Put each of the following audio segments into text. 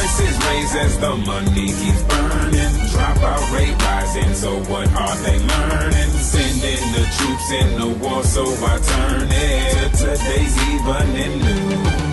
prices raise as the money keeps burning. Dropout rate rising, so what are they learning? Sending the troops in the war, so I turn it to today's evening news.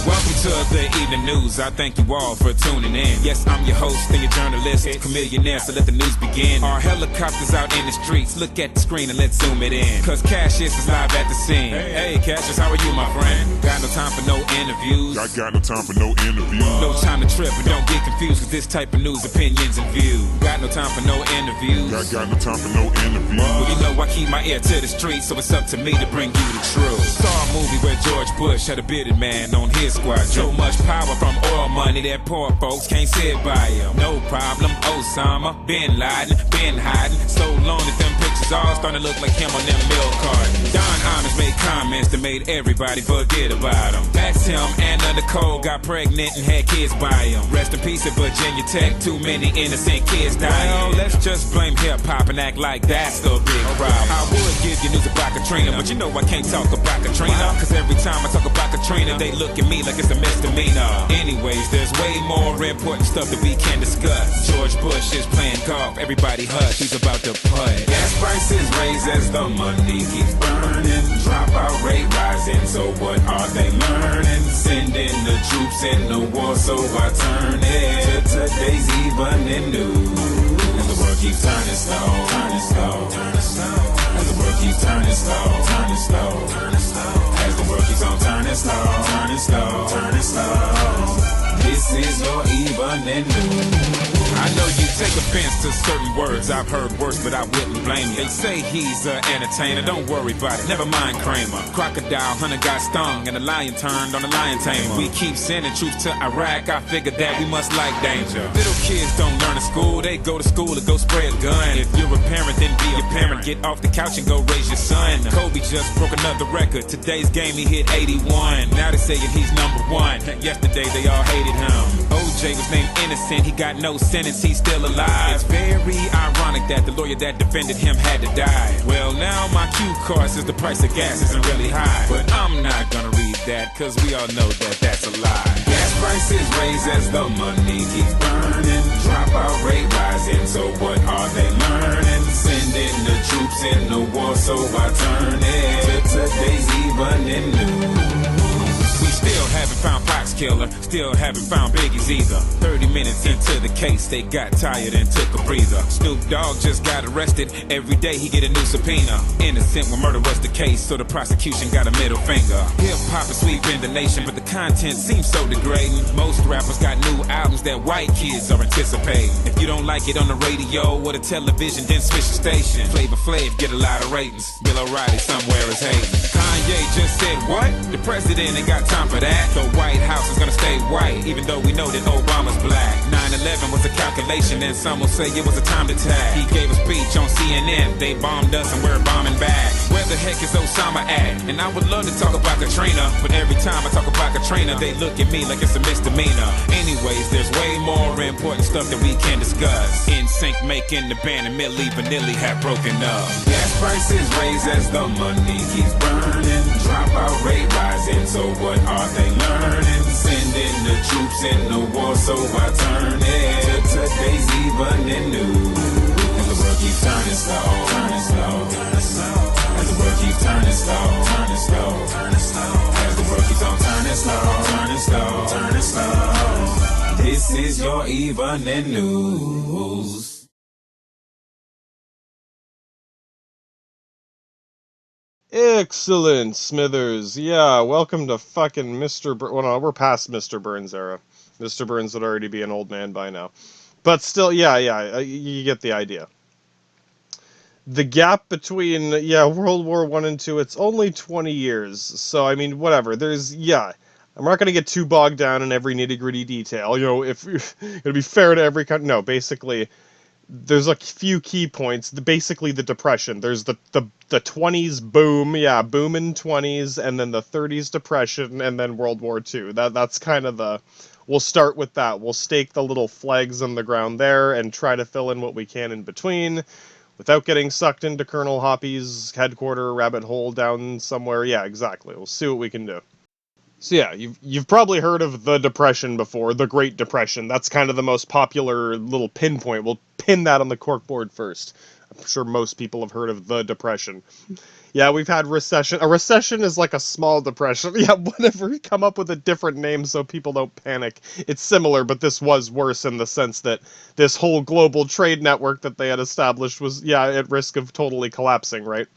Welcome to the evening news. I thank you all for tuning in. Yes, I'm your host and your journalist, Chameleonaire, so let the news begin. Our helicopters out in the streets. Look at the screen and let's zoom it in. Cause Cassius is live at the scene. Hey, Cassius, how are you, my friend? Got no time for no interviews. I got no time for no interviews. No time to trip, and don't get confused with this type of news, opinions, and views. Got no time for no interviews. I got no time for no interviews. Well, you know I keep my ear to the street, so it's up to me to bring you the truth. Saw a movie where George Bush had a bearded man on his squad. So much power from oil money that poor folks can't sit by him. No problem, Osama, Bin Laden, been hiding so long that them pictures all starting to look like him on them milk cartons. Don Imus made comments that made everybody forget about him. That's him and Nicole got pregnant and had kids by him. Rest in peace at Virginia Tech, too many innocent kids dying. Well, let's just blame hip-hop and act like that's the big problem. I would give you news about Katrina, but you know I can't talk about Katrina, cause every time I talk about Katrina, they look at me like it's a misdemeanor. Anyways, there's way more important stuff that we can discuss. George Bush is playing golf, everybody hush, he's about to putt. Gas prices raise as the money keeps burning. Dropout rate rising, so what are they learning? Sending the troops in the war, so I turn it to today's evening news. As the world keeps turning slow, turning slow, turning slow. As the world keeps turning slow, turning slow, turning slow. As the world keeps on turning slow, turning slow, turning slow. This is your evening news. I know you take offense to certain words I've heard worse, but I wouldn't blame you. They say he's an entertainer, don't worry about it, never mind Kramer. Crocodile hunter got stung and the lion turned on the lion tamer. We keep sending troops to Iraq, I figured that we must like danger. Little kids don't learn in school, they go to school to go spray a gun. If you're a parent, then be a parent, get off the couch and go raise your son. Kobe just broke another record, today's game he hit 81. Now they saying he's number one, yesterday they all hated him. OJ was named innocent, he got no sentence, he's still alive. It's very ironic that the lawyer that defended him had to die. Well, now my cue card says the price of gas isn't really high, but I'm not gonna read that, cause we all know that that's a lie. Gas prices raise as the money keeps burning. Dropout rate rising, so what are they learning? Sending the troops in the war, so I turn it to today's evening news. We still haven't found Fox Killer, still haven't found Biggie's either. 30 minutes into the case, they got tired and took a breather. Snoop Dogg just got arrested, every day he get a new subpoena. Innocent when murder was the case, so the prosecution got a middle finger. Hip-hop is sweeping the nation, but the content seems so degrading. Most rappers got new albums that white kids are anticipating. If you don't like it on the radio or the television, then switch the station. Flavor Flav get a lot of ratings, Bill O'Reilly somewhere is hating. Kanye just said what? The president ain't got time for that. The White House is gonna stay white, even though we know that Obama's black. 9/11 was a calculation, and some will say it was a time to tag. He gave a speech on CNN, they bombed us and we're bombing back. Where the heck is Osama at? And I would love to talk about Katrina, but every time I talk about Katrina, they look at me like it's a misdemeanor. Anyways, there's way more important stuff that we can discuss. NSYNC making the band and Milli Vanilli have broken up. Gas prices raise as the money keeps burning. Dropout rate rising, so what are they learning? Sending the troops in the war, so I turn it to today's evening news. As the world keeps turning slow, turning slow, turning slow. As the world keeps turning slow, turning slow, turning slow. As the world keeps on turning slow, turning slow, turning slow. This is your evening news. Excellent, Smithers. Yeah, welcome to fucking Mr. Well, no, we're past Mr. Burns era. Mr. Burns would already be an old man by now. But still, yeah, you get the idea. The gap between, World War I and II, it's only 20 years. So, I mean, whatever. I'm not going to get too bogged down in every nitty-gritty detail. You know, if it'll be fair to every country. No, basically, there's a few key points. Basically, the Depression. There's the 20s boom, boom in 20s, and then the 30s Depression, and then World War II. That's kind of the... We'll start with that. We'll stake the little flags on the ground there and try to fill in what we can in between without getting sucked into Colonel Hoppy's headquarter rabbit hole down somewhere. Yeah, exactly. We'll see what we can do. So yeah, you've probably heard of the Depression before, the Great Depression. That's kind of the most popular little pinpoint. We'll pin that on the corkboard first. I'm sure most people have heard of the Depression. Yeah, we've had recession. A recession is like a small depression. Yeah, whatever. Come up with a different name so people don't panic. It's similar, but this was worse in the sense that this whole global trade network that they had established was, yeah, at risk of totally collapsing, right?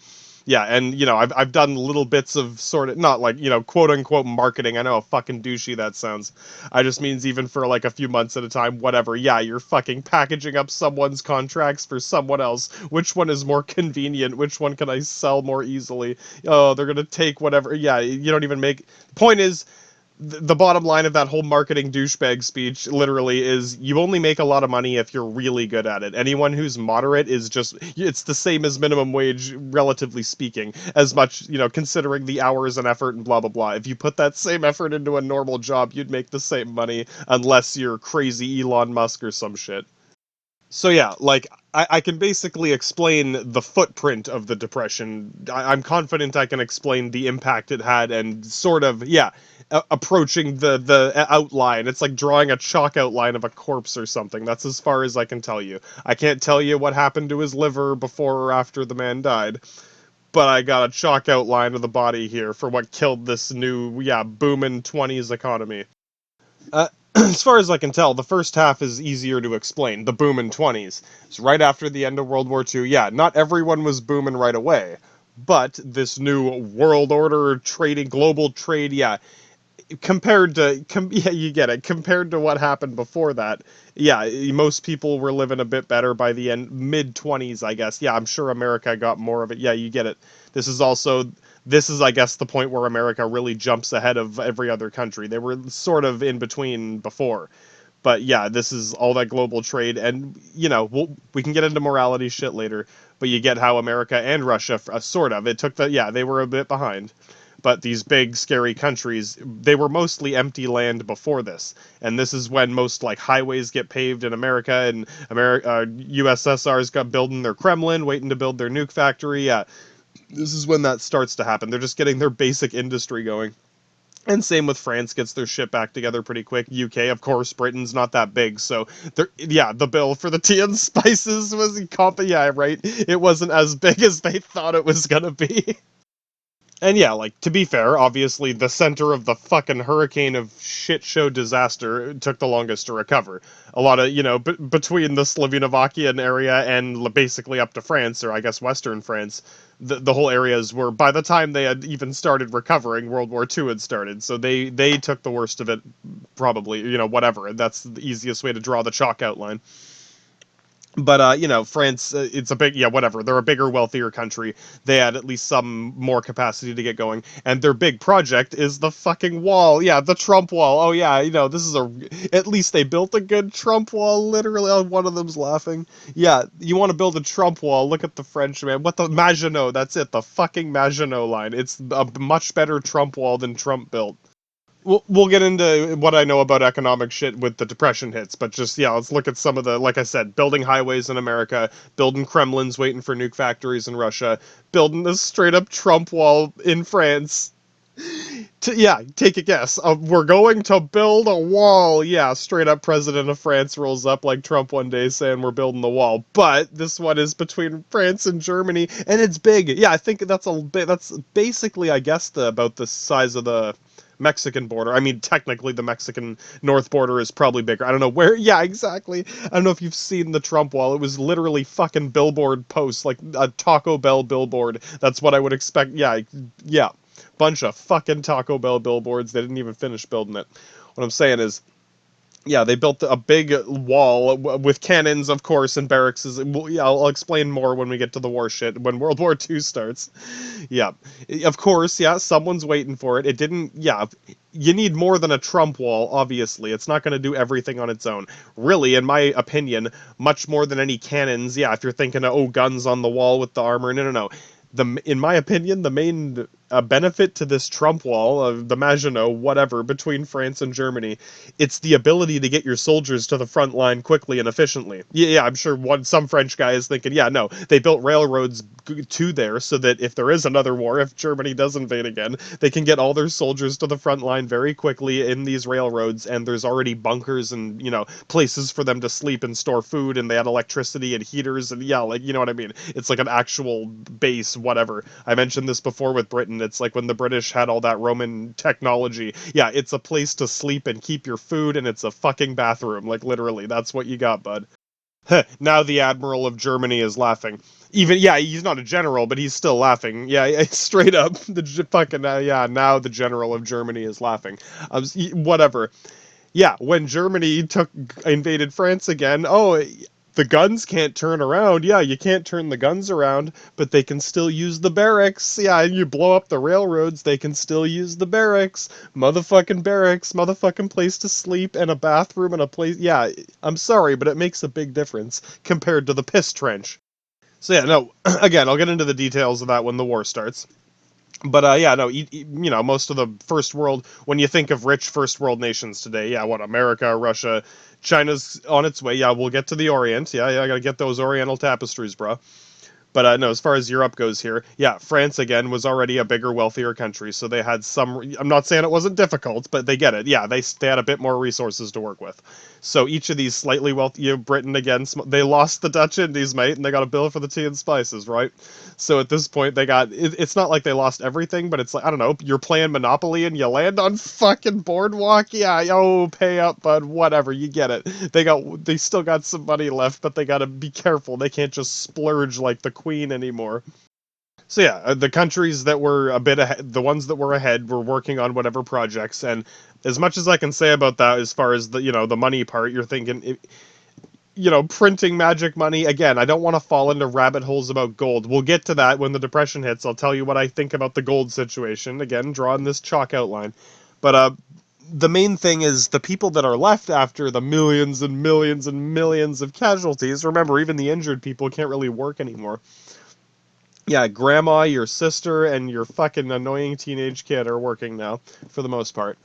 Yeah, and I've done little bits of sort of not like quote unquote marketing. I know how fucking douchey that sounds. I just means even for like a few months at a time, whatever. Yeah, you're fucking packaging up someone's contracts for someone else. Which one is more convenient? Which one can I sell more easily? Oh, they're gonna take whatever. Yeah, you don't even make. Point is, the bottom line of that whole marketing douchebag speech literally is you only make a lot of money if you're really good at it. Anyone who's moderate is just, it's the same as minimum wage, relatively speaking, as much, considering the hours and effort and blah, blah, blah. If you put that same effort into a normal job, you'd make the same money unless you're crazy Elon Musk or some shit. So yeah, like I can basically explain the footprint of the Depression. I'm confident I can explain the impact it had and sort of, yeah, approaching the outline. It's like drawing a chalk outline of a corpse or something. That's as far as I can tell you. I can't tell you what happened to his liver before or after the man died, but I got a chalk outline of the body here for what killed this new, yeah, booming 20s economy. As far as I can tell, the first half is easier to explain. The booming 20s. It's right after the end of World War II. Yeah, not everyone was booming right away, but this new world order trading, global trade, yeah, compared to yeah, you get it, compared to what happened before that, yeah, most people were living a bit better by the end, mid 20s, I guess. Yeah, I'm sure America got more of it. Yeah, you get it. This is I guess the point where America really jumps ahead of every other country. They were sort of in between before, but yeah, this is all that global trade. And we can get into morality shit later, but you get how America and Russia, sort of, it took they were a bit behind, but these big scary countries, they were mostly empty land before this, and this is when most like highways get paved in America, and USSR's got building their Kremlin, waiting to build their nuke factory. Yeah, this is when that starts to happen. They're just getting their basic industry going. And same with France, gets their shit back together pretty quick. UK, of course, Britain's not that big, so yeah, the bill for the tea and spices was yeah, right. It wasn't as big as they thought it was gonna be. And yeah, like, to be fair, obviously the center of the fucking hurricane of shit show disaster took the longest to recover. A lot of, between the Slovenovakian area and basically up to France, or I guess Western France, the whole areas were, by the time they had even started recovering, World War II had started. So they took the worst of it, probably, whatever. That's the easiest way to draw the chalk outline. But France, it's a big, yeah, whatever. They're a bigger, wealthier country. They had at least some more capacity to get going, and their big project is the fucking wall. Yeah, the Trump wall. Oh yeah, this is at least they built a good Trump wall. Literally, one of them's laughing. Yeah, you want to build a Trump wall? Look at the French, man. What the Maginot? That's it. The fucking Maginot Line. It's a much better Trump wall than Trump built. We'll get into what I know about economic shit with the Depression hits, but just, yeah, let's look at some of the, like I said, building highways in America, building Kremlins waiting for nuke factories in Russia, building this straight-up Trump wall in France. Yeah, take a guess. We're going to build a wall. Yeah, straight-up President of France rolls up like Trump one day saying we're building the wall. But this one is between France and Germany, and it's big. Yeah, I think that's basically, I guess, about the size of the Mexican border. I mean, technically the Mexican north border is probably bigger. I don't know where. Yeah, exactly. I don't know if you've seen the Trump wall. It was literally fucking billboard posts, like a Taco Bell billboard. That's what I would expect. Yeah, yeah. Bunch of fucking Taco Bell billboards. They didn't even finish building it. What I'm saying is, yeah, they built a big wall with cannons, of course, and barracks. Yeah, I'll explain more when we get to the war shit, when World War II starts. Yeah, of course, yeah, someone's waiting for it. It didn't, yeah, you need more than a Trump wall, obviously. It's not going to do everything on its own. Really, in my opinion, much more than any cannons. Yeah, if you're thinking of, guns on the wall with the armor. No. In my opinion, the main a benefit to this Trump wall of the Maginot, whatever, between France and Germany, it's the ability to get your soldiers to the front line quickly and efficiently. Yeah, I'm sure some French guy is thinking, yeah, no, they built railroads to there so that if there is another war, if Germany does invade again, they can get all their soldiers to the front line very quickly in these railroads, and there's already bunkers and, places for them to sleep and store food, and they had electricity and heaters, and yeah, like, you know what I mean? It's like an actual base, whatever. I mentioned this before with Britain. It's like when the British had all that Roman technology. Yeah, it's a place to sleep and keep your food, and it's a fucking bathroom. Like, literally, that's what you got, bud. Now the Admiral of Germany is laughing. Even, yeah, he's not a general, but he's still laughing. Yeah, straight up. Now the General of Germany is laughing. Whatever. Yeah, when Germany invaded France again, the guns can't turn around. Yeah, you can't turn the guns around, but they can still use the barracks. Yeah, and you blow up the railroads, they can still use the barracks. Motherfucking place to sleep, and a bathroom, and a place. Yeah, I'm sorry, but it makes a big difference compared to the piss trench. So yeah, no, again, I'll get into the details of that when the war starts. But most of the first world, when you think of rich first world nations today, America, Russia, China's on its way. Yeah, we'll get to the Orient. Yeah, I gotta get those Oriental tapestries, bro. But no, as far as Europe goes here, yeah, France again was already a bigger, wealthier country, so they had some. I'm not saying it wasn't difficult, but they get it. Yeah, they had a bit more resources to work with. So each of these slightly wealthier, Britain again, they lost the Dutch Indies, mate, and they got a bill for the tea and spices, right? So at this point, they got. It's not like they lost everything, but it's like, I don't know, you're playing Monopoly and you land on fucking Boardwalk. Yeah, pay up, bud. Whatever, you get it. They still got some money left, but they gotta be careful. They can't just splurge like the Queen anymore. So yeah, the countries that were a bit ahead, the ones that were ahead, were working on whatever projects. And as much as I can say about that, as far as the money part, you're thinking, printing magic money. Again, I don't want to fall into rabbit holes about gold. We'll get to that when the Depression hits. I'll tell you what I think about the gold situation. Again, drawing this chalk outline. But the main thing is the people that are left after the millions and millions and millions of casualties. Remember, even the injured people can't really work anymore. Yeah, grandma, your sister, and your fucking annoying teenage kid are working now, for the most part.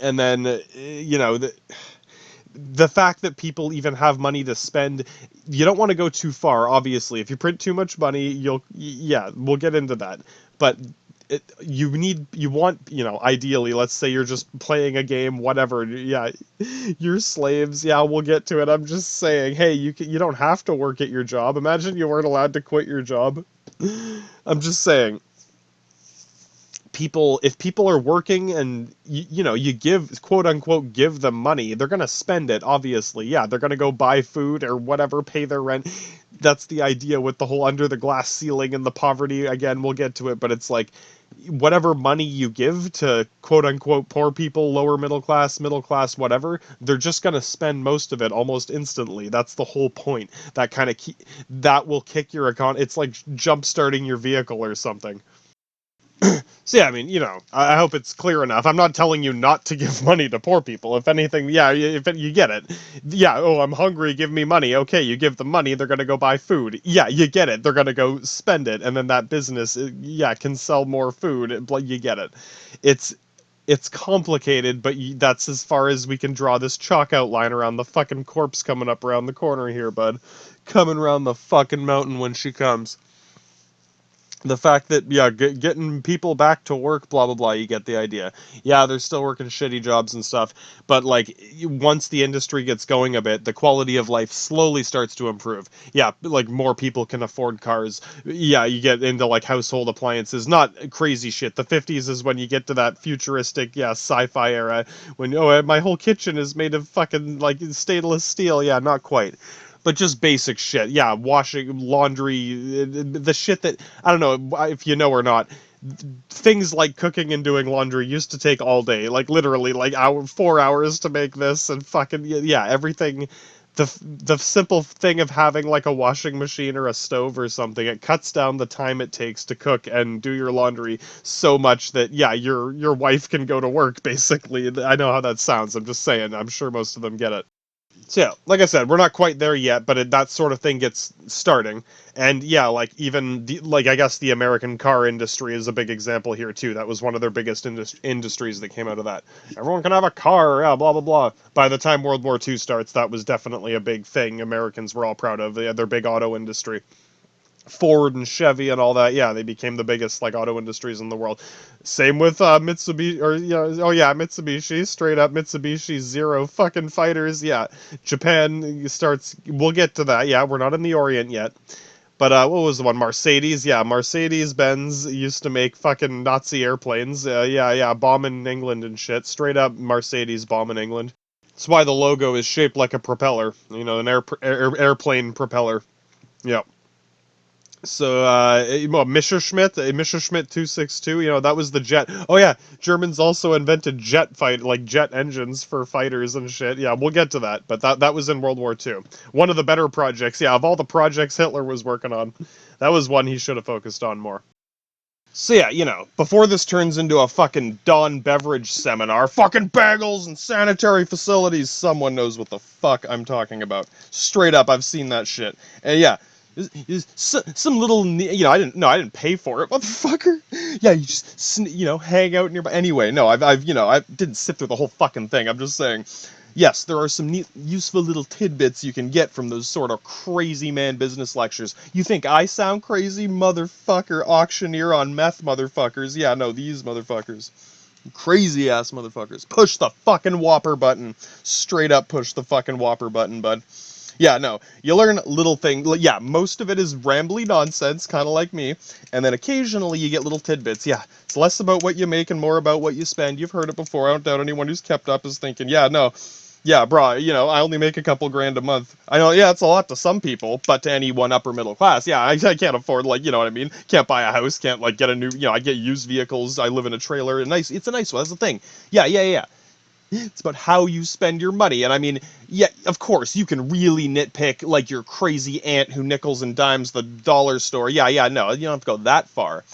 And then, the fact that people even have money to spend, you don't want to go too far, obviously. If you print too much money, we'll get into that. But ideally, let's say you're just playing a game, whatever, yeah, you're slaves, yeah, we'll get to it. I'm just saying, hey, you don't have to work at your job. Imagine you weren't allowed to quit your job. I'm just saying, if people are working and you give, quote unquote, give them money, they're going to spend it, obviously. Yeah, they're going to go buy food or whatever, pay their rent. That's the idea with the whole under the glass ceiling and the poverty. Again, we'll get to it, but it's like, whatever money you give to quote unquote poor people, lower middle class, whatever, they're just going to spend most of it almost instantly. That's the whole point. That will kick your account. It's like jump starting your vehicle or something. So yeah, I mean, I hope it's clear enough. I'm not telling you not to give money to poor people. If anything, yeah, you get it. Yeah, I'm hungry, give me money. Okay, you give them money, they're going to go buy food. Yeah, you get it. They're going to go spend it, and then that business, can sell more food. You get it. It's complicated, but that's as far as we can draw this chalk outline around the fucking corpse coming up around the corner here, bud. Coming around the fucking mountain when she comes. The fact that, getting people back to work, blah, blah, blah, you get the idea. Yeah, they're still working shitty jobs and stuff, but, once the industry gets going a bit, the quality of life slowly starts to improve. Yeah, more people can afford cars. Yeah, you get into, household appliances. Not crazy shit. The 50s is when you get to that futuristic, sci-fi era, when, my whole kitchen is made of fucking, stainless steel. Yeah, not quite. But just basic shit. Yeah, washing, laundry, the shit that, I don't know if you know or not, things like cooking and doing laundry used to take all day. Literally, 4 hours to make this, and fucking, everything. The simple thing of having, a washing machine or a stove or something, it cuts down the time it takes to cook and do your laundry so much that, your wife can go to work, basically. I know how that sounds. I'm just saying. I'm sure most of them get it. So yeah, like I said, we're not quite there yet, but that sort of thing gets starting. And yeah, like even like I guess the American car industry is a big example here too. That was one of their biggest industries that came out of that. Everyone can have a car, yeah, blah blah blah. By the time World War II starts, that was definitely a big thing. Americans were all proud of. They had their big auto industry. Ford and Chevy and all that, yeah, they became the biggest like auto industries in the world. Same with Mitsubishi, or yeah, oh yeah, Mitsubishi, straight up Mitsubishi Zero fucking fighters, yeah. Japan starts. We'll get to that. Yeah, we're not in the Orient yet. But what was the one? Mercedes, yeah, Mercedes Benz used to make fucking Nazi airplanes. Yeah, yeah, bombing England and shit. Straight up Mercedes bombing England. That's why the logo is shaped like a propeller. You know, an airplane propeller. Yep. So, well, Messerschmitt 262, you know, that was the jet. Oh yeah, Germans also invented jet engines for fighters and shit. Yeah, we'll get to that, but that was in World War II. One of the better projects, yeah, of all the projects Hitler was working on, that was one he should have focused on more. So yeah, you know, before this turns into a fucking Dawn beverage seminar, fucking bagels and sanitary facilities, someone knows what the fuck I'm talking about. Straight up, I've seen that shit. And yeah, some little, you know, I didn't pay for it, motherfucker. Yeah, you just, you know, hang out nearby. Anyway, no, you know, I didn't sit through the whole fucking thing. I'm just saying, yes, there are some neat, useful little tidbits you can get from those sort of crazy man business lectures. You think I sound crazy, motherfucker? Auctioneer on meth, motherfuckers. Yeah, no, these motherfuckers. Crazy ass motherfuckers. Push the fucking Whopper button. Straight up push the fucking Whopper button, bud. Yeah, no, you learn little things. Yeah, most of it is rambly nonsense, kind of like me. And then occasionally you get little tidbits. Yeah, it's less about what you make and more about what you spend. You've heard it before. I don't doubt anyone who's kept up is thinking, yeah, no, yeah, brah, you know, I only make a couple grand a month. I know, yeah, it's a lot to some people, but to anyone upper middle class, yeah, I can't afford, like, you know what I mean? Can't buy a house, can't, like, get a new, you know, I get used vehicles, I live in a trailer, it's a nice one, that's the thing. Yeah, yeah, yeah. It's about how you spend your money. And I mean, yeah, of course, you can really nitpick like your crazy aunt who nickels and dimes the dollar store. Yeah, yeah, no, you don't have to go that far.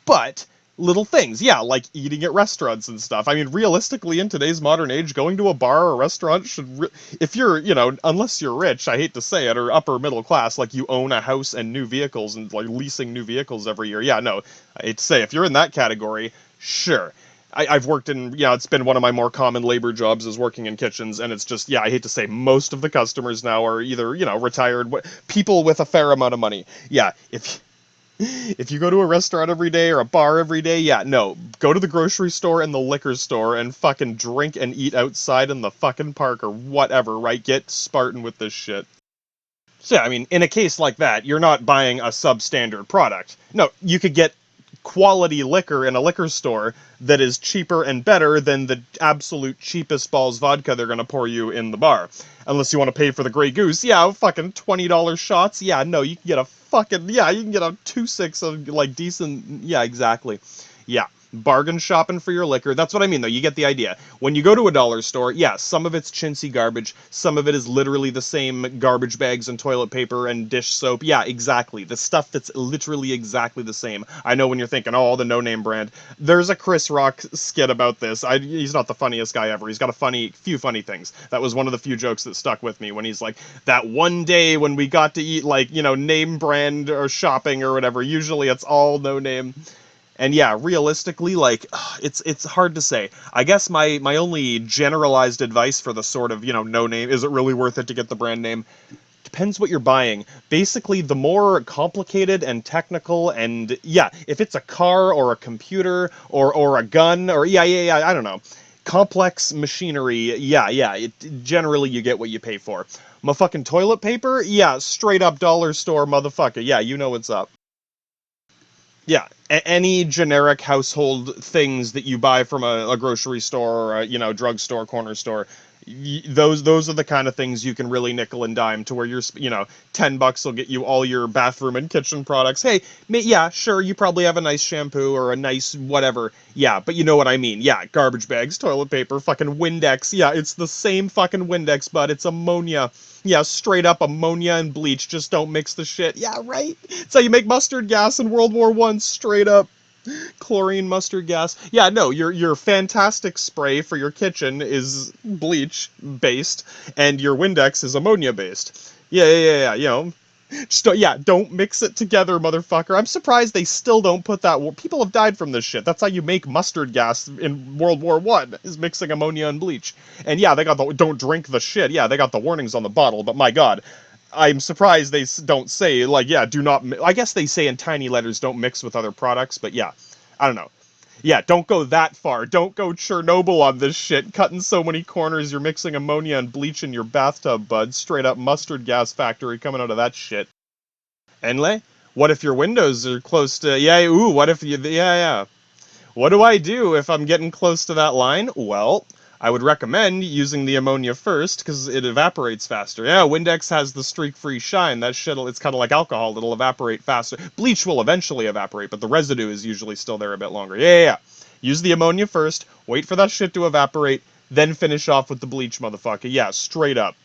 But little things, yeah, like eating at restaurants and stuff. I mean, realistically, in today's modern age, going to a bar or a restaurant should, if you're, you know, unless you're rich, I hate to say it, or upper middle class, like you own a house and new vehicles and like leasing new vehicles every year. Yeah, no, I hate to say, if you're in that category, sure. I've worked in, yeah, it's been one of my more common labor jobs is working in kitchens, and it's just, yeah, I hate to say, most of the customers now are either, you know, retired, people with a fair amount of money. Yeah, if you go to a restaurant every day or a bar every day, yeah, no, go to the grocery store and the liquor store and fucking drink and eat outside in the fucking park or whatever, right? Get Spartan with this shit. So yeah, I mean, in a case like that, you're not buying a substandard product. No, you could get quality liquor in a liquor store that is cheaper and better than the absolute cheapest balls vodka they're gonna pour you in the bar. Unless you want to pay for the Grey Goose, yeah, fucking $20 shots, yeah, no, you can get a fucking, yeah, you can get a 2-6 of, like, decent, yeah, exactly. Yeah. Bargain shopping for your liquor. That's what I mean, though. You get the idea. When you go to a dollar store, yeah, some of it's chintzy garbage. Some of it is literally the same garbage bags and toilet paper and dish soap. Yeah, exactly. The stuff that's literally exactly the same. I know when you're thinking, oh, the no-name brand. There's a Chris Rock skit about this. He's not the funniest guy ever. He's got few funny things. That was one of the few jokes that stuck with me when he's like, that one day when we got to eat, like, you know, name brand or shopping or whatever. Usually it's all no-name. And yeah, realistically, like, it's hard to say. I guess my only generalized advice for the sort of, you know, no name, is it really worth it to get the brand name? Depends what you're buying. Basically, the more complicated and technical and, yeah, if it's a car or a computer or a gun or, yeah, I don't know. Complex machinery, yeah, generally you get what you pay for. My fucking toilet paper? Yeah, straight up dollar store motherfucker. Yeah, you know what's up. Yeah, any generic household things that you buy from a grocery store or a, you know, drugstore, corner store, those are the kind of things you can really nickel and dime to where you're, you know, $10 will get you all your bathroom and kitchen products. Hey, yeah, sure, you probably have a nice shampoo or a nice whatever. Yeah, but you know what I mean. Yeah, garbage bags, toilet paper, fucking Windex. Yeah, it's the same fucking Windex, but it's ammonia. Yeah, straight up ammonia and bleach. Just don't mix the shit. Yeah, right? It's how you make mustard gas in World War I, straight up. Chlorine, mustard gas. Yeah, no, your fantastic spray for your kitchen is bleach based, and your Windex is ammonia based. Yeah. You know, just don't mix it together, motherfucker. I'm surprised they still don't put that. People have died from this shit. That's how you make mustard gas in World War One, is mixing ammonia and bleach. And yeah, they got the don't drink the shit. Yeah, they got the warnings on the bottle, but my god. I'm surprised they don't say, like, yeah, do not. I guess they say in tiny letters, don't mix with other products, but yeah, I don't know. Yeah, don't go that far. Don't go Chernobyl on this shit. Cutting so many corners, you're mixing ammonia and bleach in your bathtub, bud. Straight up mustard gas factory coming out of that shit. Enlay? What if your windows are close to... Yeah, ooh, what if you... Yeah. What do I do if I'm getting close to that line? Well, I would recommend using the ammonia first, because it evaporates faster. Yeah, Windex has the streak-free shine. That shit, it's kind of like alcohol. It'll evaporate faster. Bleach will eventually evaporate, but the residue is usually still there a bit longer. Yeah. Use the ammonia first, wait for that shit to evaporate, then finish off with the bleach, motherfucker. Yeah, straight up.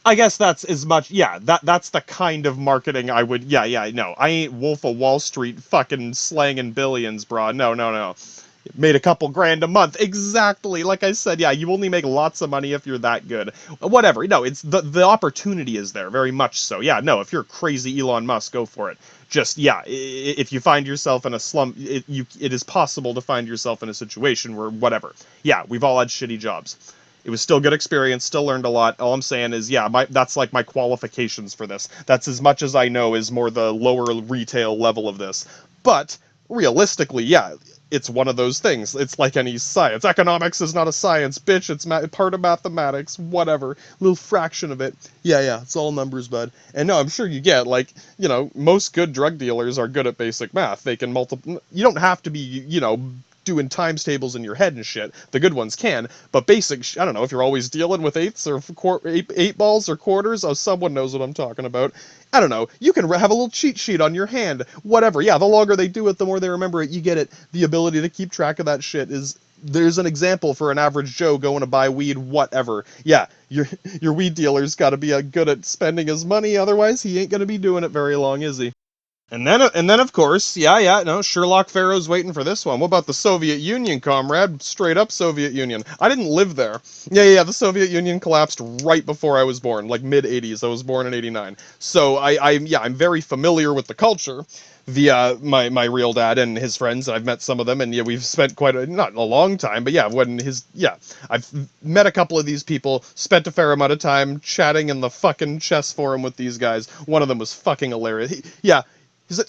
I guess that's as much, yeah, that's the kind of marketing I would, no. I ain't Wolf of Wall Street fucking slanging billions, brah. No. Made a couple grand a month. Exactly. Like I said, yeah, you only make lots of money if you're that good. Whatever. No, it's the opportunity is there, very much so. Yeah, no, if you're crazy Elon Musk, go for it. Just, yeah, if you find yourself in a slump, it is possible to find yourself in a situation where, whatever. Yeah, we've all had shitty jobs. It was still good experience, still learned a lot. All I'm saying is, yeah, that's like my qualifications for this. That's as much as I know is more the lower retail level of this. But, realistically, yeah, it's one of those things. It's like any science. Economics is not a science, bitch. It's part of mathematics, whatever. Little fraction of it. Yeah, it's all numbers, bud. And no, I'm sure you get, like, you know, most good drug dealers are good at basic math. They can multiply... You don't have to be, you know, doing times tables in your head and shit. The good ones can, but basic, I don't know, if you're always dealing with eights or eight balls or quarters, someone knows what I'm talking about. I don't know, you can have a little cheat sheet on your hand, whatever. Yeah, the longer they do it, the more they remember it. You get it. The ability to keep track of that shit is... There's an example for an average Joe going to buy weed, whatever. Yeah, your weed dealer's got to be good at spending his money, otherwise he ain't going to be doing it very long, is he? And then of course, no, Sherlock Pharaoh's waiting for this one. What about the Soviet Union, comrade? Straight up Soviet Union. I didn't live there. Yeah, the Soviet Union collapsed right before I was born, like mid-80s. I was born in 89. So I'm very familiar with the culture via my real dad and his friends. I've met some of them, and yeah, we've spent not a long time, but yeah, I've met a couple of these people, spent a fair amount of time chatting in the fucking chess forum with these guys. One of them was fucking hilarious.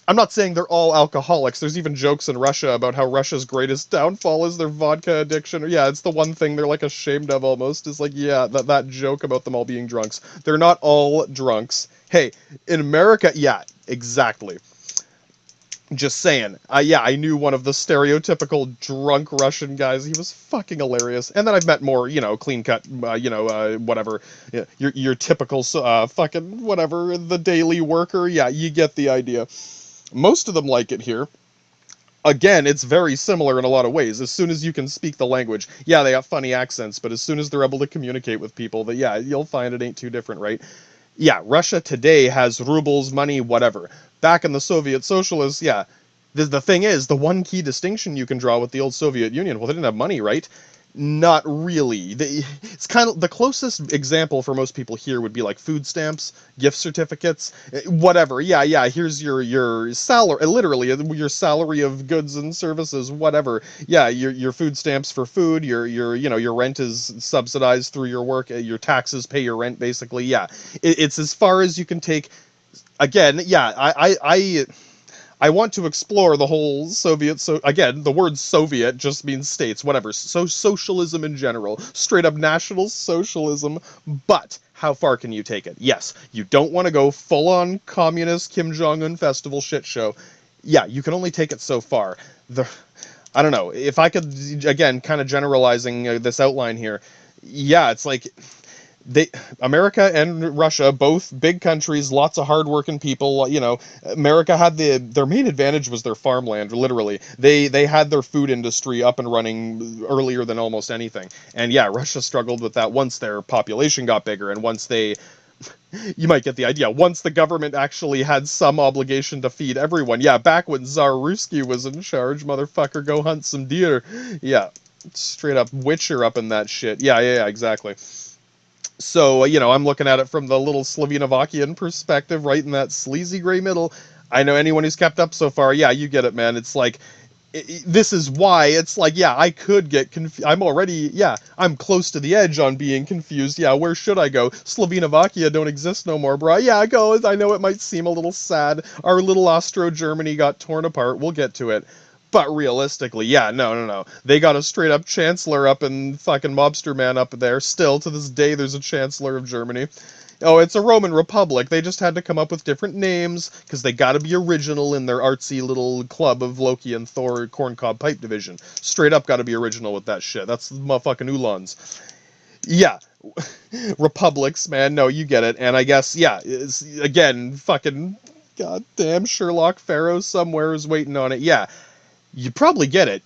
I'm not saying they're all alcoholics. There's even jokes in Russia about how Russia's greatest downfall is their vodka addiction. Or, yeah, it's the one thing they're, like, ashamed of almost. Is like, yeah, that joke about them all being drunks. They're not all drunks. Hey, in America, yeah, exactly. Just saying. I knew one of the stereotypical drunk Russian guys. He was fucking hilarious. And then I've met more, clean-cut, whatever. Your typical, fucking, whatever, the daily worker. Yeah, you get the idea. Most of them like it here. Again, it's very similar in a lot of ways. As soon as you can speak the language, yeah, they have funny accents, but as soon as they're able to communicate with people, you'll find it ain't too different, right? Yeah, Russia today has rubles, money, whatever. Back in the Soviet socialists, yeah, the thing is, the one key distinction you can draw with the old Soviet Union, well, they didn't have money, right? Not really. It's kind of the closest example for most people here would be like food stamps, gift certificates, whatever. Yeah. Here's your salary, literally your salary of goods and services, whatever. Yeah, your food stamps for food. Your rent is subsidized through your work. Your taxes pay your rent, basically. Yeah, it's as far as you can take. Again, yeah, I want to explore the whole Soviet, so again, the word Soviet just means states, whatever, so socialism in general, straight up National Socialism, but how far can you take it? Yes, you don't want to go full-on communist Kim Jong-un festival shit show. Yeah, you can only take it so far. I don't know, if I could, again, kind of generalizing this outline here, yeah, it's like... America and Russia, both big countries, lots of hardworking people. America had their main advantage was their farmland. Literally, they had their food industry up and running earlier than almost anything. And yeah, Russia struggled with that once their population got bigger, and once they you might get the idea. Once the government actually had some obligation to feed everyone. Yeah, back when Tsar Ruski was in charge, motherfucker, go hunt some deer. Yeah, straight up Witcher up in that shit. Yeah, exactly. So, I'm looking at it from the little Slovenovakian perspective, right in that sleazy gray middle. I know anyone who's kept up so far, yeah, you get it, man. It's like, this is why it's like, yeah, I could get confused. I'm already, yeah, I'm close to the edge on being confused. Yeah, where should I go? Slovenovakia don't exist no more, bro. Yeah, go. I know it might seem a little sad. Our little Austro-Germany got torn apart. We'll get to it. But realistically, yeah, no. They got a straight up chancellor up in fucking Mobster Man up there. Still, to this day, there's a chancellor of Germany. Oh, it's a Roman Republic. They just had to come up with different names, because they gotta be original in their artsy little club of Loki and Thor Corncob Pipe Division. Straight up gotta be original with that shit. That's the motherfucking Ulans. Yeah. Republics, man, no, you get it. And I guess, yeah, it's, again, fucking goddamn Sherlock Pharaoh somewhere is waiting on it. Yeah. You probably get it.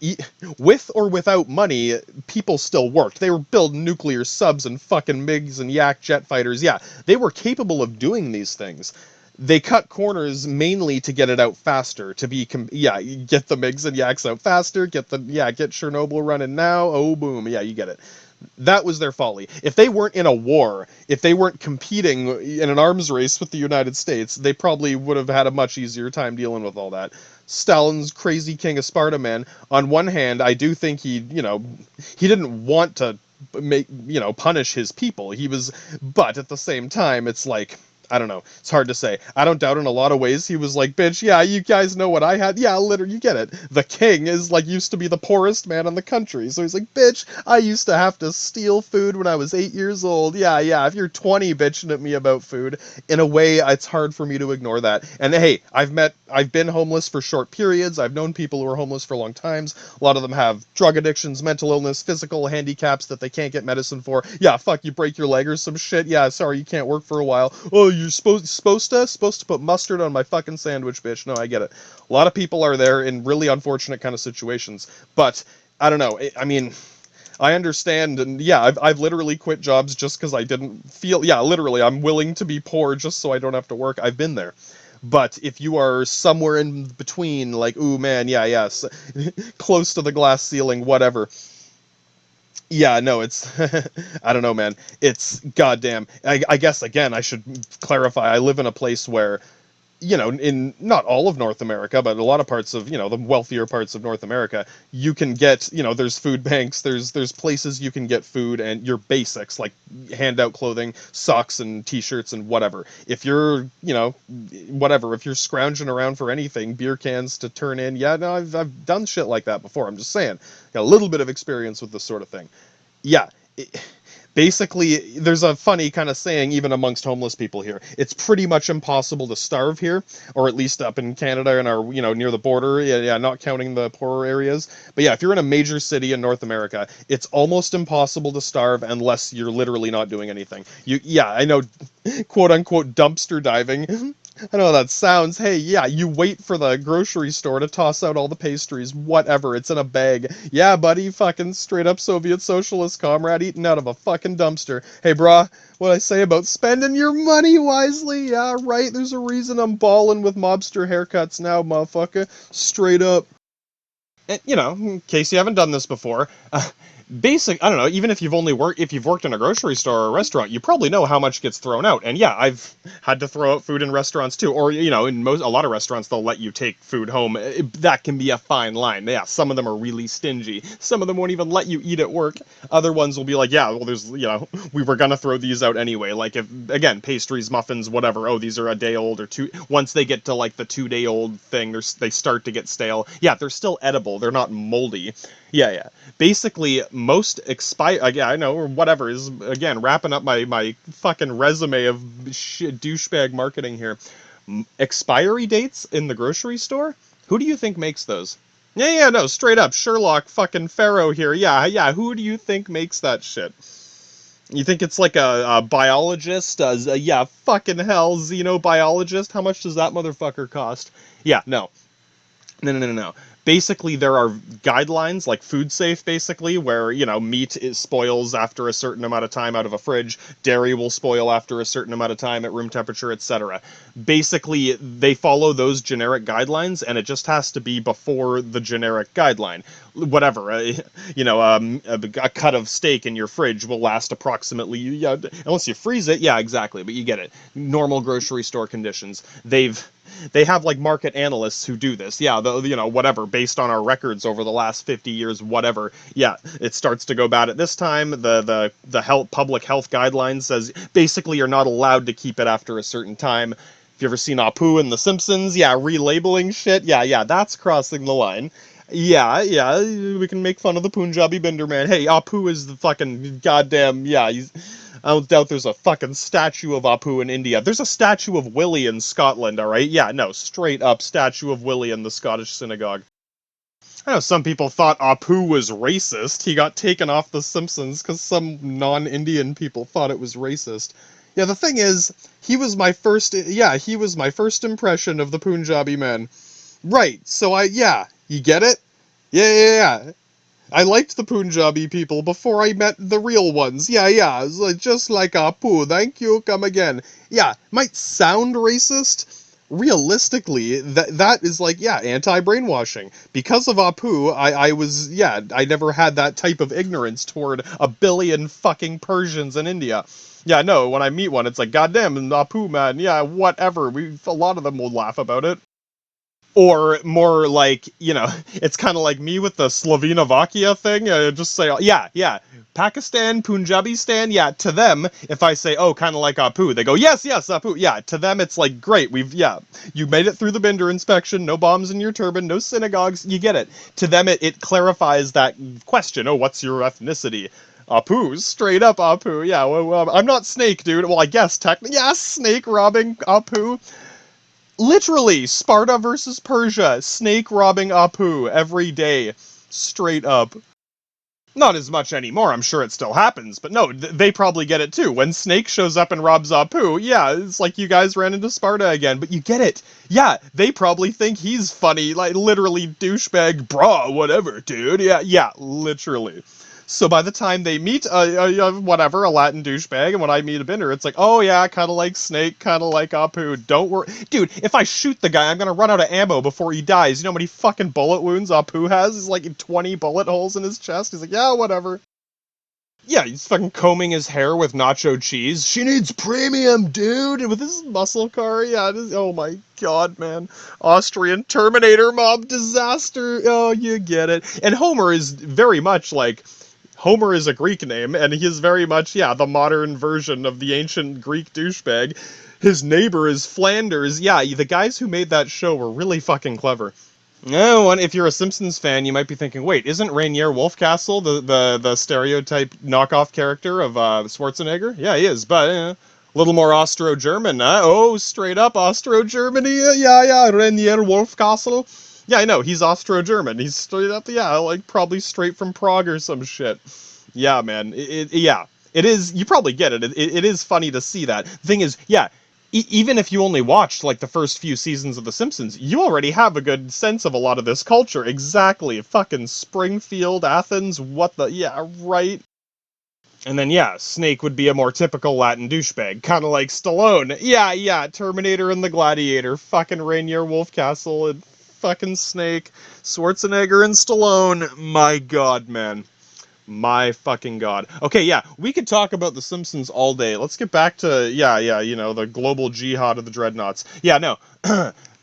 With or without money, people still worked. They were building nuclear subs and fucking MiGs and Yak jet fighters. Yeah, they were capable of doing these things. They cut corners mainly to get it out faster. To be, get the MiGs and Yaks out faster. Get Chernobyl running now. Oh, boom. Yeah, you get it. That was their folly. If they weren't in a war, if they weren't competing in an arms race with the United States, they probably would have had a much easier time dealing with all that. Stalin's crazy king of Sparta, man. On one hand, I do think he didn't want to punish his people. But at the same time, it's like, I don't know. It's hard to say. I don't doubt in a lot of ways he was like, bitch, yeah, you guys know what I had. Yeah, literally, you get it. The king is like, used to be the poorest man in the country. So he's like, bitch, I used to have to steal food when I was 8 years old. Yeah, if you're 20 bitching at me about food, in a way, it's hard for me to ignore that. And hey, I've been homeless for short periods. I've known people who are homeless for long times. A lot of them have drug addictions, mental illness, physical handicaps that they can't get medicine for. Yeah, fuck, you break your leg or some shit. Yeah, sorry, you can't work for a while. Oh, you're supposed to put mustard on my fucking sandwich, bitch. No, I get it. A lot of people are there in really unfortunate kind of situations, but I don't know. I mean, I understand, and yeah, I've literally quit jobs just because I didn't feel. Yeah, literally, I'm willing to be poor just so I don't have to work. I've been there. But if you are somewhere in between, like, ooh man, yes, close to the glass ceiling, whatever. Yeah, no, it's, I don't know, man. It's goddamn. I guess, again, I should clarify. I live in a place where, in not all of North America, but a lot of parts of, the wealthier parts of North America, you can get, there's food banks, there's places you can get food and your basics, like handout clothing, socks and t-shirts and whatever. If you're, whatever, if you're scrounging around for anything, beer cans to turn in, yeah, no, I've done shit like that before. I'm just saying, got a little bit of experience with this sort of thing. Yeah. Basically, there's a funny kind of saying even amongst homeless people here. It's pretty much impossible to starve here, or at least up in Canada and our, near the border. Yeah, not counting the poorer areas. But yeah, if you're in a major city in North America, it's almost impossible to starve unless you're literally not doing anything. I know, quote unquote dumpster diving. I know how that sounds. Hey, yeah, you wait for the grocery store to toss out all the pastries, whatever, it's in a bag. Yeah, buddy, fucking straight up Soviet socialist comrade eating out of a fucking dumpster. Hey, brah, what I say about spending your money wisely? Yeah, right, there's a reason I'm balling with mobster haircuts now, motherfucker. Straight up. And, in case you haven't done this before, I don't know, even if you've worked in a grocery store or a restaurant, you probably know how much gets thrown out. And yeah, I've had to throw out food in restaurants too. Or, in a lot of restaurants, they'll let you take food home. That can be a fine line. Yeah, some of them are really stingy. Some of them won't even let you eat at work. Other ones will be like, yeah, well, there's, we were gonna throw these out anyway. Like, if, again, pastries, muffins, whatever. Oh, these are a day old or two. Once they get to, like, the 2-day-old thing, they start to get stale. Yeah, they're still edible. They're not moldy. Yeah. Basically, most I know, or whatever, is, again, wrapping up my fucking resume of douchebag marketing here. Expiry dates in the grocery store? Who do you think makes those? Yeah, no, straight up, Sherlock fucking Pharaoh here. Yeah, who do you think makes that shit? You think it's like a biologist? Fucking hell, xenobiologist? How much does that motherfucker cost? Yeah, no. No. basically there are guidelines like food safe, basically, where, you know, meat spoils after a certain amount of time out of a fridge, dairy will spoil after a certain amount of time at room temperature, etc. Basically, they follow those generic guidelines, and it just has to be before the generic guideline. Whatever, you know, a cut of steak in your fridge will last approximately, yeah, unless you freeze it, yeah, exactly, but you get it. Normal grocery store conditions. They have like market analysts who do this. Yeah, you know, whatever, based on our records over the last 50 years, whatever. Yeah, it starts to go bad at this time. The public health guidelines says basically you're not allowed to keep it after a certain time. If you ever seen Apu in The Simpsons, yeah, relabeling shit, yeah, that's crossing the line. Yeah, we can make fun of the Punjabi Binder Man. Hey, Apu is the fucking goddamn, yeah, I don't doubt there's a fucking statue of Apu in India. There's a statue of Willie in Scotland, alright? Yeah, no, straight up statue of Willie in the Scottish synagogue. I know some people thought Apu was racist. He got taken off The Simpsons because some non-Indian people thought it was racist. Yeah, the thing is, he was my first impression of the Punjabi man. Right, so you get it? Yeah. I liked the Punjabi people before I met the real ones. Yeah, it's like, just like Apu, thank you, come again. Yeah, might sound racist. Realistically, that is like, yeah, anti-brainwashing. Because of Apu, I never had that type of ignorance toward a billion fucking Persians in India. Yeah, no, when I meet one, it's like, goddamn, Apu, man, yeah, whatever. A lot of them will laugh about it. Or more like, you know, it's kind of like me with the Slovenovakia thing. Just say, yeah, Pakistan, Punjabistan, yeah, to them, if I say, oh, kind of like Apu, they go, yes, Apu. Yeah, to them, it's like, great, you made it through the Binder inspection, no bombs in your turban, no synagogues, you get it. To them, it clarifies that question, oh, what's your ethnicity? Apu, straight up Apu, yeah, well, I'm not Snake, dude. Well, I guess technically, yeah, Snake robbing Apu. Literally, Sparta versus Persia, Snake robbing Apu every day, straight up. Not as much anymore, I'm sure it still happens, but no, they probably get it too. When Snake shows up and robs Apu, yeah, it's like you guys ran into Sparta again, but you get it. Yeah, they probably think he's funny, like literally douchebag, brah, whatever, dude. Yeah, literally. So by the time they meet whatever, a Latin douchebag, and when I meet a Binder, it's like, oh yeah, kind of like Snake, kind of like Apu, don't worry. Dude, if I shoot the guy, I'm gonna run out of ammo before he dies. You know how many fucking bullet wounds Apu has? He's like 20 bullet holes in his chest. He's like, yeah, whatever. Yeah, he's fucking combing his hair with nacho cheese. She needs premium, dude! And with his muscle car, yeah, oh my god, man. Austrian Terminator mob disaster. Oh, you get it. And Homer is very much like... Homer is a Greek name, and he is very much, yeah, the modern version of the ancient Greek douchebag. His neighbor is Flanders. Yeah, the guys who made that show were really fucking clever. Oh, and if you're a Simpsons fan, you might be thinking, wait, isn't Rainier Wolfcastle the stereotype knockoff character of Schwarzenegger? Yeah, he is, but a little more Austro-German, huh? Oh, straight up Austro-Germany, yeah, Rainier Wolfcastle. Yeah, I know, he's Austro-German. He's straight up, yeah, like probably straight from Prague or some shit. Yeah, man, yeah. It is, you probably get it. It is funny to see that. The thing is, yeah, even if you only watched, like, the first few seasons of The Simpsons, you already have a good sense of a lot of this culture. Exactly. Fucking Springfield, Athens, what the, yeah, right? And then, yeah, Snake would be a more typical Latin douchebag, kind of like Stallone. Yeah, Terminator and the Gladiator, fucking Rainier Wolfcastle, and fucking Snake, Schwarzenegger and Stallone. My god, man. My fucking god. Okay, yeah, we could talk about The Simpsons all day. Let's get back to, yeah, you know, the global jihad of the dreadnoughts. Yeah, no.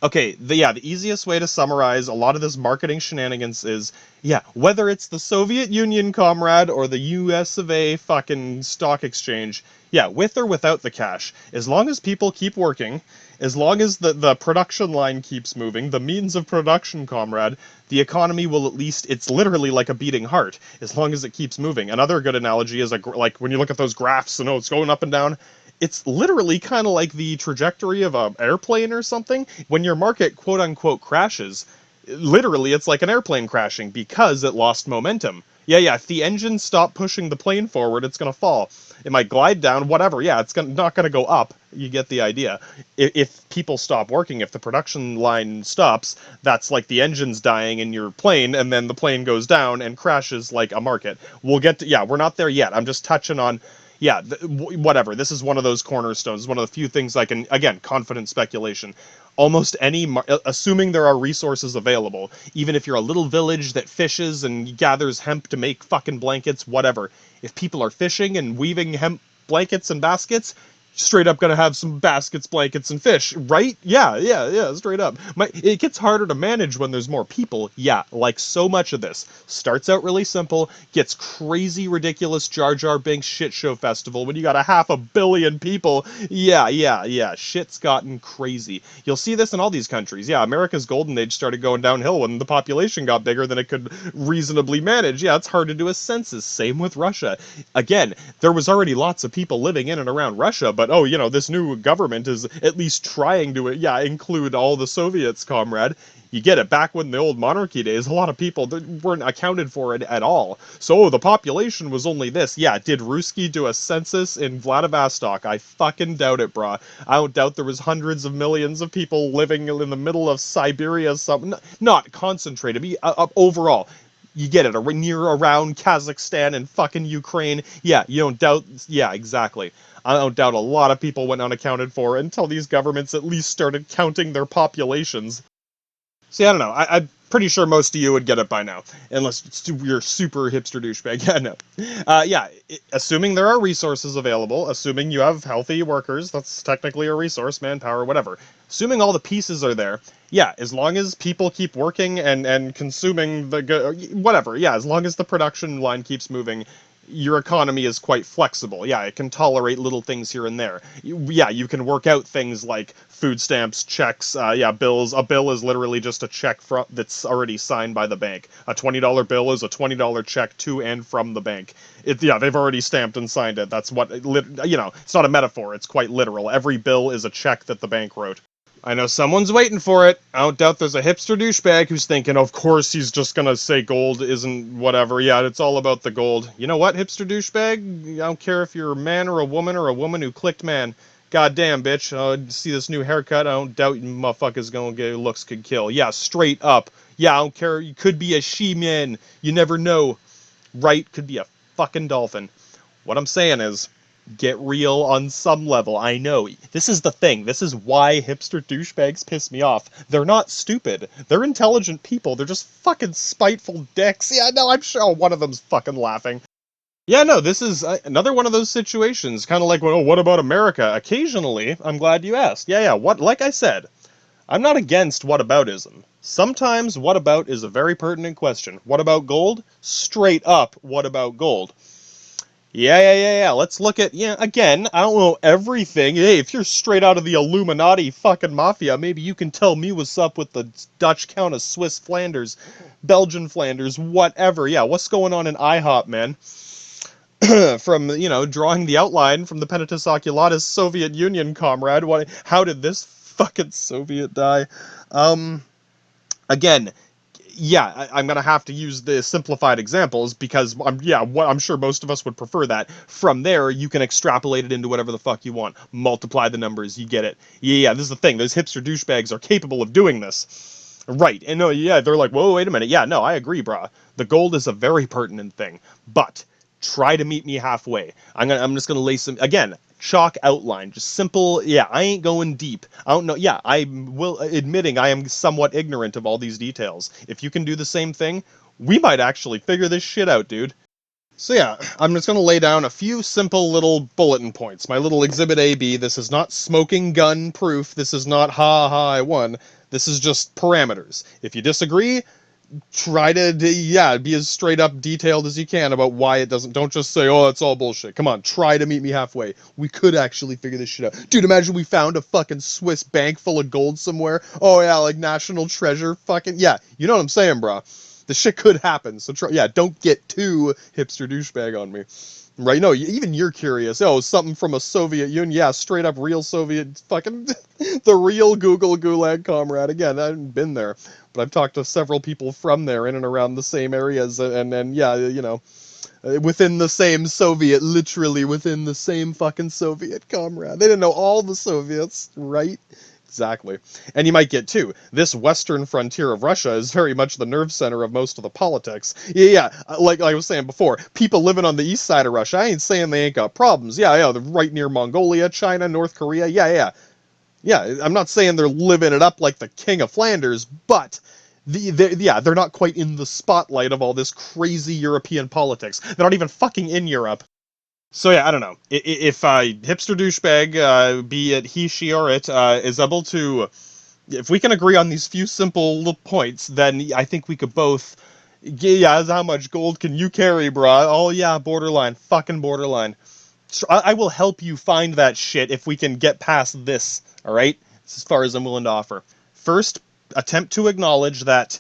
Okay, the easiest way to summarize a lot of this marketing shenanigans is, yeah, whether it's the Soviet Union, comrade, or the US of A fucking stock exchange, yeah, with or without the cash, as long as people keep working, as long as the production line keeps moving, the means of production, comrade, the economy will at least, it's literally like a beating heart, as long as it keeps moving. Another good analogy is, like, when you look at those graphs, and it's going up and down, it's literally kind of like the trajectory of an airplane or something. When your market, quote-unquote, crashes, literally it's like an airplane crashing because it lost momentum. Yeah, if the engine stopped pushing the plane forward, it's going to fall. It might glide down, whatever, yeah, it's not going to go up. You get the idea. If people stop working, if the production line stops, that's like the engine's dying in your plane, and then the plane goes down and crashes like a market. We'll get to, yeah, we're not there yet. I'm just touching on, yeah, whatever. This is one of those cornerstones, one of the few things I can, again, confident speculation. Almost any, assuming there are resources available, even if you're a little village that fishes and gathers hemp to make fucking blankets, whatever. If people are fishing and weaving hemp blankets and baskets, straight up gonna have some baskets, blankets, and fish, right? Yeah, straight up. It gets harder to manage when there's more people. Yeah, like so much of this. Starts out really simple, gets crazy, ridiculous Jar Jar Binks shit show festival when you got 500 million people. Yeah. Shit's gotten crazy. You'll see this in all these countries. Yeah, America's golden age started going downhill when the population got bigger than it could reasonably manage. Yeah, it's hard to do a census. Same with Russia. Again, there was already lots of people living in and around Russia, but oh, this new government is at least trying to, include all the Soviets, comrade. You get it, back when the old monarchy days, a lot of people weren't accounted for it at all. So, the population was only this. Yeah, did Ruski do a census in Vladivostok? I fucking doubt it, brah. I don't doubt there was hundreds of millions of people living in the middle of Siberia, something. Not concentrated, overall. You get it, near around Kazakhstan and fucking Ukraine. Yeah, you don't doubt, yeah, exactly. I don't doubt a lot of people went unaccounted for until these governments at least started counting their populations. See, I don't know. I'm pretty sure most of you would get it by now, unless you're super hipster douchebag. Yeah, no. Assuming there are resources available, assuming you have healthy workers, that's technically a resource, manpower, whatever. Assuming all the pieces are there, yeah, as long as people keep working and consuming whatever, yeah, as long as the production line keeps moving, your economy is quite flexible. Yeah, it can tolerate little things here and there. Yeah, you can work out things like food stamps, checks, bills. A bill is literally just a check that's already signed by the bank. A $20 bill is a $20 check to and from the bank. They've already stamped and signed it. That's what, it's not a metaphor. It's quite literal. Every bill is a check that the bank wrote. I know someone's waiting for it. I don't doubt there's a hipster douchebag who's thinking, of course he's just gonna say gold isn't whatever. Yeah, it's all about the gold. You know what, hipster douchebag? I don't care if you're a man or a woman who clicked man. Goddamn, bitch. See this new haircut? I don't doubt you motherfuckers gonna get looks could kill. Yeah, straight up. Yeah, I don't care. You could be a she-man. You never know. Right? Could be a fucking dolphin. What I'm saying is, get real on some level. I know. This is the thing. This is why hipster douchebags piss me off. They're not stupid. They're intelligent people. They're just fucking spiteful dicks. Yeah, no, I'm sure one of them's fucking laughing. Yeah, no, this is another one of those situations. Kind of like, well, what about America? Occasionally, I'm glad you asked. Yeah, like I said, I'm not against whataboutism. Sometimes what about is a very pertinent question. What about gold? Straight up, what about gold? Yeah. Let's look at, again, I don't know everything. Hey, if you're straight out of the Illuminati fucking mafia, maybe you can tell me what's up with the Dutch Count of Swiss Flanders, Belgian Flanders, whatever. Yeah, what's going on in IHOP, man? From, drawing the outline from the Penitus Oculatus Soviet Union, comrade. How did this fucking Soviet die? Again, yeah, I'm gonna have to use the simplified examples because I'm sure most of us would prefer that. From there, you can extrapolate it into whatever the fuck you want. Multiply the numbers, you get it. Yeah, this is the thing. Those hipster douchebags are capable of doing this. Right, and no, yeah, they're like, whoa, wait a minute. Yeah, no, I agree, brah. The gold is a very pertinent thing, but try to meet me halfway. I'm just gonna lay some, again, chalk outline, just simple. Yeah, I ain't going deep. I don't know. Yeah, admitting I am somewhat ignorant of all these details. If you can do the same thing, we might actually figure this shit out, dude. So yeah, I'm just gonna lay down a few simple little bulletin points. My little exhibit AB. This is not smoking gun proof. This is not I won. This is just parameters. If you disagree, try to, be as straight up detailed as you can about why it doesn't. Don't just say, oh, it's all bullshit. Come on, try to meet me halfway. We could actually figure this shit out. Dude, imagine we found a fucking Swiss bank full of gold somewhere. Oh, yeah, like national treasure. Fucking, yeah, you know what I'm saying, bro. The shit could happen. So, don't get too hipster douchebag on me. Right? No, even you're curious. Oh, something from a Soviet Union. Yeah, straight up real Soviet, fucking, the real Google Gulag, comrade. Again, I haven't been there, but I've talked to several people from there in and around the same areas, and yeah, within the same Soviet, literally within the same fucking Soviet, comrade. They didn't know all the Soviets, right? Exactly. And you might get, too, this western frontier of Russia is very much the nerve center of most of the politics. Yeah, like I was saying before, people living on the east side of Russia, I ain't saying they ain't got problems. Yeah, they're right near Mongolia, China, North Korea, yeah. Yeah, I'm not saying they're living it up like the King of Flanders, but they're not quite in the spotlight of all this crazy European politics. They're not even fucking in Europe. So yeah, I don't know. If hipster douchebag, be it he, she, or it, is able to, if we can agree on these few simple little points, then I think we could both. Yeah, how much gold can you carry, brah? Oh yeah, borderline, fucking borderline. I will help you find that shit if we can get past this. All right, it's as far as I'm willing to offer. First, attempt to acknowledge that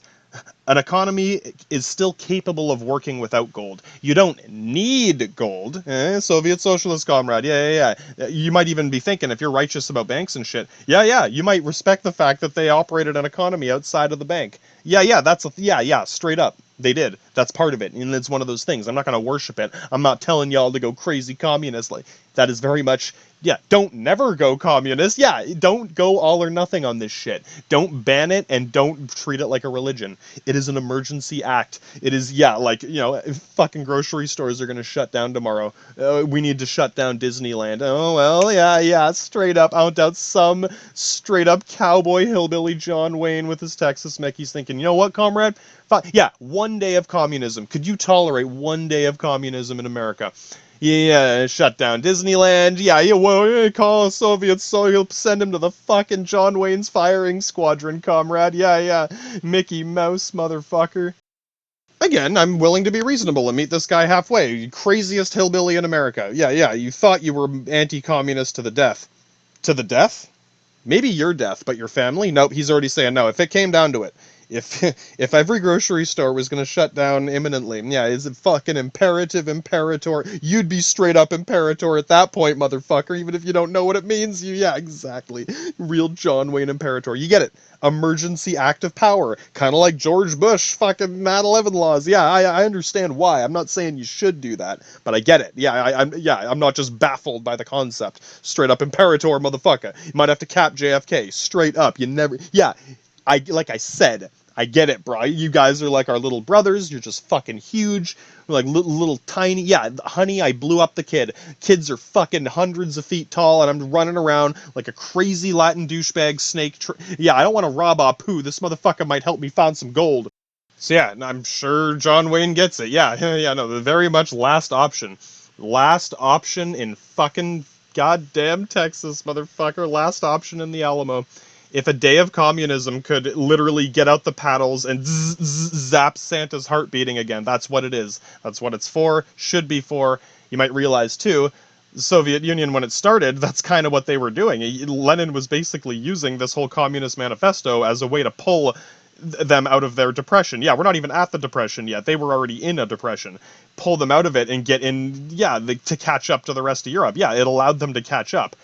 an economy is still capable of working without gold. You don't need gold. Soviet socialist comrade. Yeah. You might even be thinking, if you're righteous about banks and shit, yeah, you might respect the fact that they operated an economy outside of the bank. Yeah, straight up. They did. That's part of it. And it's one of those things. I'm not going to worship it. I'm not telling y'all to go crazy communist. Like, that is very much, don't never go communist. Yeah, don't go all or nothing on this shit. Don't ban it and don't treat it like a religion. It is an emergency act. It is, fucking grocery stores are going to shut down tomorrow. We need to shut down Disneyland. Oh, well, yeah, straight up. I don't doubt some straight up cowboy hillbilly John Wayne with his Texas Mickey's thinking, you know what, comrade? Yeah, 1 day of communism. Could you tolerate 1 day of communism in America? Yeah, shut down Disneyland. Call Soviets, so you'll send him to the fucking John Wayne's firing squadron, comrade. Yeah, Mickey Mouse, motherfucker. Again, I'm willing to be reasonable and meet this guy halfway. Craziest hillbilly in America. Yeah, you thought you were anti-communist to the death. To the death? Maybe your death, but your family? Nope, he's already saying no. If it came down to it. If every grocery store was going to shut down imminently, is it fucking imperator? You'd be straight up imperator at that point, motherfucker, even if you don't know what it means. Exactly. Real John Wayne imperator. You get it. Emergency act of power. Kind of like George Bush fucking 9/11 laws. Yeah, I understand why. I'm not saying you should do that, but I get it. I'm not just baffled by the concept. Straight up imperator, motherfucker. You might have to cap JFK. Straight up. You never... like I said, I get it, bro. You guys are like our little brothers. You're just fucking huge. We're like little tiny. Yeah, honey, I blew up the kid. Kids are fucking hundreds of feet tall, and I'm running around like a crazy Latin douchebag snake. I don't want to rob Apu. This motherfucker might help me find some gold. So yeah, I'm sure John Wayne gets it. No, the very much last option. Last option in fucking goddamn Texas, motherfucker. Last option in the Alamo. If a day of communism could literally get out the paddles and zap Santa's heart beating again, that's what it is. That's what it's for, should be for. You might realize, too, the Soviet Union, when it started, that's kind of what they were doing. Lenin was basically using this whole Communist Manifesto as a way to pull them out of their depression. Yeah, we're not even at the depression yet. They were already in a depression. Pull them out of it and get in, to catch up to the rest of Europe. Yeah, it allowed them to catch up.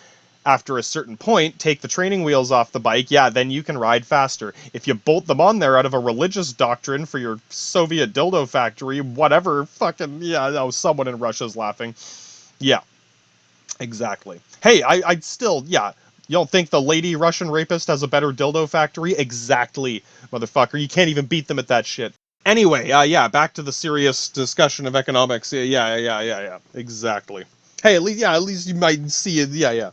After a certain point, take the training wheels off the bike, then you can ride faster. If you bolt them on there out of a religious doctrine for your Soviet dildo factory, whatever, someone in Russia's laughing. Yeah, exactly. Hey, I'd still, you don't think the lady Russian rapist has a better dildo factory? Exactly, motherfucker. You can't even beat them at that shit. Anyway, back to the serious discussion of economics. Yeah, exactly. Hey, at least you might see it, yeah.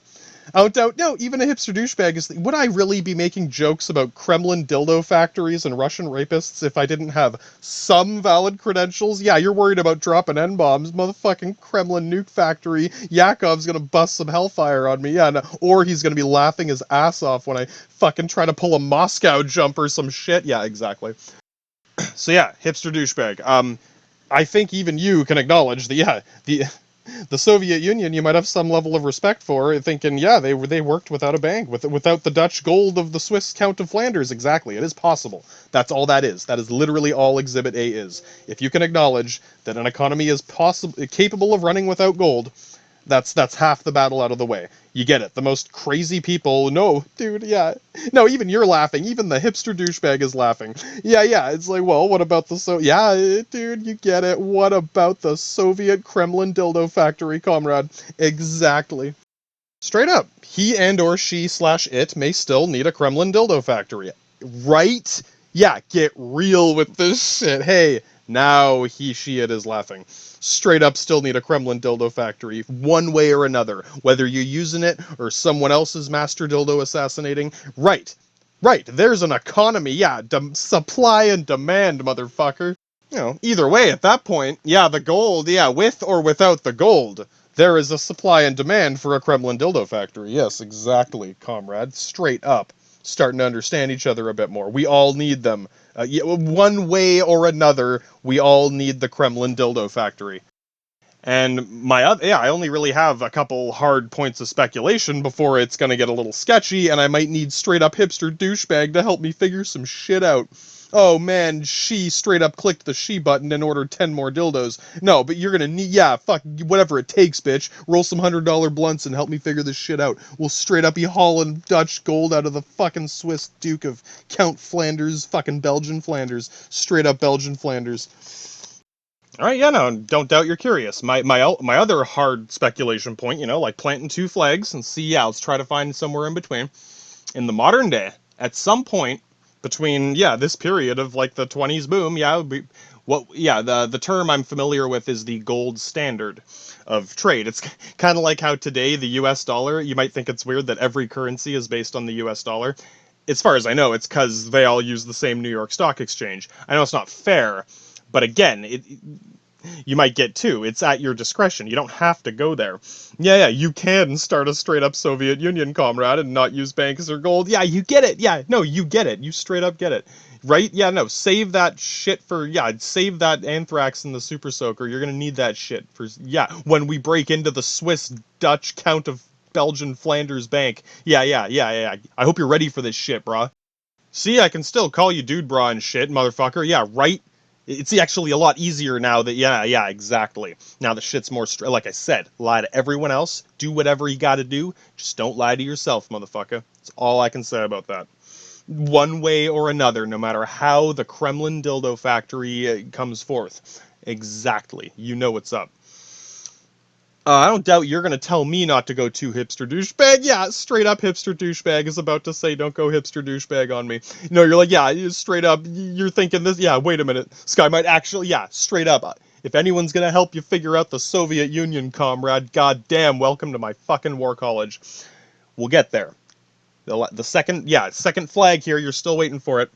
I don't doubt, no, even a hipster douchebag is... Would I really be making jokes about Kremlin dildo factories and Russian rapists if I didn't have some valid credentials? Yeah, you're worried about dropping N-bombs. Motherfucking Kremlin nuke factory. Yakov's gonna bust some hellfire on me. Or he's gonna be laughing his ass off when I fucking try to pull a Moscow jump or some shit. Yeah, exactly. So hipster douchebag. I think even you can acknowledge that, the Soviet Union, you might have some level of respect for, thinking, they worked without a bank, without the Dutch gold of the Swiss Count of Flanders. Exactly, it is possible. That's all that is. That is literally all Exhibit A is. If you can acknowledge that an economy is capable of running without gold, that's half the battle out of the way. You get it. The most crazy people. No, dude, yeah. No, even you're laughing. Even the hipster douchebag is laughing. Yeah, yeah. It's like, well, what about the yeah, dude, you get it. What about the Soviet Kremlin dildo factory, comrade? Exactly. Straight up. He and or she slash it may still need a Kremlin dildo factory. Right? Yeah, get real with this shit. Hey, now he, she, it is laughing. Straight up still need a Kremlin dildo factory, one way or another. Whether you're using it or someone else is master dildo assassinating. Right. Right. There's an economy. Yeah, supply and demand, motherfucker. You know, either way, at that point, yeah, the gold, yeah, with or without the gold, there is a supply and demand for a Kremlin dildo factory. Yes, exactly, comrade. Straight up. Starting to understand each other a bit more. We all need them. One way or another, we all need the Kremlin dildo factory. And I only really have a couple hard points of speculation before it's gonna get a little sketchy, and I might need straight up hipster douchebag to help me figure some shit out. Oh man, she straight up clicked the she button and ordered 10 more dildos. No, but you're gonna need, yeah, fuck, whatever it takes, bitch. Roll some $100 blunts and help me figure this shit out. We'll straight up be hauling Dutch gold out of the fucking Swiss Duke of Count Flanders, fucking Belgian Flanders. Straight up Belgian Flanders. All right, yeah, no, don't doubt you're curious. My other hard speculation point, you know, like planting two flags and see, yeah, let's try to find somewhere in between. In the modern day, at some point between, yeah, this period of like the 20s boom, yeah, the term I'm familiar with is the gold standard of trade. It's kind of like how today the US dollar, you might think it's weird that every currency is based on the US dollar. As far as I know, it's because they all use the same New York Stock Exchange. I know it's not fair, but again, you might get two. It's at your discretion. You don't have to go there. Yeah, you can start a straight up Soviet Union, comrade, and not use banks or gold. Yeah, you get it. Yeah, no, you get it. You straight up get it. Right? Yeah, no, save that shit for, yeah, save that anthrax and the super soaker. You're gonna need that shit for, yeah, when we break into the Swiss Dutch Count of Belgian Flanders Bank. Yeah. I hope you're ready for this shit, brah. See, I can still call you dude, brah, and shit, motherfucker. Yeah, right? It's actually a lot easier now that, yeah, exactly. Now the shit's more, like I said, lie to everyone else, do whatever you gotta do, just don't lie to yourself, motherfucker. That's all I can say about that. One way or another, no matter how the Kremlin dildo factory comes forth. Exactly. You know what's up. I don't doubt you're going to tell me not to go too hipster douchebag. Yeah, straight up hipster douchebag is about to say don't go hipster douchebag on me. No, you're like, yeah, straight up, you're thinking this. Yeah, wait a minute. Sky might actually, yeah, straight up. If anyone's going to help you figure out the Soviet Union, comrade, goddamn, welcome to my fucking war college. We'll get there. The second flag here, you're still waiting for it.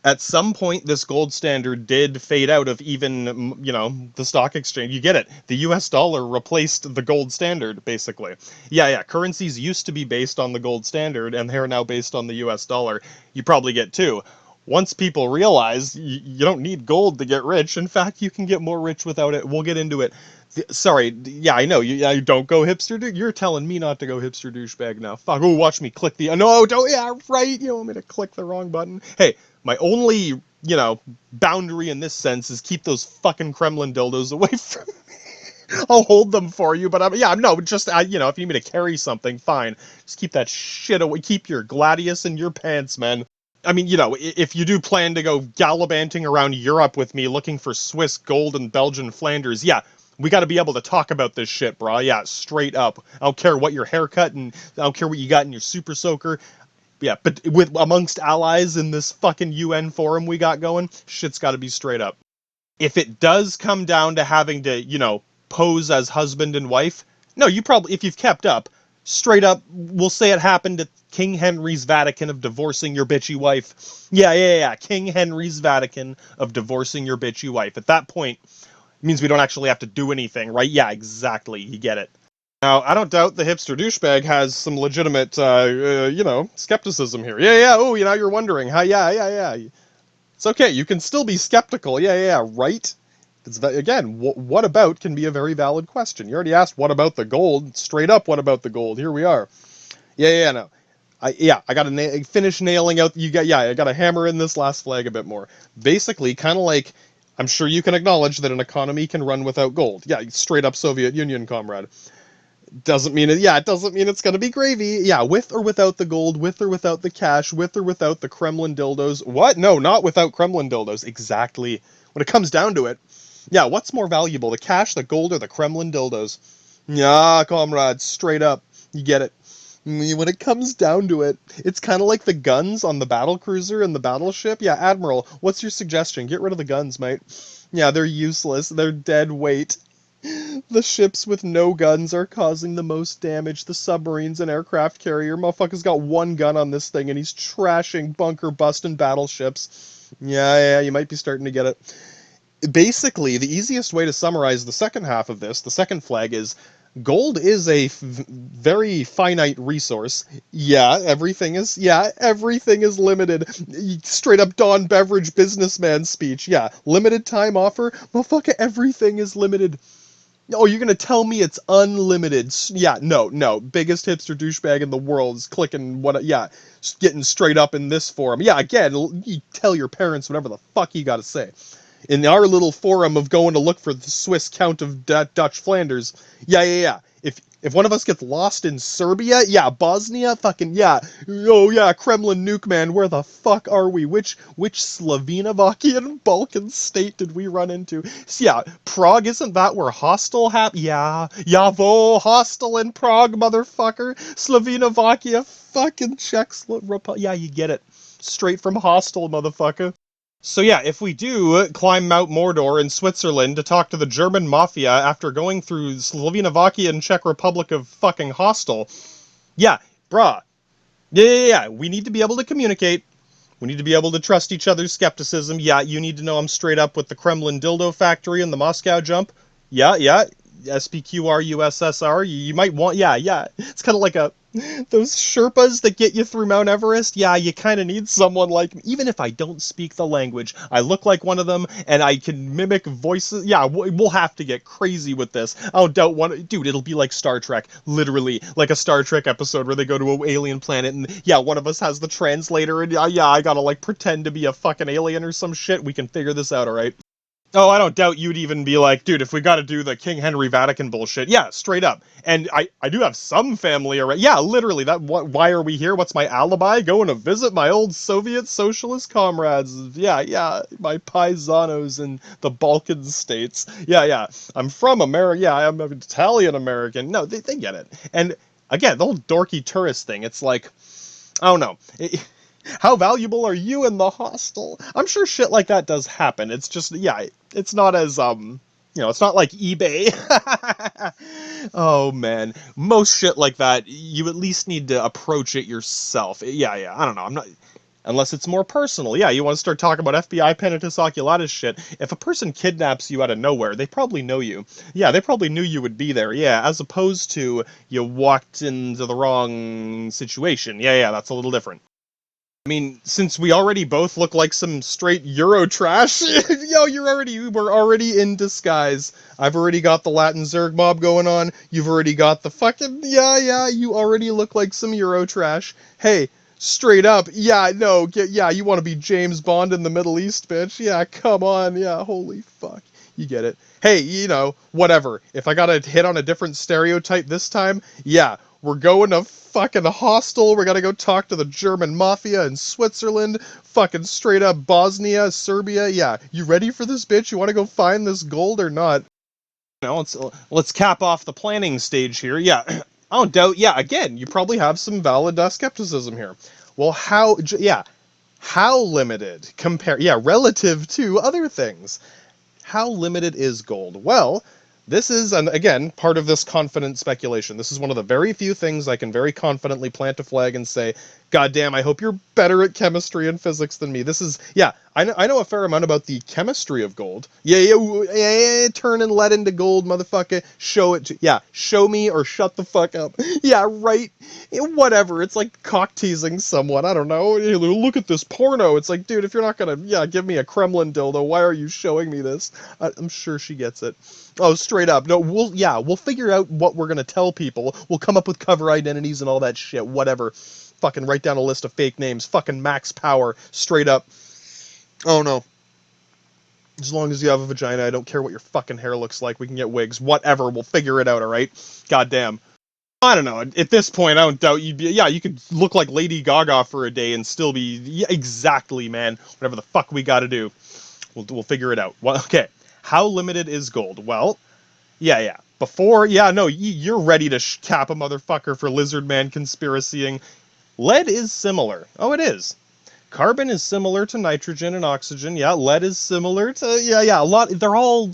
At some point, this gold standard did fade out of even, you know, the stock exchange. You get it. The US dollar replaced the gold standard, basically. Yeah, currencies used to be based on the gold standard, and they're now based on the US dollar. You probably get two. Once people realize you don't need gold to get rich, in fact, you can get more rich without it. We'll get into it. Sorry, yeah, I know. You don't go hipster dude. You're telling me not to go hipster douchebag now. Fuck, oh, watch me click the... No, don't... Yeah, right. You want me to click the wrong button? Hey, my only, you know, boundary in this sense is keep those fucking Kremlin dildos away from me. I'll hold them for you, but you know, if you need me to carry something, fine. Just keep that shit away. Keep your gladius in your pants, man. I mean, you know, if you do plan to go gallivanting around Europe with me looking for Swiss gold and Belgian Flanders, yeah, we got to be able to talk about this shit, brah. Yeah, straight up. I don't care what your haircut and I don't care what you got in your super soaker. Yeah, but with amongst allies in this fucking UN forum we got going, shit's got to be straight up. If it does come down to having to, you know, pose as husband and wife, no, you probably, if you've kept up, straight up, we'll say it happened at King Henry's Vatican of divorcing your bitchy wife. Yeah. King Henry's Vatican of divorcing your bitchy wife. At that point, it means we don't actually have to do anything, right? Yeah, exactly. You get it. Now, I don't doubt the hipster douchebag has some legitimate, you know, skepticism here. Yeah, oh, you know, you're wondering how, yeah. It's okay, you can still be skeptical, yeah, right? Again, what about can be a very valid question. You already asked what about the gold, straight up what about the gold, here we are. Yeah, no. I gotta finish nailing out, I gotta hammer in this last flag a bit more. Basically, kind of like, I'm sure you can acknowledge that an economy can run without gold. Yeah, straight up Soviet Union, comrade. Doesn't mean it. Yeah, it doesn't mean it's gonna be gravy. Yeah, with or without the gold, with or without the cash, with or without the Kremlin dildos. What? No, not without Kremlin dildos. Exactly. When it comes down to it, yeah, what's more valuable, the cash, the gold, or the Kremlin dildos? Yeah, comrades, straight up. You get it. When it comes down to it, it's kind of like the guns on the battle cruiser and the battleship. Yeah, Admiral, what's your suggestion? Get rid of the guns, mate. Yeah, they're useless. They're dead weight. The ships with no guns are causing the most damage. The submarines and aircraft carrier. Motherfucker's got one gun on this thing and he's trashing bunker busting battleships. Yeah, you might be starting to get it. Basically, the easiest way to summarize the second half of this, the second flag, is gold is a very finite resource. Everything is limited. Straight up Don Beveridge businessman speech. Yeah, limited time offer. Motherfucker, everything is limited. Oh, you're gonna tell me it's unlimited? Yeah, no. Biggest hipster douchebag in the world is clicking what? Yeah, getting straight up in this forum. Yeah, again, you tell your parents whatever the fuck you gotta say. In our little forum of going to look for the Swiss Count of Dutch Flanders. Yeah. If one of us gets lost in Serbia, yeah, Bosnia, fucking yeah. Oh yeah, Kremlin nuke man, where the fuck are we? Which Slovenovakian Balkan state did we run into? So, yeah, Prague, isn't that where Hostel Yeah, Yavo, Hostel in Prague, motherfucker. Slovenovakia, fucking Czech Republic. Yeah, you get it. Straight from Hostel, motherfucker. So yeah, if we do climb Mount Mordor in Switzerland to talk to the German mafia after going through Slovenovakia and Czech Republic of fucking Hostel, yeah, brah. Yeah, we need to be able to communicate. We need to be able to trust each other's skepticism. Yeah, you need to know I'm straight up with the Kremlin dildo factory and the Moscow jump. Yeah. SPQR, you might want, yeah. It's kind of like those Sherpas that get you through Mount Everest. Yeah, you kind of need someone like me. Even if I don't speak the language, I look like one of them, and I can mimic voices. Yeah, we'll have to get crazy with this. I don't doubt dude, it'll be like Star Trek. Literally, like a Star Trek episode where they go to an alien planet, and yeah, one of us has the translator, and I gotta like pretend to be a fucking alien or some shit. We can figure this out, alright? Oh, I don't doubt you'd even be like, dude, if we gotta do the King Henry Vatican bullshit, yeah, straight up. And I do have some family around. Yeah, literally, why are we here? What's my alibi? Going to visit my old Soviet socialist comrades. Yeah, my paisanos in the Balkan states. Yeah, I'm from America. Yeah, I'm an Italian American. No, they get it. And again, the whole dorky tourist thing, it's like, I don't know. How valuable are you in the hostel? I'm sure shit like that does happen. It's just, yeah, it's not as, it's not like eBay. Oh, man. Most shit like that, you at least need to approach it yourself. Yeah, I don't know. Unless it's more personal. Yeah, you want to start talking about FBI penitus oculatus shit. If a person kidnaps you out of nowhere, they probably know you. Yeah, they probably knew you would be there. Yeah, as opposed to you walked into the wrong situation. Yeah, that's a little different. I mean, since we already both look like some straight Euro trash, we're already in disguise. I've already got the Latin Zerg mob going on. You've already got the fucking, you already look like some Euro trash. Hey, straight up, you want to be James Bond in the Middle East, bitch. Yeah, come on, yeah, holy fuck. You get it. Hey, whatever. If I gotta hit on a different stereotype this time, yeah, we're going to fucking hostel. We're gonna go talk to the German mafia in Switzerland. Fucking straight up Bosnia, Serbia. Yeah, you ready for this, bitch? You want to go find this gold or not? Let's cap off the planning stage here. Yeah, I don't doubt. Yeah, again, you probably have some valid skepticism here. Well, how limited relative to other things? How limited is gold? Well, this is, again, part of this confident speculation. This is one of the very few things I can very confidently plant a flag and say, God damn, I hope you're better at chemistry and physics than me. This is, I know a fair amount about the chemistry of gold. Turn and lead into gold, motherfucker. Show me or shut the fuck up. Yeah, right. Whatever. It's like cock teasing someone. I don't know. Look at this porno. It's like, dude, if you're not gonna, give me a Kremlin dildo, why are you showing me this? I'm sure she gets it. Oh, straight up. No, we'll figure out what we're gonna tell people. We'll come up with cover identities and all that shit. Whatever. Fucking write down a list of fake names. Fucking max power. Straight up. Oh, no. As long as you have a vagina, I don't care what your fucking hair looks like. We can get wigs. Whatever. We'll figure it out, alright? Goddamn. I don't know. At this point, I don't doubt you'd be. Yeah, you could look like Lady Gaga for a day and still be. Yeah, exactly, man. Whatever the fuck we got to do, we'll figure it out. Well, okay. How limited is gold? Well, yeah. Before, yeah, no, you're ready to cap a motherfucker for lizard man conspiracying. Lead is similar. Oh, it is. Carbon is similar to nitrogen and oxygen. Yeah, lead is similar to. Yeah. A lot. They're all.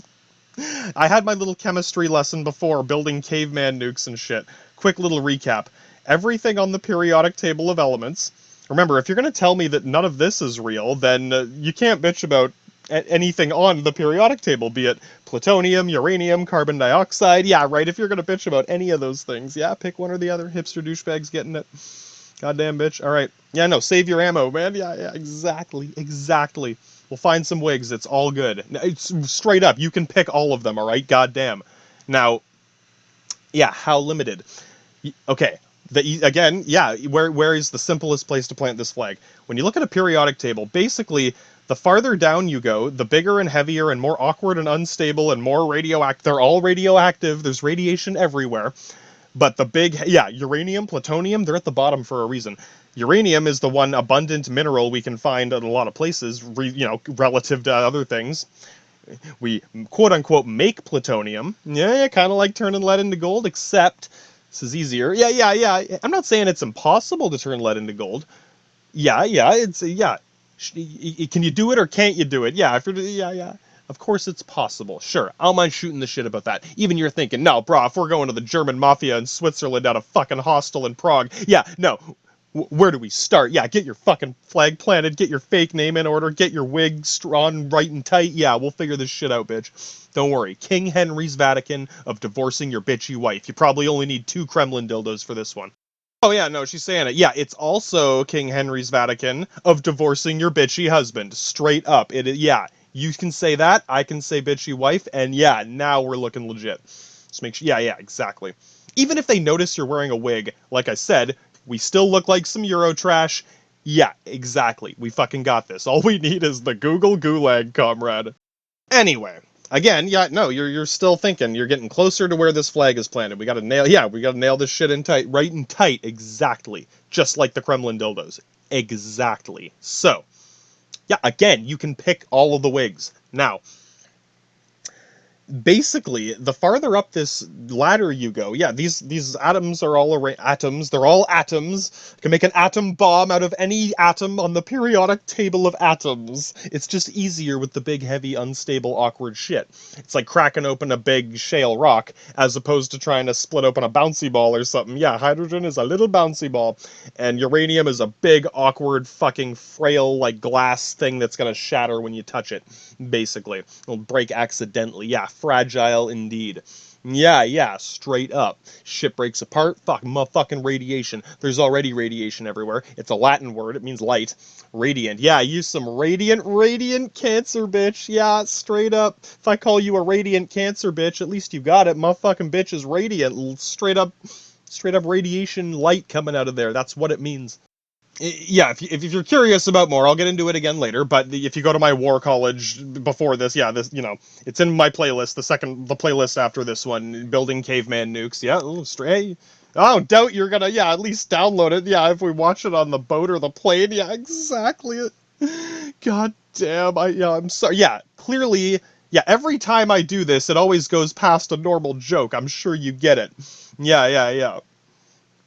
I had my little chemistry lesson before, building caveman nukes and shit. Quick little recap. Everything on the periodic table of elements. Remember, if you're going to tell me that none of this is real, then you can't bitch about anything on the periodic table, be it plutonium, uranium, carbon dioxide. Yeah, right, if you're going to bitch about any of those things, yeah, pick one or the other. Hipster douchebags getting it. Goddamn bitch. All right. Yeah, no, save your ammo, man. Yeah, exactly. We'll find some wigs. It's all good. It's straight up. You can pick all of them, all right? Goddamn. Now, yeah, how limited? Okay. Again, yeah, where is the simplest place to plant this flag? When you look at a periodic table, basically, the farther down you go, the bigger and heavier and more awkward and unstable and more radioactive. They're all radioactive. There's radiation everywhere. But the big, yeah, uranium, plutonium, they're at the bottom for a reason. Uranium is the one abundant mineral we can find in a lot of places, relative to other things. We, quote-unquote, make plutonium. Yeah, kind of like turning lead into gold, except this is easier. Yeah. I'm not saying it's impossible to turn lead into gold. Yeah. Can you do it or can't you do it? Yeah, yeah. Of course it's possible. Sure, I don't mind shooting the shit about that. Even you're thinking, no, brah, if we're going to the German mafia in Switzerland at a fucking hostel in Prague, yeah, no. Where do we start? Yeah, get your fucking flag planted, get your fake name in order, get your wig drawn right and tight. Yeah, we'll figure this shit out, bitch. Don't worry. King Henry's Vatican of divorcing your bitchy wife. You probably only need 2 Kremlin dildos for this one. Oh, yeah, no, she's saying it. Yeah, it's also King Henry's Vatican of divorcing your bitchy husband. Straight up. Yeah, you can say that, I can say bitchy wife, and yeah, now we're looking legit. Just make sure, yeah, exactly. Even if they notice you're wearing a wig, like I said, we still look like some Euro trash. Yeah, exactly. We fucking got this. All we need is the Google Gulag, comrade. Anyway. Again, yeah, no, you're still thinking. You're getting closer to where this flag is planted. We gotta nail this shit in tight, right and tight, exactly. Just like the Kremlin dildos. Exactly. So, yeah, again, you can pick all of the wigs. Now, basically, the farther up this ladder you go, yeah, these atoms are all atoms. They're all atoms. You can make an atom bomb out of any atom on the periodic table of atoms. It's just easier with the big, heavy, unstable, awkward shit. It's like cracking open a big shale rock as opposed to trying to split open a bouncy ball or something. Yeah, hydrogen is a little bouncy ball, and uranium is a big, awkward, fucking frail, like glass thing that's gonna shatter when you touch it, basically. It'll break accidentally. Yeah, fragile indeed. Yeah, straight up. Shit breaks apart. Fuck, motherfucking radiation. There's already radiation everywhere. It's a Latin word. It means light. Radiant. Yeah, use some radiant cancer, bitch. Yeah, straight up. If I call you a radiant cancer, bitch, at least you got it. Motherfucking bitch is radiant. Straight up radiation light coming out of there. That's what it means. Yeah, if you're curious about more, I'll get into it again later, but if you go to my war college before this, yeah, this, it's in my playlist, the playlist after this one, Building Caveman Nukes, yeah, straight. I don't doubt you're gonna, yeah, at least download it, yeah, if we watch it on the boat or the plane, yeah, exactly. God damn, I'm sorry, yeah, clearly, yeah, every time I do this, it always goes past a normal joke, I'm sure you get it. Yeah.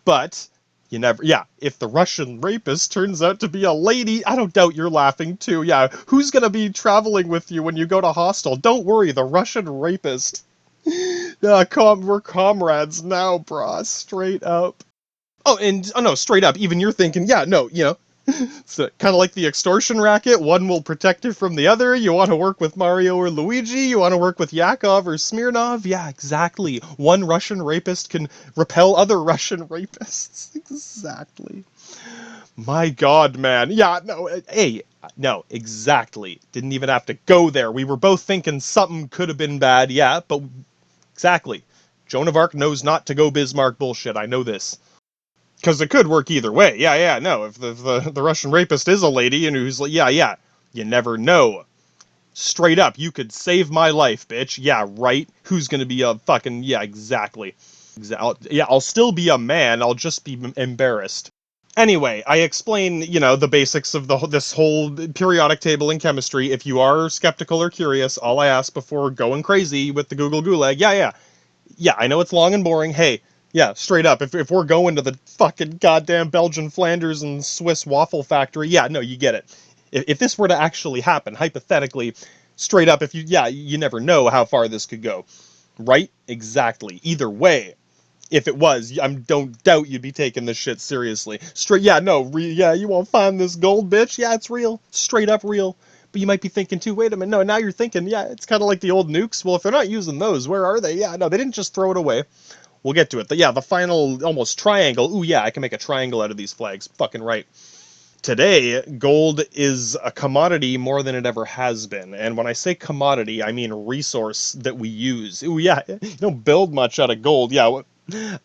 But... if the Russian rapist turns out to be a lady, I don't doubt you're laughing too. Yeah, who's gonna be traveling with you when you go to hostel? Don't worry, the Russian rapist. We're comrades now, brah, straight up. Oh, no, straight up, even you're thinking, yeah, no, it's kind of like the extortion racket. One will protect you from the other. You want to work with Mario or Luigi? You want to work with Yakov or Smirnov? Yeah, exactly. One Russian rapist can repel other Russian rapists. Exactly. My God, man. Yeah, no, exactly. Didn't even have to go there. We were both thinking something could have been bad, yeah, but exactly. Joan of Arc knows not to go Bismarck bullshit. I know this. Because it could work either way. Yeah, no. If the Russian rapist is a lady and who's like, yeah. You never know. Straight up, you could save my life, bitch. Yeah, right? Who's gonna be a fucking... Yeah, exactly. I'll still be a man, I'll just be embarrassed. Anyway, I explain, the basics of this whole periodic table in chemistry. If you are skeptical or curious, all I ask before going crazy with the Google Gulag, yeah, I know it's long and boring. Hey, yeah, straight up, if we're going to the fucking goddamn Belgian Flanders and Swiss waffle factory, yeah, no, you get it. If this were to actually happen, hypothetically, straight up, you never know how far this could go. Right? Exactly. Either way, if it was, I don't doubt you'd be taking this shit seriously. You won't find this gold, bitch. Yeah, it's real. Straight up real. But you might be thinking too, wait a minute, no, now you're thinking, yeah, it's kind of like the old nukes. Well, if they're not using those, where are they? Yeah, no, they didn't just throw it away. We'll get to it. The final almost triangle. Ooh, yeah, I can make a triangle out of these flags. Fucking right. Today, gold is a commodity more than it ever has been. And when I say commodity, I mean resource that we use. Ooh, yeah, you don't build much out of gold. Yeah,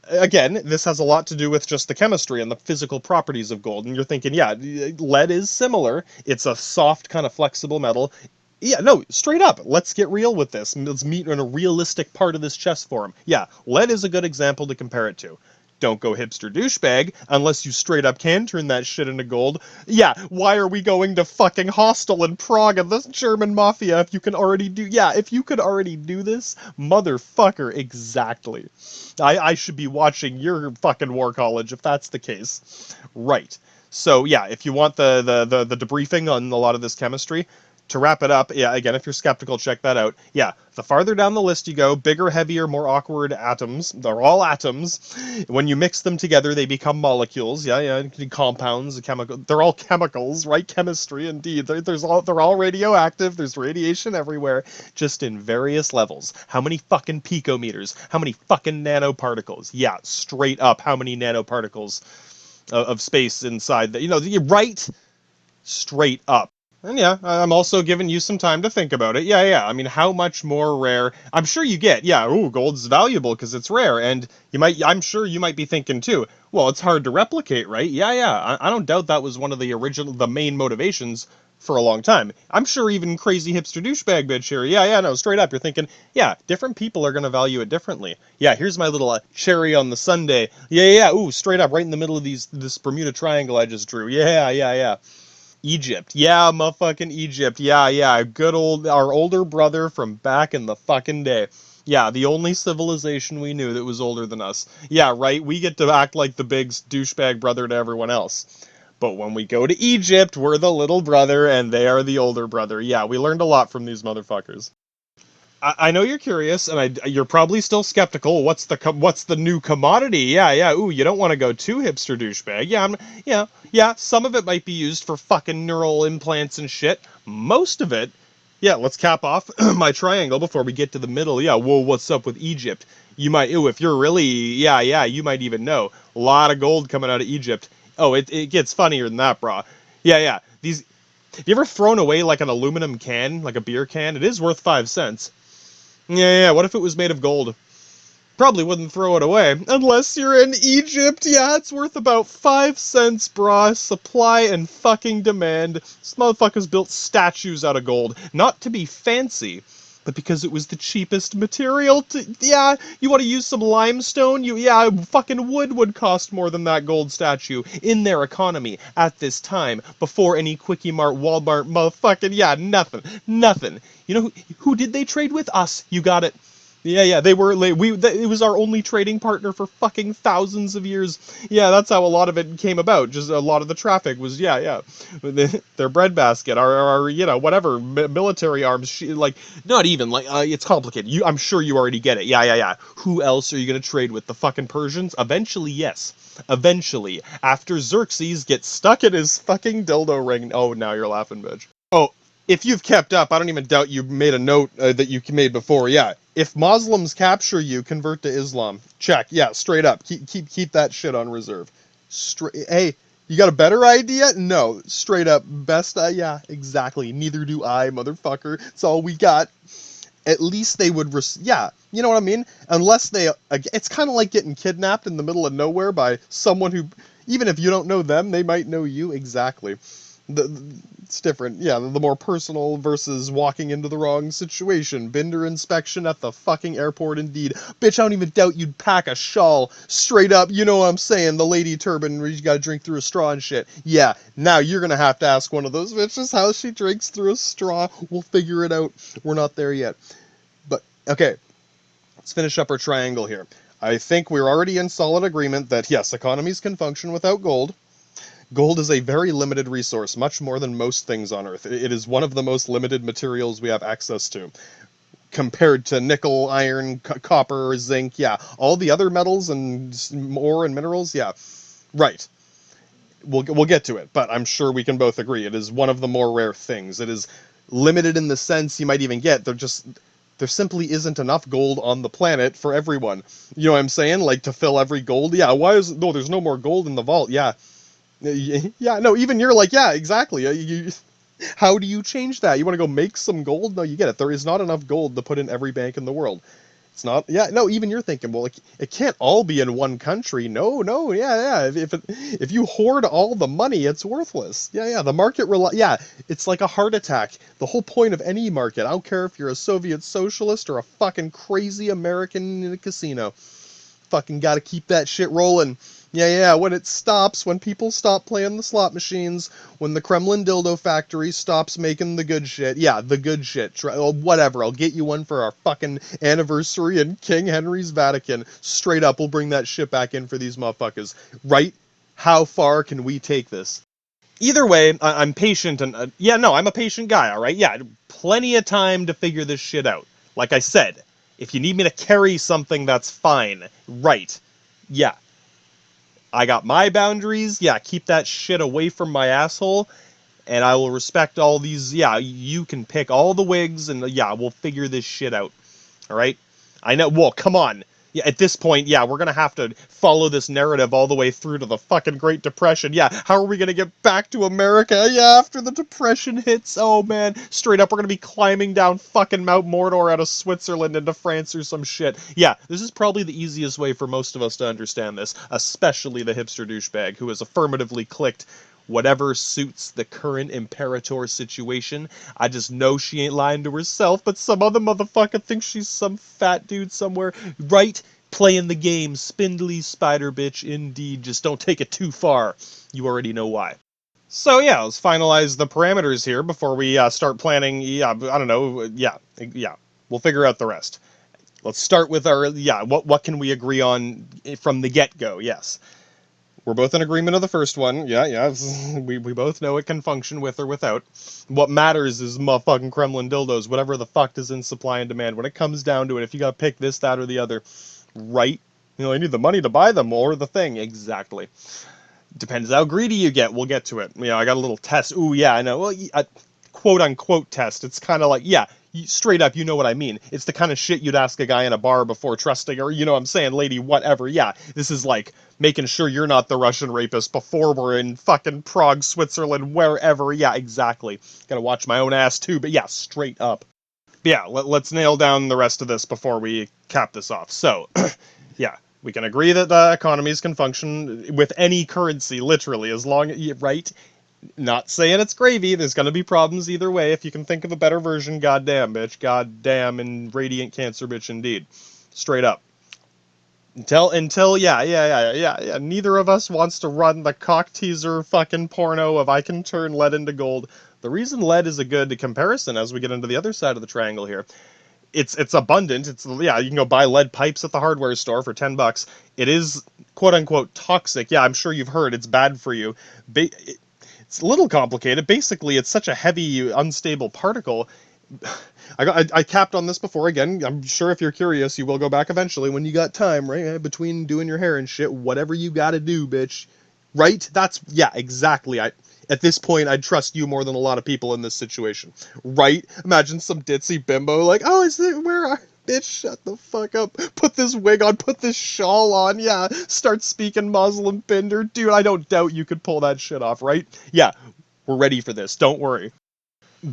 again, this has a lot to do with just the chemistry and the physical properties of gold. And you're thinking, yeah, lead is similar. It's a soft, kind of flexible metal. Yeah, no, straight up, let's get real with this. Let's meet in a realistic part of this chess forum. Yeah, lead is a good example to compare it to. Don't go hipster douchebag unless you straight up can turn that shit into gold. Yeah, why are we going to fucking Hostel in Prague and the German mafia if you can already do... Yeah, if you could already do this, motherfucker, exactly. I should be watching your fucking war college if that's the case. Right. So, yeah, if you want the debriefing on a lot of this chemistry... To wrap it up, yeah, again, if you're skeptical, check that out. Yeah, the farther down the list you go, bigger, heavier, more awkward atoms. They're all atoms. When you mix them together, they become molecules. Yeah, compounds, chemical. They're all chemicals, right? Chemistry, indeed. They're all radioactive. There's radiation everywhere, just in various levels. How many fucking picometers? How many fucking nanoparticles? Yeah, straight up, how many nanoparticles of space inside that? You're right. Straight up. And yeah, I'm also giving you some time to think about it. Yeah. I mean, how much more rare? I'm sure you get. Yeah, ooh, gold's valuable because it's rare. And I'm sure you might be thinking too, well, it's hard to replicate, right? Yeah. I don't doubt that was one of the main motivations for a long time. I'm sure even crazy hipster douchebag bitch here. Yeah, no, straight up, you're thinking, yeah, different people are going to value it differently. Yeah, here's my little cherry on the sundae. Yeah, ooh, straight up, right in the middle of this Bermuda Triangle I just drew. Yeah. Egypt. Yeah, motherfucking Egypt. Yeah. Good our older brother from back in the fucking day. Yeah, the only civilization we knew that was older than us. Yeah, right, we get to act like the big douchebag brother to everyone else. But when we go to Egypt, we're the little brother and they are the older brother. Yeah, we learned a lot from these motherfuckers. I know you're curious, and you're probably still skeptical. What's the new commodity? Yeah. Ooh, you don't want to go too hipster douchebag. Yeah. Some of it might be used for fucking neural implants and shit. Most of it, yeah. Let's cap off my triangle before we get to the middle. Yeah. Whoa, what's up with Egypt? You might. Ooh, if you're really, yeah. You might even know. A lot of gold coming out of Egypt. Oh, it gets funnier than that, brah. Yeah. Have you ever thrown away like an aluminum can, like a beer can? It is worth 5 cents. Yeah, what if it was made of gold? Probably wouldn't throw it away. Unless you're in Egypt. Yeah, it's worth about 5 cents, brah. Supply and fucking demand. This motherfucker's built statues out of gold. Not to be fancy, but because it was the cheapest material yeah, you want to use some limestone? Fucking wood would cost more than that gold statue in their economy at this time, before any Quickie Mart, Walmart, motherfucking, yeah, nothing. You know who did they trade with? Us. You got it. Yeah, they were. It was our only trading partner for fucking thousands of years. Yeah, that's how a lot of it came about. Just a lot of the traffic was, yeah. Their breadbasket, our whatever, military arms, not even, it's complicated. I'm sure you already get it. Yeah. Who else are you going to trade with? The fucking Persians? Eventually, yes. Eventually. After Xerxes gets stuck in his fucking dildo ring. Oh, now you're laughing, bitch. Oh, if you've kept up, I don't even doubt you made a note that you made before. Yeah, if Muslims capture you, convert to Islam. Check. Yeah, straight up. Keep that shit on reserve. Hey, you got a better idea? No, straight up. Best. Yeah, exactly. Neither do I, motherfucker. It's all we got. At least they would. Yeah, you know what I mean. Unless they. It's kind of like getting kidnapped in the middle of nowhere by someone who, even if you don't know them, they might know you. Exactly. It's different. Yeah, the more personal versus walking into the wrong situation. Binder inspection at the fucking airport, indeed. Bitch, I don't even doubt you'd pack a shawl. Straight up, you know what I'm saying? The lady turban where you gotta drink through a straw and shit. Yeah, now you're gonna have to ask one of those bitches how she drinks through a straw. We'll figure it out. We're not there yet. But, okay, let's finish up our triangle here. I think we're already in solid agreement that, yes, economies can function without gold. Gold is a very limited resource, much more than most things on Earth. It is one of the most limited materials we have access to. Compared to nickel, iron, copper, zinc, yeah. All the other metals and ore and minerals, yeah. Right. We'll get to it, but I'm sure we can both agree it is one of the more rare things. It is limited in the sense you might even get. There simply isn't enough gold on the planet for everyone. You know what I'm saying? Like, to fill every gold. Yeah, why is... No, there's no more gold in the vault. Yeah. Yeah, no, even you're like, yeah, exactly. How do you change that? You want to go make some gold? No, you get it. There is not enough gold to put in every bank in the world. It's not. Yeah, no, even you're thinking, well, like, it can't all be in one country. No, yeah. If you hoard all the money, it's worthless. Yeah, the market yeah, it's like a heart attack. The whole point of any market, I don't care if you're a Soviet socialist or a fucking crazy American in a casino. Fucking gotta keep that shit rolling. Yeah, when it stops, when people stop playing the slot machines, when the Kremlin dildo factory stops making the good shit, yeah, the good shit, whatever, I'll get you one for our fucking anniversary in King Henry's Vatican. Straight up, we'll bring that shit back in for these motherfuckers. Right? How far can we take this? Either way, I'm patient, and yeah, no, I'm a patient guy, alright? Yeah, plenty of time to figure this shit out. Like I said, if you need me to carry something, that's fine. Right. Yeah. I got my boundaries. Yeah, keep that shit away from my asshole. And I will respect all these. Yeah, you can pick all the wigs, and yeah, we'll figure this shit out. All right? I know. Well, come on. Yeah, at this point, yeah, we're gonna have to follow this narrative all the way through to the fucking Great Depression. Yeah, how are we gonna get back to America? Yeah, after the Depression hits. Oh man, straight up, we're gonna be climbing down fucking Mount Mordor out of Switzerland into France or some shit. Yeah, this is probably the easiest way for most of us to understand this, especially the hipster douchebag who has affirmatively clicked whatever suits the current Imperator situation. I just know she ain't lying to herself, but some other motherfucker thinks she's some fat dude somewhere. Right? Playing the game, spindly spider bitch, indeed. Just don't take it too far. You already know why. So yeah, let's finalize the parameters here before we start planning. Yeah, I don't know. Yeah. We'll figure out the rest. Let's start with our, what can we agree on from the get-go? Yes. We're both in agreement of the first one. Yeah. We both know it can function with or without. What matters is motherfucking Kremlin dildos, whatever the fuck is in supply and demand. When it comes down to it, if you gotta pick this, that, or the other, right? You know, I need the money to buy them or the thing. Exactly. Depends how greedy you get. We'll get to it. You know, I got a little test. Ooh, yeah, I know. Well, a quote-unquote test. It's kind of like, yeah, straight up, you know what I mean. It's the kind of shit you'd ask a guy in a bar before trusting, or, you know what I'm saying, lady, whatever. Yeah, this is like making sure you're not the Russian rapist before we're in fucking Prague, Switzerland, wherever. Yeah, exactly. Gotta watch my own ass, too, but yeah, straight up. But yeah, let's nail down the rest of this before we cap this off. So, yeah. We can agree that economies can function with any currency, literally, as long as, right? Not saying it's gravy, there's gonna be problems either way. If you can think of a better version, goddamn, bitch. Goddamn, and radiant cancer, bitch, indeed. Straight up. Until, yeah. Neither of us wants to run the cock teaser fucking porno of I can turn lead into gold. The reason lead is a good comparison as we get into the other side of the triangle here. It's abundant. You can go buy lead pipes at the hardware store for $10. It is quote unquote toxic. Yeah, I'm sure you've heard it's bad for you. It's a little complicated. Basically, it's such a heavy, unstable particle. I capped on this before. Again, I'm sure if you're curious, you will go back eventually when you got time, right? Between doing your hair and shit, whatever you gotta do, bitch. Right? Yeah, exactly. At this point, I'd trust you more than a lot of people in this situation. Right? Imagine some ditzy bimbo like, oh, bitch, shut the fuck up. Put this wig on, put this shawl on, yeah. Start speaking Muslim Binder. Dude, I don't doubt you could pull that shit off, right? Yeah, we're ready for this, don't worry.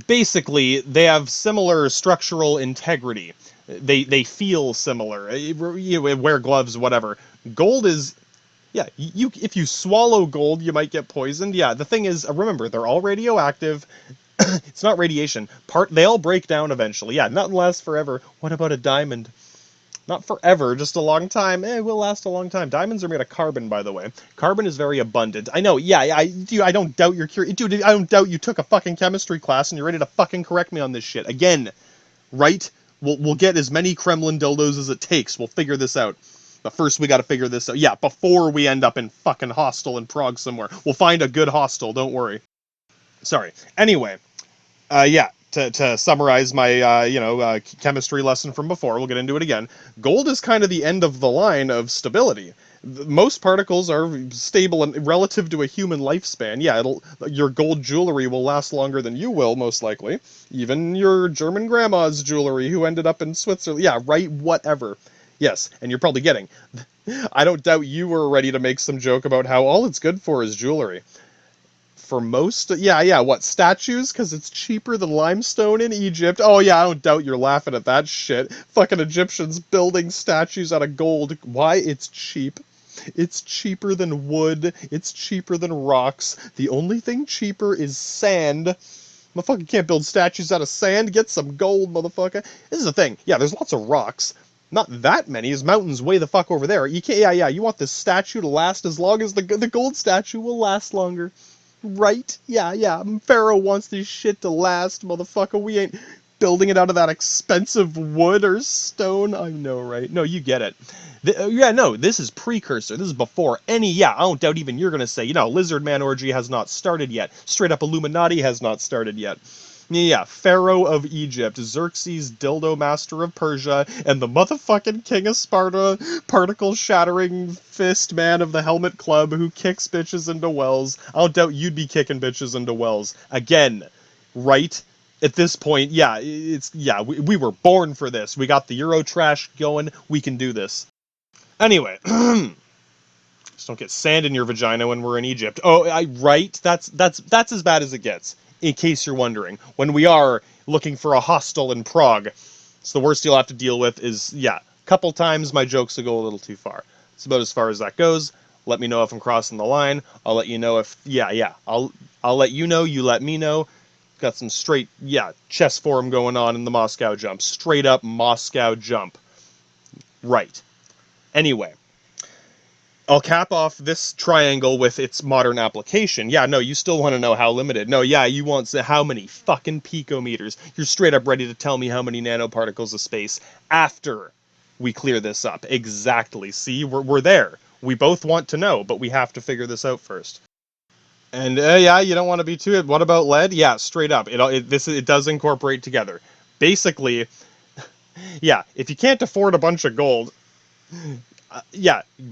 Basically, they have similar structural integrity. They feel similar. You wear gloves, whatever. Gold is Yeah, you if you swallow gold, you might get poisoned. Yeah, the thing is, remember, they're all radioactive. It's not radiation. They all break down eventually. Yeah, nothing lasts forever. What about a diamond? Not forever, just a long time. It will last a long time. Diamonds are made of carbon, by the way. Carbon is very abundant. I know, yeah, I don't doubt you're curious. Dude, I don't doubt you took a fucking chemistry class and you're ready to fucking correct me on this shit. Again, right? We'll get as many Kremlin dildos as it takes. We'll figure this out. But first we gotta figure this out. Yeah, before we end up in fucking hostel in Prague somewhere. We'll find a good hostel, don't worry. Sorry. Anyway, yeah, to summarize my, chemistry lesson from before, we'll get into it again. Gold is kind of the end of the line of stability. Most particles are stable and relative to a human lifespan. Yeah, your gold jewelry will last longer than you will, most likely. Even your German grandma's jewelry who ended up in Switzerland. Yeah, right, whatever. Yes, and you're probably getting. I don't doubt you were ready to make some joke about how all it's good for is jewelry. For most, what, statues? Because it's cheaper than limestone in Egypt. Oh yeah, I don't doubt you're laughing at that shit. Fucking Egyptians building statues out of gold. Why? It's cheap. It's cheaper than wood. It's cheaper than rocks. The only thing cheaper is sand. Motherfucker can't build statues out of sand. Get some gold, motherfucker. This is the thing. Yeah, there's lots of rocks. Not that many. There's mountains way the fuck over there. You can't. Yeah. You want this statue to last as long as the gold statue will last longer. Right? Yeah. Pharaoh wants this shit to last, motherfucker. We ain't building it out of that expensive wood or stone. I know, right? No, you get it. This is precursor. This is before any, I don't doubt even you're gonna say, Lizard Man orgy has not started yet. Straight up Illuminati has not started yet. Yeah, Pharaoh of Egypt, Xerxes, dildo master of Persia, and the motherfucking king of Sparta, particle-shattering fist man of the Helmet Club who kicks bitches into wells. I don't doubt you'd be kicking bitches into wells. Again, right? At this point, we were born for this. We got the Eurotrash going. We can do this. Anyway, just don't get sand in your vagina when we're in Egypt. Oh, right? That's as bad as it gets. In case you're wondering, when we are looking for a hostel in Prague, it's the worst you'll have to deal with is, a couple times my jokes will go a little too far. It's about as far as that goes. Let me know if I'm crossing the line. I'll let you know if, I'll let you know, you let me know. Got some straight, chess form going on in the Moscow jump. Straight up Moscow jump. Right. Anyway. I'll cap off this triangle with its modern application. Yeah, no, you still want to know how limited. No, you want to how many fucking picometers. You're straight up ready to tell me how many nanoparticles of space after we clear this up. Exactly. See, we're there. We both want to know, but we have to figure this out first. And you don't want to be too. What about lead? Yeah, straight up. It does incorporate together. Basically, if you can't afford a bunch of gold,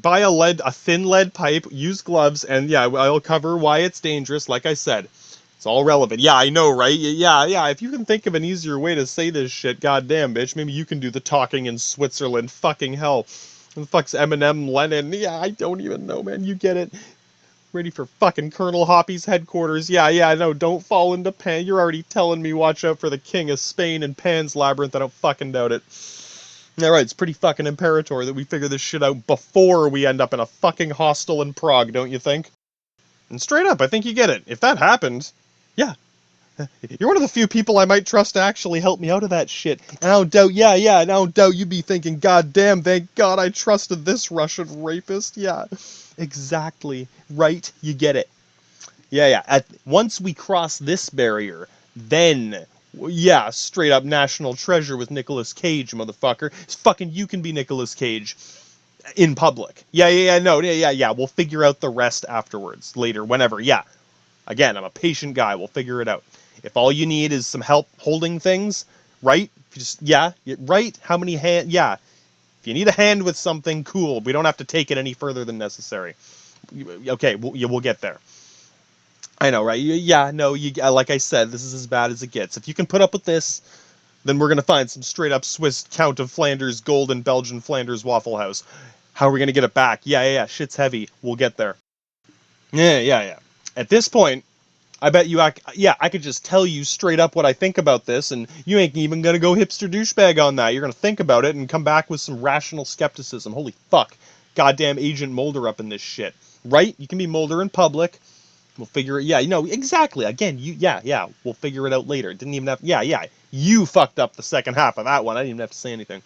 buy a thin lead pipe, use gloves, and I'll cover why it's dangerous. Like I said, it's all relevant. Yeah, I know, right? Yeah. If you can think of an easier way to say this shit, goddamn, bitch, maybe you can do the talking in Switzerland. Fucking hell. Who the fuck's Eminem, Lenin? Yeah, I don't even know, man. You get it. Ready for fucking Colonel Hoppy's headquarters. No, don't fall into Pan. You're already telling me watch out for the King of Spain and Pan's Labyrinth. I don't fucking doubt it. Alright, it's pretty fucking imperator that we figure this shit out before we end up in a fucking hostel in Prague, don't you think? And straight up, I think you get it. If that happened, you're one of the few people I might trust to actually help me out of that shit. And I don't doubt, and I don't doubt you'd be thinking, God damn, thank God I trusted this Russian rapist. Yeah, exactly. Right, you get it. Once we cross this barrier, then... straight up national treasure with Nicolas Cage, motherfucker. You can be Nicolas Cage in public. We'll figure out the rest afterwards, later, whenever, Again, I'm a patient guy, we'll figure it out. If all you need is some help holding things, right? Right? How many hands? If you need a hand with something, cool. We don't have to take it any further than necessary. Okay, we'll get there. I know, right? Like I said, this is as bad as it gets. If you can put up with this, then we're going to find some straight-up Swiss Count of Flanders gold and Belgian Flanders Waffle House. How are we going to get it back? Shit's heavy. We'll get there. Yeah. At this point, I bet you, I could just tell you straight up what I think about this, and you ain't even gonna go hipster douchebag on that. You're gonna think about it and come back with some rational skepticism. Holy fuck. Goddamn Agent Mulder up in this shit. Right? You can be Mulder in public. We'll figure it. Yeah, exactly. Again, we'll figure it out later. Didn't even have. Yeah. You fucked up the second half of that one. I didn't even have to say anything.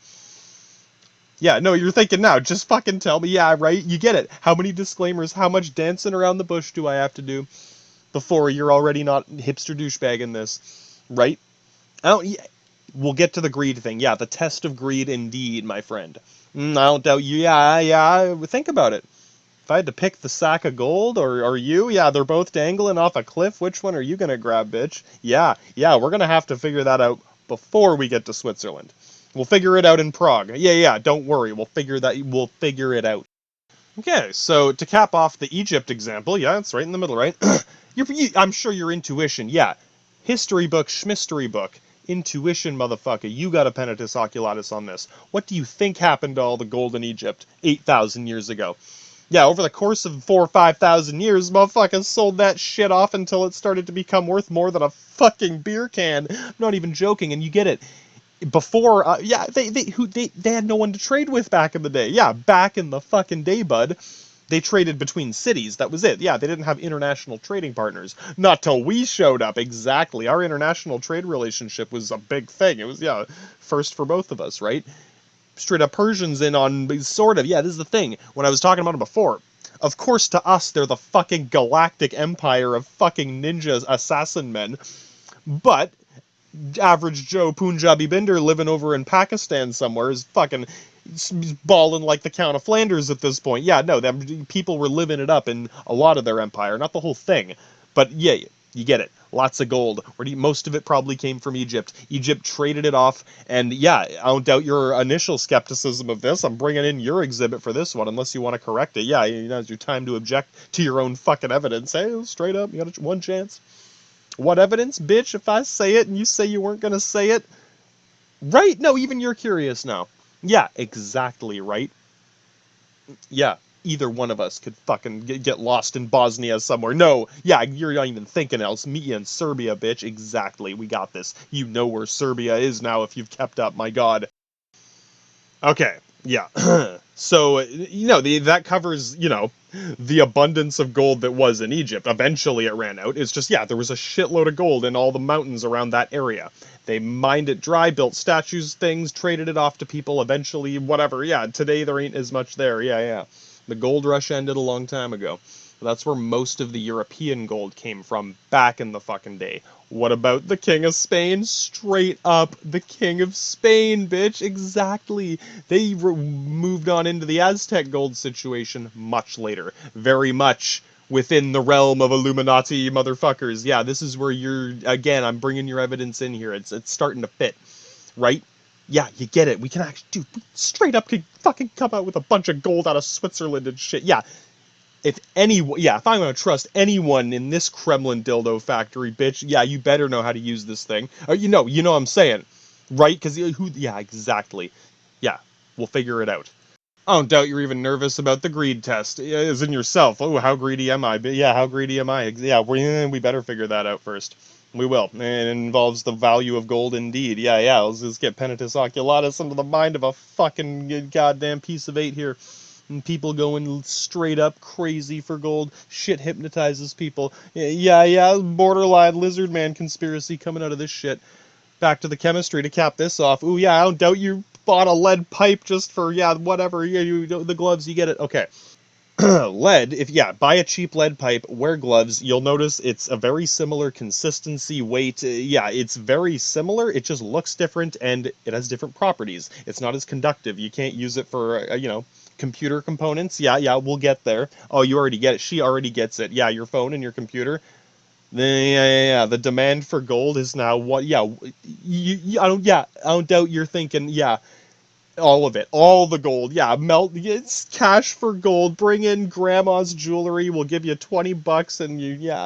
Yeah, no, you're thinking now. Just fucking tell me. Yeah, right. You get it. How many disclaimers? How much dancing around the bush do I have to do before you're already not hipster douchebag in this, right? I don't. Yeah, we'll get to the greed thing. Yeah, the test of greed, indeed, my friend. I don't doubt you. Yeah. Think about it. If I had to pick the sack of gold or you, yeah, they're both dangling off a cliff. Which one are you gonna grab, bitch? Yeah, we're gonna have to figure that out before we get to Switzerland. We'll figure it out in Prague. Yeah, don't worry. We'll figure it out. Okay, so to cap off the Egypt example, yeah, it's right in the middle, right? I'm sure your intuition, yeah. History book, schmistery book. Intuition, motherfucker. You got a Penitus Oculatus on this. What do you think happened to all the gold in Egypt 8,000 years ago? Yeah, over the course of 4,000 or 5,000 years, motherfuckers sold that shit off until it started to become worth more than a fucking beer can. I'm not even joking, and you get it. Before, they had no one to trade with back in the day. Yeah, back in the fucking day, bud. They traded between cities. That was it. Yeah, they didn't have international trading partners. Not till we showed up. Exactly. Our international trade relationship was a big thing. It was, yeah, first for both of us, right? Straight up Persians in on, sort of. Yeah, this is the thing. When I was talking about it before, of course to us they're the fucking galactic empire of fucking ninjas, assassin men. But average Joe Punjabi Binder living over in Pakistan somewhere is fucking balling like the Count of Flanders at this point. Yeah, no, them people were living it up in a lot of their empire, not the whole thing, but yeah, you get it. Lots of gold. Most of it probably came from Egypt. Egypt traded it off, and yeah, I don't doubt your initial skepticism of this. I'm bringing in your exhibit for this one, unless you want to correct it. Yeah, it's your time to object to your own fucking evidence. Hey, straight up, you got one chance. What evidence, bitch? If I say it and you say you weren't gonna say it, right? No, even you're curious now. Yeah, exactly, right? Yeah, either one of us could fucking get lost in Bosnia somewhere. No, yeah, you're not even thinking else. Meet you in Serbia, bitch. Exactly, we got this. You know where Serbia is now if you've kept up, my god. Okay, yeah. So, that covers, the abundance of gold that was in Egypt. Eventually it ran out. It's just, yeah, there was a shitload of gold in all the mountains around that area. They mined it dry, built statues, things, traded it off to people, eventually, whatever. Yeah, today there ain't as much there. Yeah. The gold rush ended a long time ago. That's where most of the European gold came from back in the fucking day. What about the King of Spain? Straight up, the King of Spain, bitch. Exactly. They moved on into the Aztec gold situation much later. Very much within the realm of Illuminati motherfuckers. Yeah, this is where again, I'm bringing your evidence in here. It's starting to fit, right? Yeah, you get it. We can actually, dude, we straight up could fucking come out with a bunch of gold out of Switzerland and shit. Yeah. If I'm gonna trust anyone in this Kremlin dildo factory, bitch, yeah, you better know how to use this thing. You know what I'm saying, right? Because yeah, exactly. Yeah, we'll figure it out. I don't doubt you're even nervous about the greed test, as in yourself. Oh, how greedy am I? But yeah, how greedy am I? Yeah, we better figure that out first. We will. And it involves the value of gold indeed. Yeah, let's just get Penitus Oculatus into the mind of a fucking goddamn piece of 8 here. And people going straight up crazy for gold. Shit hypnotizes people. Yeah, borderline lizard man conspiracy coming out of this shit. Back to the chemistry to cap this off. Ooh, yeah, I don't doubt you bought a lead pipe just for, yeah, whatever. Yeah, the gloves, you get it. Okay. Lead, buy a cheap lead pipe, wear gloves, you'll notice it's a very similar consistency, weight. It's very similar, it just looks different, and it has different properties. It's not as conductive. You can't use it for, computer components. Yeah, we'll get there. Oh, you already get it. She already gets it. Yeah, your phone and your computer. Yeah. The demand for gold is now what? Yeah, I don't doubt you're thinking. Yeah, all of it, all the gold. Yeah, it's cash for gold. Bring in grandma's jewelry. We'll give you $20, and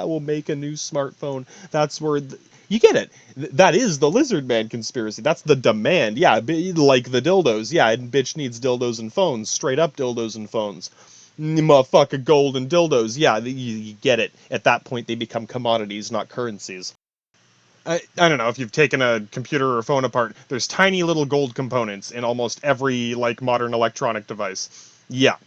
we'll make a new smartphone. That's where. You get it. That is the lizard man conspiracy. That's the demand. Yeah, like the dildos. Yeah, and bitch needs dildos and phones. Straight up dildos and phones. Motherfucker, gold and dildos. Yeah, you get it. At that point, they become commodities, not currencies. I don't know if you've taken a computer or phone apart. There's tiny little gold components in almost every like modern electronic device. Yeah,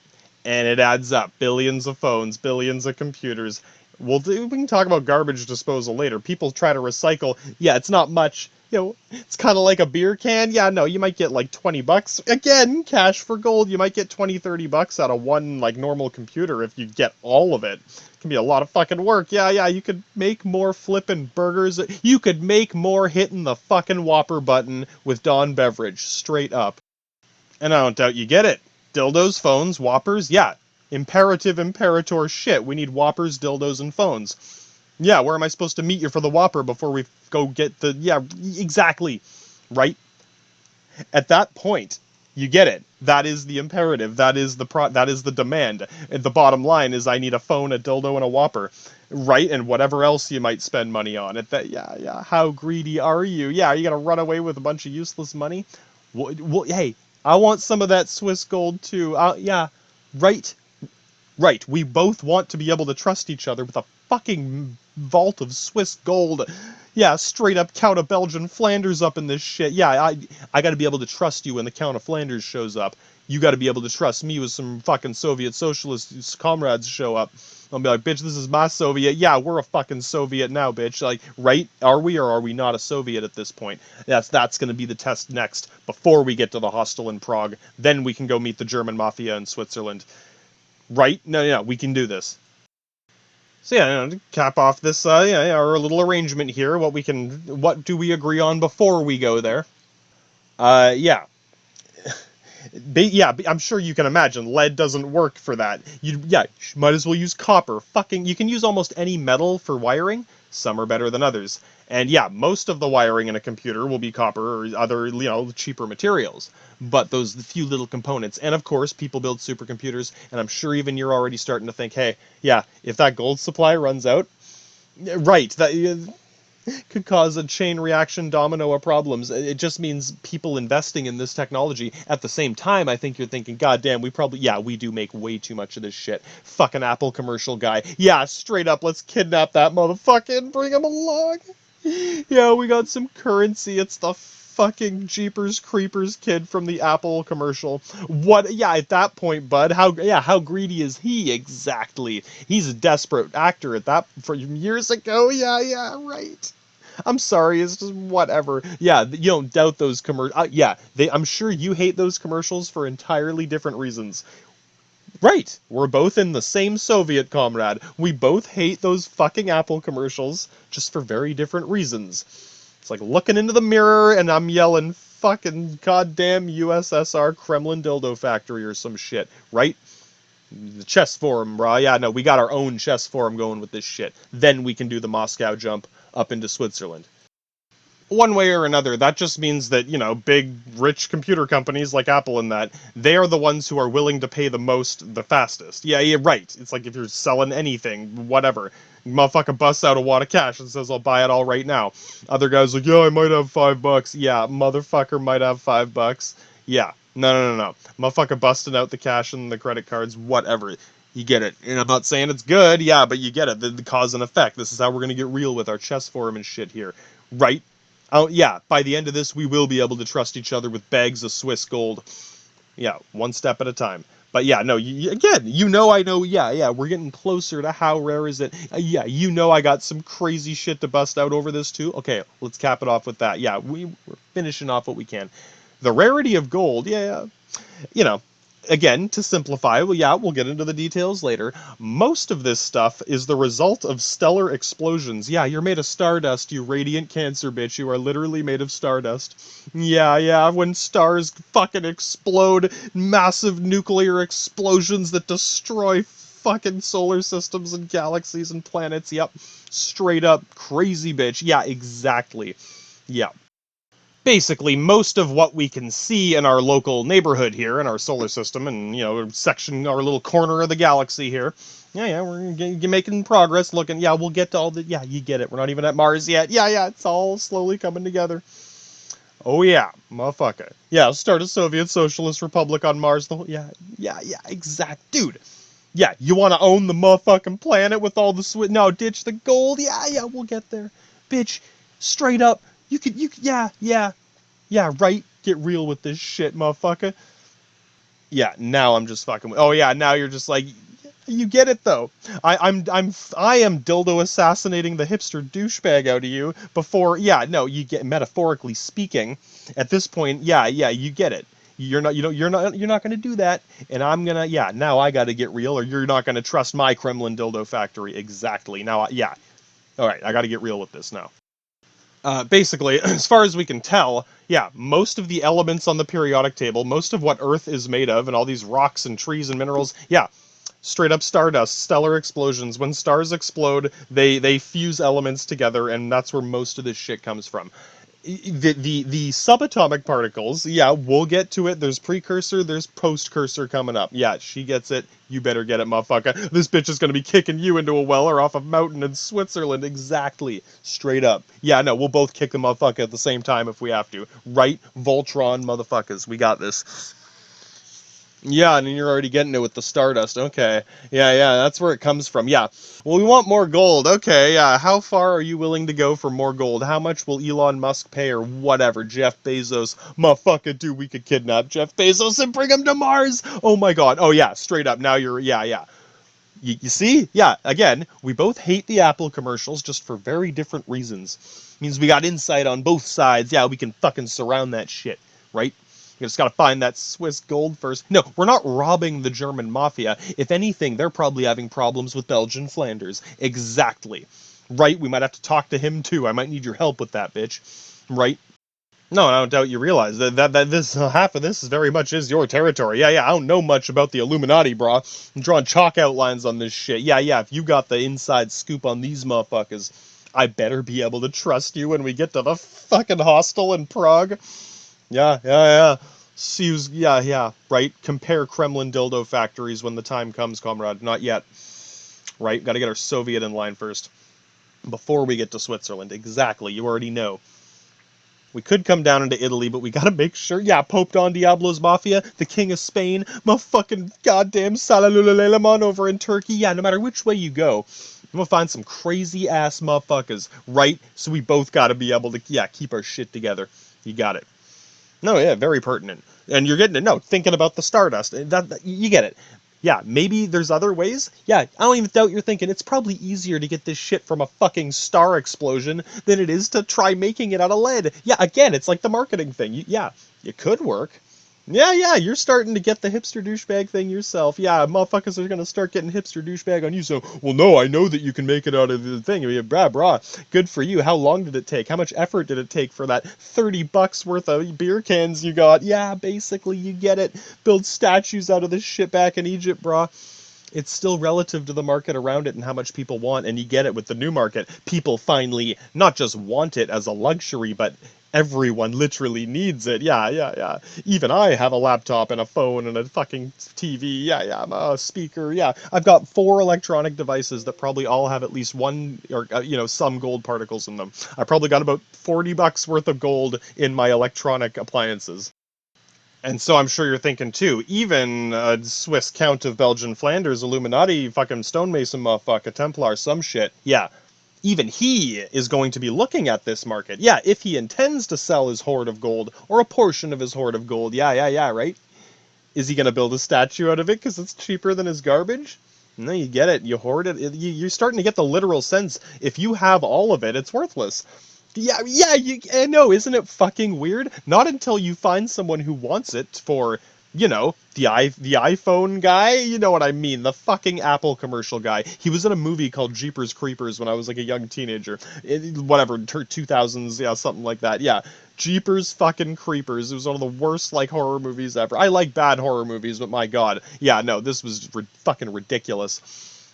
and it adds up. Billions of phones, billions of computers. We can talk about garbage disposal later. People try to recycle. Yeah, it's not much. It's kind of like a beer can. Yeah, no, you might get like 20 bucks. Again, cash for gold. You might get 20, 30 bucks out of one like normal computer if you get all of it. It can be a lot of fucking work. Yeah, you could make more flipping burgers. You could make more hitting the fucking Whopper button with Dawn Beverage, straight up. And I don't doubt you get it. Dildos, phones, Whoppers, yeah. Imperator shit. We need Whoppers, dildos, and phones. Yeah, where am I supposed to meet you for the Whopper before we go get the... Yeah, exactly. Right? At that point, you get it. That is the imperative. That is the demand. And the bottom line is I need a phone, a dildo, and a Whopper. Right? And whatever else you might spend money on. Yeah. How greedy are you? Yeah, are you going to run away with a bunch of useless money? Well, hey, I want some of that Swiss gold too. Yeah, right. We both want to be able to trust each other with a fucking vault of Swiss gold. Yeah, straight up Count of Belgian Flanders up in this shit. Yeah, I got to be able to trust you when the Count of Flanders shows up. You got to be able to trust me with some fucking Soviet socialist comrades show up. I'll be like, bitch, this is my Soviet. Yeah, we're a fucking Soviet now, bitch. Like, right? Are we or are we not a Soviet at this point? That's going to be the test next, before we get to the hostel in Prague. Then we can go meet the German mafia in Switzerland. Right? No, we can do this. So yeah, to cap off this, our little arrangement here, what do we agree on before we go there? Yeah. Yeah, I'm sure you can imagine lead doesn't work for that. You might as well use copper. You can use almost any metal for wiring. Some are better than others. And yeah, most of the wiring in a computer will be copper or other, cheaper materials. But those few little components, and of course, people build supercomputers, and I'm sure even you're already starting to think, hey, yeah, if that gold supply runs out, right, that could cause a chain reaction domino of problems. It just means people investing in this technology. At the same time, I think you're thinking, God damn, we do make way too much of this shit. Fucking Apple commercial guy. Yeah, straight up, let's kidnap that motherfucker and bring him along. Yeah, we got some currency. It's the fucking Jeepers Creepers kid from the Apple commercial. What? Yeah, at that point, bud, how greedy is he exactly? He's a desperate actor from years ago. Yeah, right. I'm sorry, it's just whatever. Yeah, you don't doubt those commercials. I'm sure you hate those commercials for entirely different reasons. Right, we're both in the same Soviet, comrade. We both hate those fucking Apple commercials, just for very different reasons. It's like looking into the mirror and I'm yelling, fucking goddamn USSR Kremlin dildo factory or some shit, right? The chess forum, brah. Yeah, no, we got our own chess forum going with this shit. Then we can do the Moscow jump up into Switzerland. One way or another, that just means that, big, rich computer companies like Apple and that, they are the ones who are willing to pay the most, the fastest. Yeah, right. It's like if you're selling anything, whatever. Motherfucker busts out a wad of cash and says, I'll buy it all right now. Other guys like, yeah, I might have $5. Yeah, motherfucker might have $5. Yeah. No. Motherfucker busting out the cash and the credit cards, whatever. You get it. And I'm not saying it's good, yeah, but you get it. The cause and effect. This is how we're going to get real with our chess forum and shit here. Right? Oh, yeah, by the end of this, we will be able to trust each other with bags of Swiss gold. Yeah, one step at a time. But yeah, no, I know, yeah, we're getting closer to how rare is it. Yeah, I got some crazy shit to bust out over this too. Okay, let's cap it off with that. Yeah, we're finishing off what we can. The rarity of gold, yeah, again, to simplify, we'll get into the details later. Most of this stuff is the result of stellar explosions. Yeah, you're made of stardust, you radiant cancer bitch. You are literally made of stardust. Yeah, when stars fucking explode, massive nuclear explosions that destroy fucking solar systems and galaxies and planets. Yep, straight up crazy bitch. Yeah, exactly. Yeah. Basically, most of what we can see in our local neighborhood here, in our solar system, and, our little corner of the galaxy here, we're making progress, we'll get to all the, you get it, we're not even at Mars yet, it's all slowly coming together. Oh yeah, motherfucker. Yeah, start a Soviet Socialist Republic on Mars, exact, dude. Yeah, you want to own the motherfucking planet with all the no, ditch the gold. Yeah, we'll get there. Bitch, straight up, yeah, right? Get real with this shit, motherfucker. Yeah, now I'm just fucking. Oh yeah, now you're just like, you get it though. I am dildo assassinating the hipster douchebag out of you before. Yeah, no, you get metaphorically speaking. At this point, yeah, you get it. You're not gonna do that, and I'm gonna. Yeah, now I got to get real, or you're not gonna trust my Kremlin dildo factory. Exactly. Now, yeah. All right, I got to get real with this now. Basically, as far as we can tell, yeah, most of the elements on the periodic table, most of what Earth is made of, and all these rocks and trees and minerals, yeah, straight up stardust, stellar explosions. When stars explode, they fuse elements together, and that's where most of this shit comes from. The subatomic particles, yeah, we'll get to it. There's precursor, there's postcursor coming up. Yeah, she gets it. You better get it, motherfucker. This bitch is gonna be kicking you into a well or off a mountain in Switzerland. Exactly. Straight up. Yeah, no, we'll both kick the motherfucker at the same time if we have to. Right? Voltron, motherfuckers. We got this. Yeah, and you're already getting it with the Stardust. Okay. Yeah, that's where it comes from. Yeah. Well, we want more gold. Okay, yeah. How far are you willing to go for more gold? How much will Elon Musk pay or whatever? Jeff Bezos. Motherfucker, dude, we could kidnap Jeff Bezos and bring him to Mars. Oh my god. Oh yeah, straight up. Now you're, yeah. You see? Yeah, again, we both hate the Apple commercials just for very different reasons. Means we got insight on both sides. Yeah, we can fucking surround that shit, right? You just gotta find that Swiss gold first. No, we're not robbing the German mafia. If anything, they're probably having problems with Belgian Flanders. Exactly. Right? We might have to talk to him too. I might need your help with that, bitch. Right? No, I don't doubt you realize that this half of this is very much is your territory. Yeah, I don't know much about the Illuminati, brah. I'm drawing chalk outlines on this shit. Yeah, if you got the inside scoop on these motherfuckers, I better be able to trust you when we get to the fucking hostel in Prague. Yeah. Yeah, right? Compare Kremlin dildo factories when the time comes, comrade. Not yet. Right? Gotta get our Soviet in line first. Before we get to Switzerland. Exactly, you already know. We could come down into Italy, but we gotta make sure. Yeah, Pope Don Diablo's Mafia, the King of Spain, my fucking goddamn Salalulaleman over in Turkey. Yeah, no matter which way you go, I'm gonna find some crazy ass motherfuckers, right? So we both gotta be able to, yeah, keep our shit together. You got it. No, yeah, very pertinent. And you're getting it. No, thinking about the Stardust. That you get it. Yeah, maybe there's other ways. Yeah, I don't even doubt you're thinking it's probably easier to get this shit from a fucking star explosion than it is to try making it out of lead. Yeah, again, it's like the marketing thing. Yeah, it could work. Yeah, you're starting to get the hipster douchebag thing yourself. Yeah, motherfuckers are gonna start getting hipster douchebag on you. So, well, no, I know that you can make it out of the thing. I mean, brah. Good for you. How long did it take? How much effort did it take for that $30 worth of beer cans you got? Yeah, basically, you get it. Build statues out of this shit back in Egypt, brah. It's still relative to the market around it and how much people want, and you get it with the new market. People finally not just want it as a luxury, but everyone literally needs it. Yeah. Even I have a laptop and a phone and a fucking TV. Yeah, I'm a speaker. Yeah, I've got 4 electronic devices that probably all have at least one or some gold particles in them. I probably got about $40 worth of gold in my electronic appliances. And so I'm sure you're thinking too, even a Swiss Count of Belgian Flanders, Illuminati, fucking stonemason motherfucker, Templar, some shit. Yeah, even he is going to be looking at this market. Yeah, if he intends to sell his hoard of gold, or a portion of his hoard of gold. Yeah, right? Is he going to build a statue out of it because it's cheaper than his garbage? No, you get it. You hoard it. You're starting to get the literal sense. If you have all of it, it's worthless. Yeah, I know, isn't it fucking weird? Not until you find someone who wants it for, the iPhone guy, you know what I mean, the fucking Apple commercial guy. He was in a movie called Jeepers Creepers when I was like a young teenager. Whatever, 2000s, yeah, something like that. Yeah, Jeepers fucking Creepers. It was one of the worst, like, horror movies ever. I like bad horror movies, but my god. Yeah, no, this was fucking ridiculous.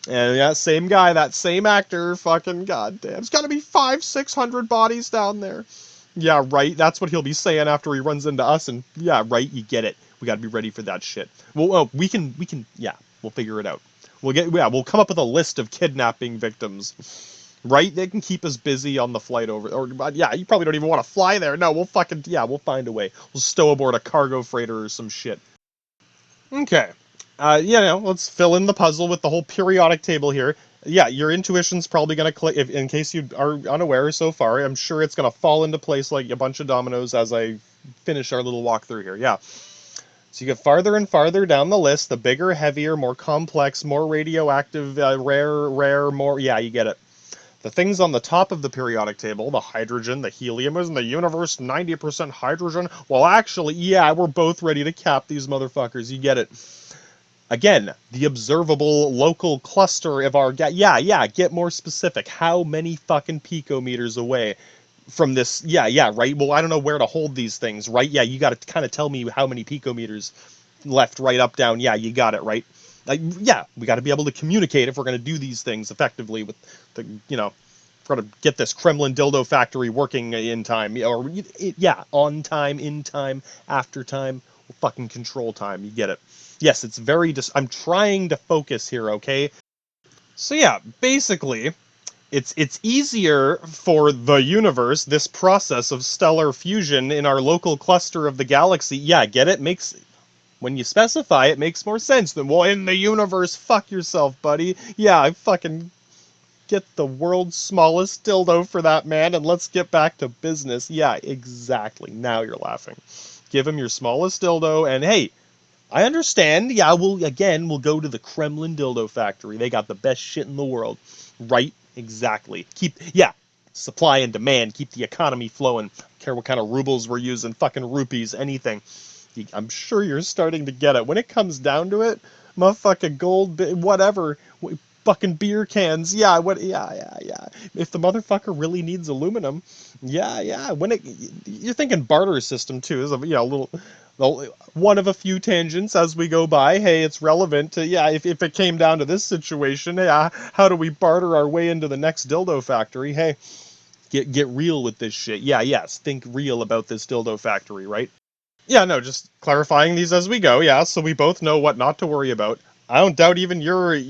And yeah, same guy, that same actor, fucking goddamn. There's gotta be 500-600 bodies down there. Yeah, right, that's what he'll be saying after he runs into us, and yeah, right, you get it. We gotta be ready for that shit. Well, we can, yeah, we'll figure it out. We'll come up with a list of kidnapping victims. Right? They can keep us busy on the flight over, or yeah, you probably don't even want to fly there. No, we'll find a way. We'll stow aboard a cargo freighter or some shit. Okay. Let's fill in the puzzle with the whole periodic table here. Yeah, your intuition's probably going to click, if, in case you are unaware so far, I'm sure it's going to fall into place like a bunch of dominoes as I finish our little walkthrough here. Yeah. So you get farther and farther down the list, the bigger, heavier, more complex, more radioactive, rare, more... Yeah, you get it. The things on the top of the periodic table, the hydrogen, the helium, isn't the universe 90% hydrogen? Well, actually, yeah, we're both ready to cap these motherfuckers. You get it. Again, the observable local cluster of our... Yeah, get more specific. How many fucking picometers away from this? Yeah, right? Well, I don't know where to hold these things, right? Yeah, you got to kind of tell me how many picometers left, right, up, down. Yeah, you got it, right? Yeah, we got to be able to communicate if we're going to do these things effectively with the, we're going to get this Kremlin dildo factory working in time. Or, yeah, on time, in time, after time, fucking control time. You get it. Yes, it's very... I'm trying to focus here, okay? So yeah, basically, it's easier for the universe, this process of stellar fusion in our local cluster of the galaxy. Yeah, get it? When you specify, it makes more sense than, well, in the universe, fuck yourself, buddy. Yeah, I fucking get the world's smallest dildo for that, man, and let's get back to business. Yeah, exactly. Now you're laughing. Give him your smallest dildo, and hey, I understand. Yeah, we'll go to the Kremlin dildo factory. They got the best shit in the world. Right? Exactly. Supply and demand. Keep the economy flowing. Care what kind of rubles we're using. Fucking rupees. Anything. I'm sure you're starting to get it. When it comes down to it, motherfucking gold, whatever. Fucking beer cans. Yeah, what? Yeah. If the motherfucker really needs aluminum, yeah. You're thinking barter system too. Is a little... one of a few tangents as we go by. Hey, it's relevant to, if it came down to this situation, yeah, how do we barter our way into the next dildo factory? Hey, get real with this shit. Yes, think real about this dildo factory, right? Yeah, no, just clarifying these as we go, yeah, so we both know what not to worry about. I don't doubt even you're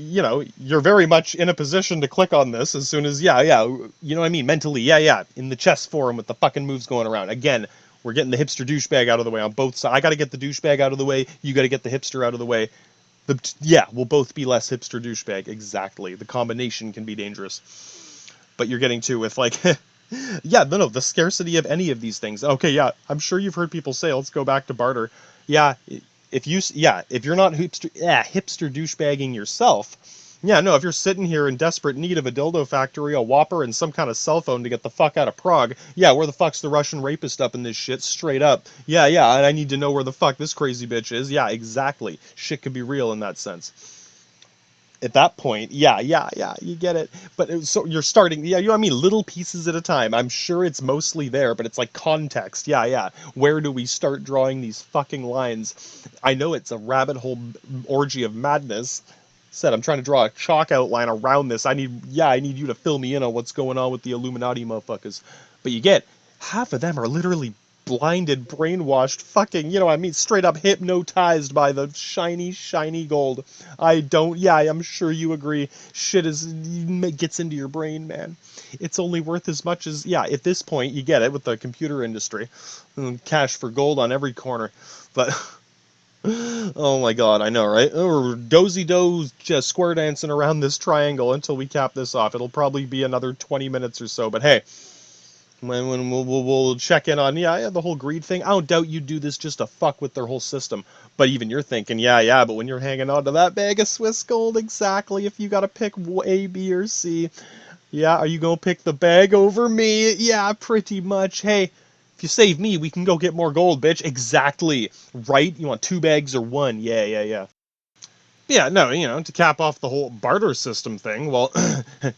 very much in a position to click on this as soon as, you know what I mean, mentally, in the chess forum with the fucking moves going around. Again, we're getting the hipster douchebag out of the way on both sides. I gotta get the douchebag out of the way, you gotta get the hipster out of the way. We'll both be less hipster douchebag, exactly. The combination can be dangerous. But you're getting to with, like... Yeah, no, the scarcity of any of these things. Okay, yeah, I'm sure you've heard people say, let's go back to barter. Yeah, if you're not hipster douchebagging yourself, if you're sitting here in desperate need of a dildo factory, a Whopper, and some kind of cell phone to get the fuck out of Prague, where the fuck's the Russian rapist up in this shit? Straight up. Yeah, and I need to know where the fuck this crazy bitch is. Yeah, exactly. Shit could be real in that sense. At that point, you get it. But so you're starting, you know what I mean, little pieces at a time. I'm sure it's mostly there, but it's like context. Where do we start drawing these fucking lines? I know it's a rabbit hole orgy of madness. I'm trying to draw a chalk outline around this. I need you to fill me in on what's going on with the Illuminati motherfuckers. But you get, half of them are literally blinded, brainwashed, fucking, straight up hypnotized by the shiny gold. I'm sure you agree. Shit gets into your brain, man. It's only worth as much as, at this point, you get it with the computer industry. Cash for gold on every corner. But, oh my god, I know, right? We're dozy-doze just square dancing around this triangle until we cap this off. It'll probably be another 20 minutes or so, but hey, when we'll check in on the whole greed thing. I don't doubt you do this just to fuck with their whole system. But even you're thinking, but when you're hanging on to that bag of Swiss gold, exactly, if you gotta pick A, B, or C, are you gonna pick the bag over me? Yeah, pretty much. Hey, if you save me, we can go get more gold, bitch. Exactly. Right? You want 2 bags or 1? Yeah. Yeah, no, to cap off the whole barter system thing, well,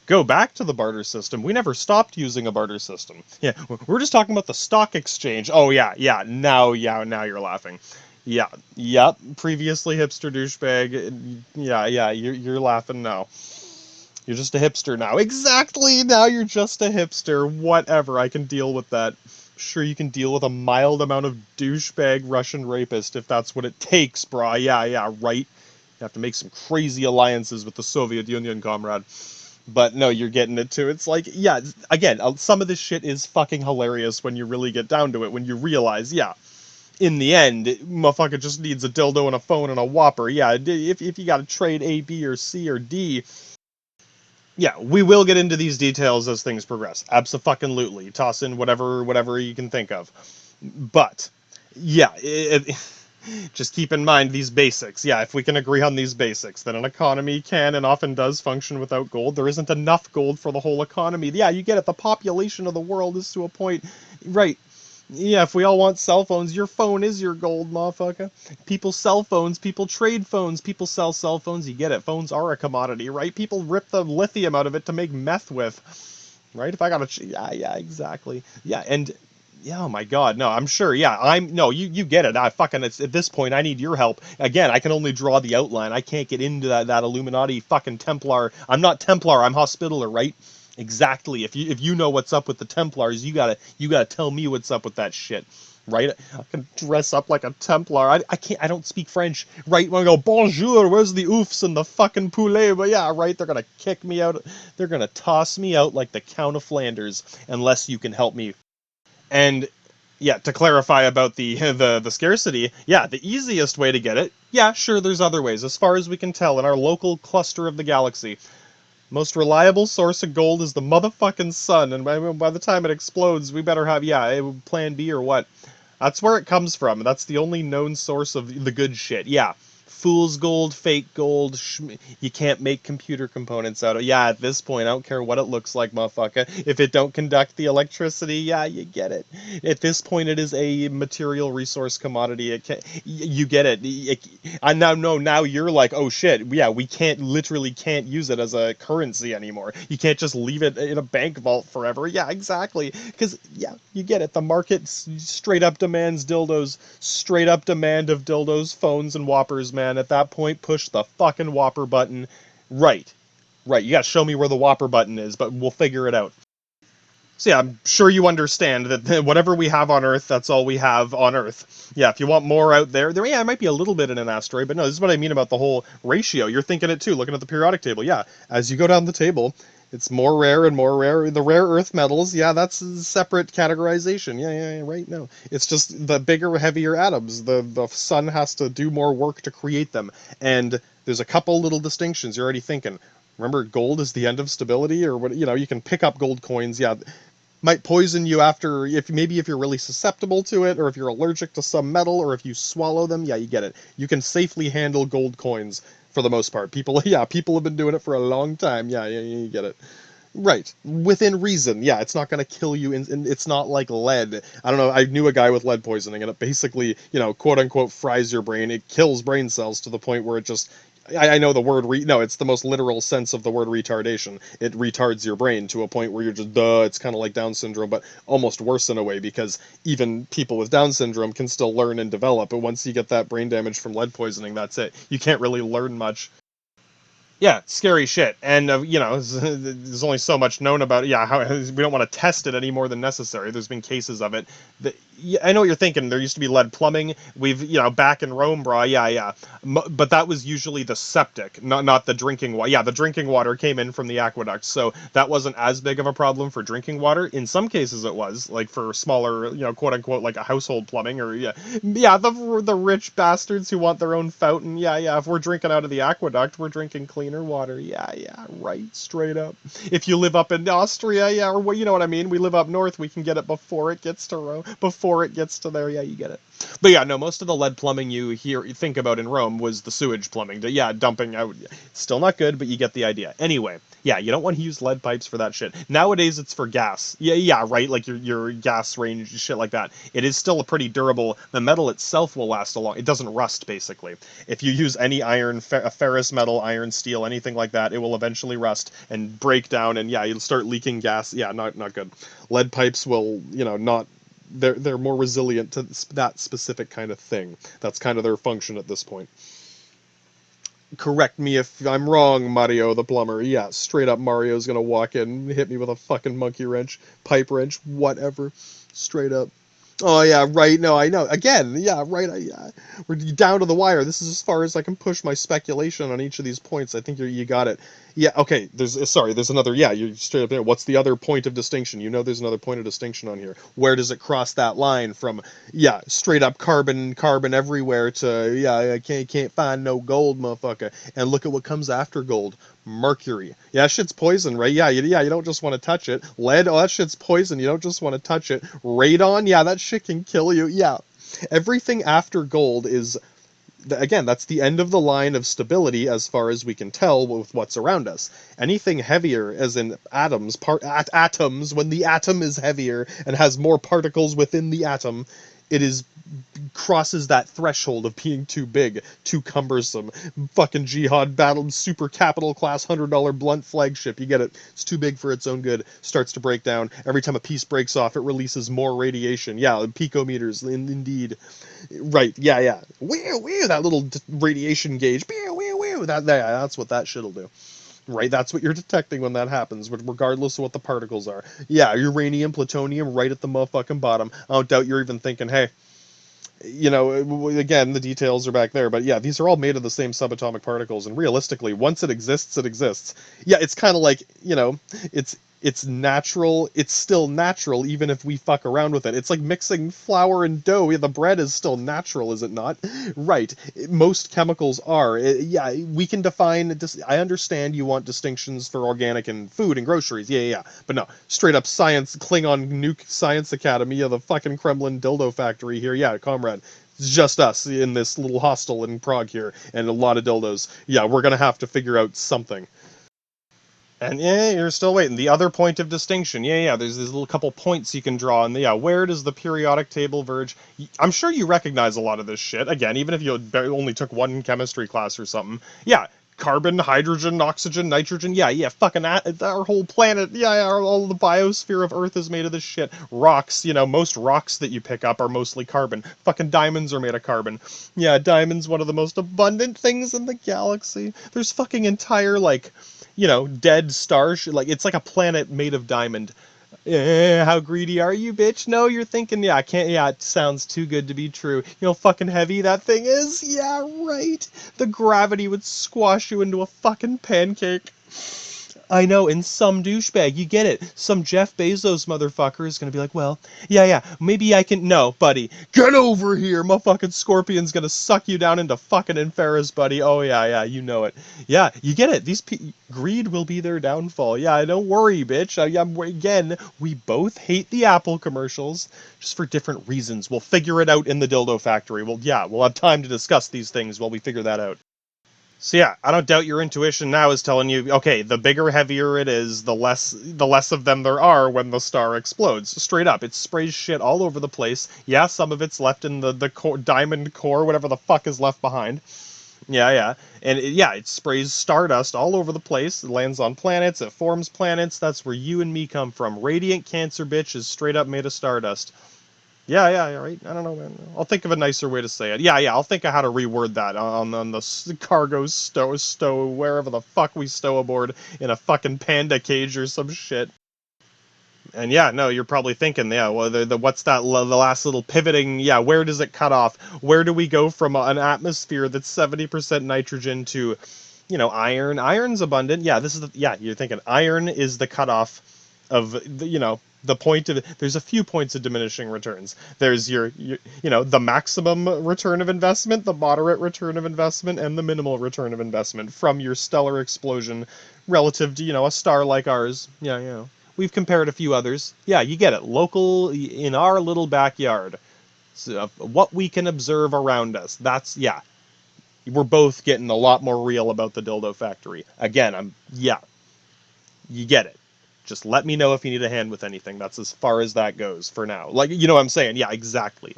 go back to the barter system. We never stopped using a barter system. Yeah, we're just talking about the stock exchange. Oh, now you're laughing. Yep, previously hipster douchebag. You're laughing now. You're just a hipster now. Exactly, now you're just a hipster. Whatever, I can deal with that. Sure, you can deal with a mild amount of douchebag Russian rapist if that's what it takes, brah. Yeah, right. You have to make some crazy alliances with the Soviet Union, comrade. But no, you're getting it too. It's like, again, some of this shit is fucking hilarious when you really get down to it, when you realize, in the end, motherfucker just needs a dildo and a phone and a whopper. Yeah, if you gotta trade A, B, or C, or D, yeah, we will get into these details as things progress. Abso-fucking-lutely. Toss in whatever you can think of. But, yeah, just keep in mind these basics. Yeah, if we can agree on these basics, then an economy can and often does function without gold. There isn't enough gold for the whole economy. Yeah, you get it. The population of the world is to a point. Right. Yeah, if we all want cell phones, your phone is your gold, motherfucker. People sell phones, people trade phones, people sell cell phones, you get it. Phones are a commodity, right? People rip the lithium out of it to make meth with, right? If I got a... Yeah, exactly. Yeah, and... Yeah, oh my god, no, I'm sure, yeah, no, you get it, it's, at this point, I need your help. Again, I can only draw the outline, I can't get into that Illuminati fucking Templar, I'm not Templar, I'm Hospitaller, right? Exactly. If you know what's up with the Templars, you gotta tell me what's up with that shit, right? I can dress up like a Templar. I don't speak French, right? When I go bonjour, where's the oofs and the fucking poulet? But yeah, right. They're gonna kick me out. They're gonna toss me out like the Count of Flanders unless you can help me. And yeah, to clarify about the scarcity, yeah, the easiest way to get it. Yeah, sure. There's other ways. As far as we can tell, in our local cluster of the galaxy. Most reliable source of gold is the motherfucking sun, and by the time it explodes, we better have, plan B or what. That's where it comes from. That's the only known source of the good shit. Yeah. Fool's gold, fake gold, you can't make computer components out of. Yeah, at this point, I don't care what it looks like, motherfucker. If it don't conduct the electricity, yeah, you get it. At this point, it is a material resource commodity. You get it. I now know. Now you're like, oh shit, yeah, we literally can't use it as a currency anymore. You can't just leave it in a bank vault forever. Yeah, exactly. Because yeah, you get it. The market straight up demands dildos. Straight up demand of dildos, phones, and whoppers, man. At that point, push the fucking whopper button. Right. You gotta show me where the whopper button is, but we'll figure it out. So yeah, I'm sure you understand that whatever we have on Earth, that's all we have on Earth. Yeah, if you want more out there, yeah, it might be a little bit in an asteroid, but no, this is what I mean about the whole ratio. You're thinking it too, looking at the periodic table. Yeah, as you go down the table, it's more rare and more rare. The rare earth metals, yeah, that's a separate categorization. Yeah, right? No. It's just the bigger, heavier atoms. The sun has to do more work to create them. And there's a couple little distinctions you're already thinking. Remember, gold is the end of stability, or what? You can pick up gold coins. Yeah, might poison you after, if you're really susceptible to it, or if you're allergic to some metal, or if you swallow them. Yeah, you get it. You can safely handle gold coins for the most part. People have been doing it for a long time. Yeah, you get it. Right. Within reason. Yeah, it's not going to kill you, and it's not like lead. I don't know, I knew a guy with lead poisoning, and it basically, quote unquote, fries your brain. It kills brain cells to the point where it just, I know the word no, it's the most literal sense of the word retardation. It retards your brain to a point where you're just, it's kind of like Down syndrome, but almost worse in a way, because even people with Down syndrome can still learn and develop, but once you get that brain damage from lead poisoning, that's it. You can't really learn much. Yeah, scary shit. And, there's only so much known about it. Yeah, we don't want to test it any more than necessary. There's been cases of it. I know what you're thinking. There used to be lead plumbing. We've, back in Rome, brah, yeah. But that was usually the septic, not the drinking water. Yeah, the drinking water came in from the aqueducts, so that wasn't as big of a problem for drinking water. In some cases it was, like for smaller, quote-unquote, like a household plumbing, or, the rich bastards who want their own fountain. Yeah, if we're drinking out of the aqueduct, we're drinking cleaner water. Yeah, right, straight up. If you live up in Austria, yeah, or you know what I mean, we live up north, we can get it before it gets to Rome, before it gets to there. Yeah, you get it. But yeah, no, most of the lead plumbing you think about in Rome was the sewage plumbing. Yeah, dumping out. Still not good, but you get the idea. Anyway, yeah, you don't want to use lead pipes for that shit. Nowadays, it's for gas. Yeah, right, like your gas range, shit like that. It is still a pretty durable. The metal itself will last a long. It doesn't rust, basically. If you use any iron, ferrous metal, iron, steel, anything like that, it will eventually rust and break down, and yeah, you'll start leaking gas. Yeah, not good. Lead pipes will, not... They're more resilient to that specific kind of thing. That's kind of their function at this point. Correct me if I'm wrong, Mario the plumber. Yeah, straight up Mario's gonna walk in and hit me with a fucking monkey wrench, pipe wrench, whatever. Straight up. Oh yeah, right. No, I know. Again, yeah, right. We're down to the wire. This is as far as I can push my speculation on each of these points. I think you got it. Yeah. Okay. There's another. Yeah, you're straight up there. What's the other point of distinction? You know, there's another point of distinction on here. Where does it cross that line from? Yeah, straight up carbon everywhere to yeah, I can't find no gold, motherfucker. And look at what comes after gold. Mercury. Yeah, that shit's poison, right? You don't just want to touch it. Lead, oh, that shit's poison. You don't just want to touch it. Radon, yeah, that shit can kill you. Yeah. Everything after gold is, again, that's the end of the line of stability as far as we can tell with what's around us. Anything heavier, as in atoms, when the atom is heavier and has more particles within the atom, it is crosses that threshold of being too big, too cumbersome. Fucking jihad battle, super capital class $100 blunt flagship. You get it. It's too big for its own good. Starts to break down. Every time a piece breaks off, it releases more radiation. Yeah, picometers, indeed. Right. Yeah. Whew, that little radiation gauge. Whew, that's what that shit'll do. Right, that's what you're detecting when that happens, regardless of what the particles are. Yeah, uranium, plutonium, right at the motherfucking bottom. I don't doubt you're even thinking, hey, again, the details are back there, but yeah, these are all made of the same subatomic particles, and realistically, once it exists, it exists. Yeah, it's kind of like, it's natural, it's still natural, even if we fuck around with it. It's like mixing flour and dough. Yeah, the bread is still natural, is it not? Right. Most chemicals are. Yeah, we can define, I understand you want distinctions for organic and food and groceries, yeah. But no, straight up science, Klingon Nuke Science Academy, yeah, the fucking Kremlin dildo factory here, yeah, comrade. It's just us in this little hostel in Prague here, and a lot of dildos. Yeah, we're gonna have to figure out something. And yeah, you're still waiting. The other point of distinction, yeah, there's these little couple points you can draw, and yeah, where does the periodic table verge? I'm sure you recognize a lot of this shit. Again, even if you only took one chemistry class or something. Yeah, carbon, hydrogen, oxygen, nitrogen. Yeah, fucking our whole planet. Yeah, all the biosphere of Earth is made of this shit. Rocks, most rocks that you pick up are mostly carbon. Fucking diamonds are made of carbon. Yeah, diamonds, one of the most abundant things in the galaxy. There's fucking entire dead stars. Like it's like a planet made of diamond. How greedy are you, bitch? No, you're thinking, yeah, I can't, yeah, it sounds too good to be true. You know, fucking heavy that thing is? Yeah, right. The gravity would squash you into a fucking pancake. I know, and some douchebag, you get it. Some Jeff Bezos motherfucker is gonna be like, well, yeah, maybe I can. No, buddy, get over here. My fucking scorpion's gonna suck you down into fucking Inferus, buddy. Oh, yeah, you know it. Yeah, you get it. Greed will be their downfall. Yeah, don't worry, bitch. Again, we both hate the Apple commercials, just for different reasons. We'll figure it out in the dildo factory. We'll have time to discuss these things while we figure that out. So yeah, I don't doubt your intuition now is telling you, okay, the bigger, heavier it is, the less of them there are when the star explodes. Straight up, it sprays shit all over the place. Yeah, some of it's left in the core, diamond core, whatever the fuck is left behind. Yeah. And it sprays stardust all over the place. It lands on planets, it forms planets. That's where you and me come from. Radiant Cancer, bitch, is straight up made of stardust. Yeah, right. I don't know, man. I'll think of a nicer way to say it. Yeah, I'll think of how to reword that on the cargo stow, wherever the fuck we stow aboard in a fucking panda cage or some shit. And yeah, no, you're probably thinking, yeah, well, what's that, the last little pivoting, yeah, where does it cut off? Where do we go from an atmosphere that's 70% nitrogen to, iron? Iron's abundant. Yeah, you're thinking iron is the cutoff of the point of there's a few points of diminishing returns. There's your the maximum return of investment, the moderate return of investment, and the minimal return of investment from your stellar explosion relative to a star like ours. Yeah. We've compared a few others. Yeah, you get it. Local in our little backyard. So, what we can observe around us. We're both getting a lot more real about the dildo factory. Again, you get it. Just let me know if you need a hand with anything. That's as far as that goes for now. Like, you know what I'm saying? Yeah, exactly.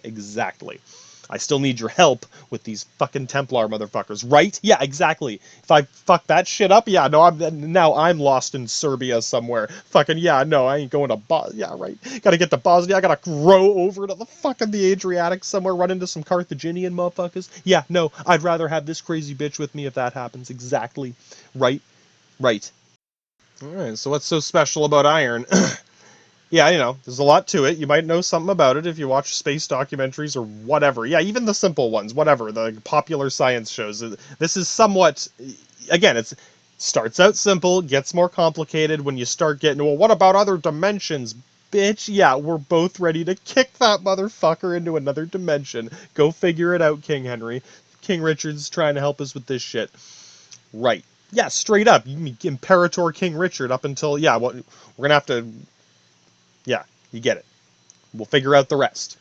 I still need your help with these fucking Templar motherfuckers, right? Yeah, exactly. If I fuck that shit up, yeah, no, I'm lost in Serbia somewhere. Fucking, yeah, no, I ain't going to yeah, right. Gotta get to Bosnia, I gotta row over to the Adriatic somewhere, run into some Carthaginian motherfuckers. Yeah, no, I'd rather have this crazy bitch with me if that happens. Exactly. Right. Alright, so what's so special about iron? Yeah, there's a lot to it. You might know something about it if you watch space documentaries or whatever. Yeah, even the simple ones, whatever, the popular science shows. This is somewhat, again, it starts out simple, gets more complicated when you start getting, well, what about other dimensions? Bitch, yeah, we're both ready to kick that motherfucker into another dimension. Go figure it out, King Henry. King Richard's trying to help us with this shit. Right. Yeah, straight up. You mean Imperator King Richard up until, yeah, well, we're gonna have to, yeah, you get it. We'll figure out the rest.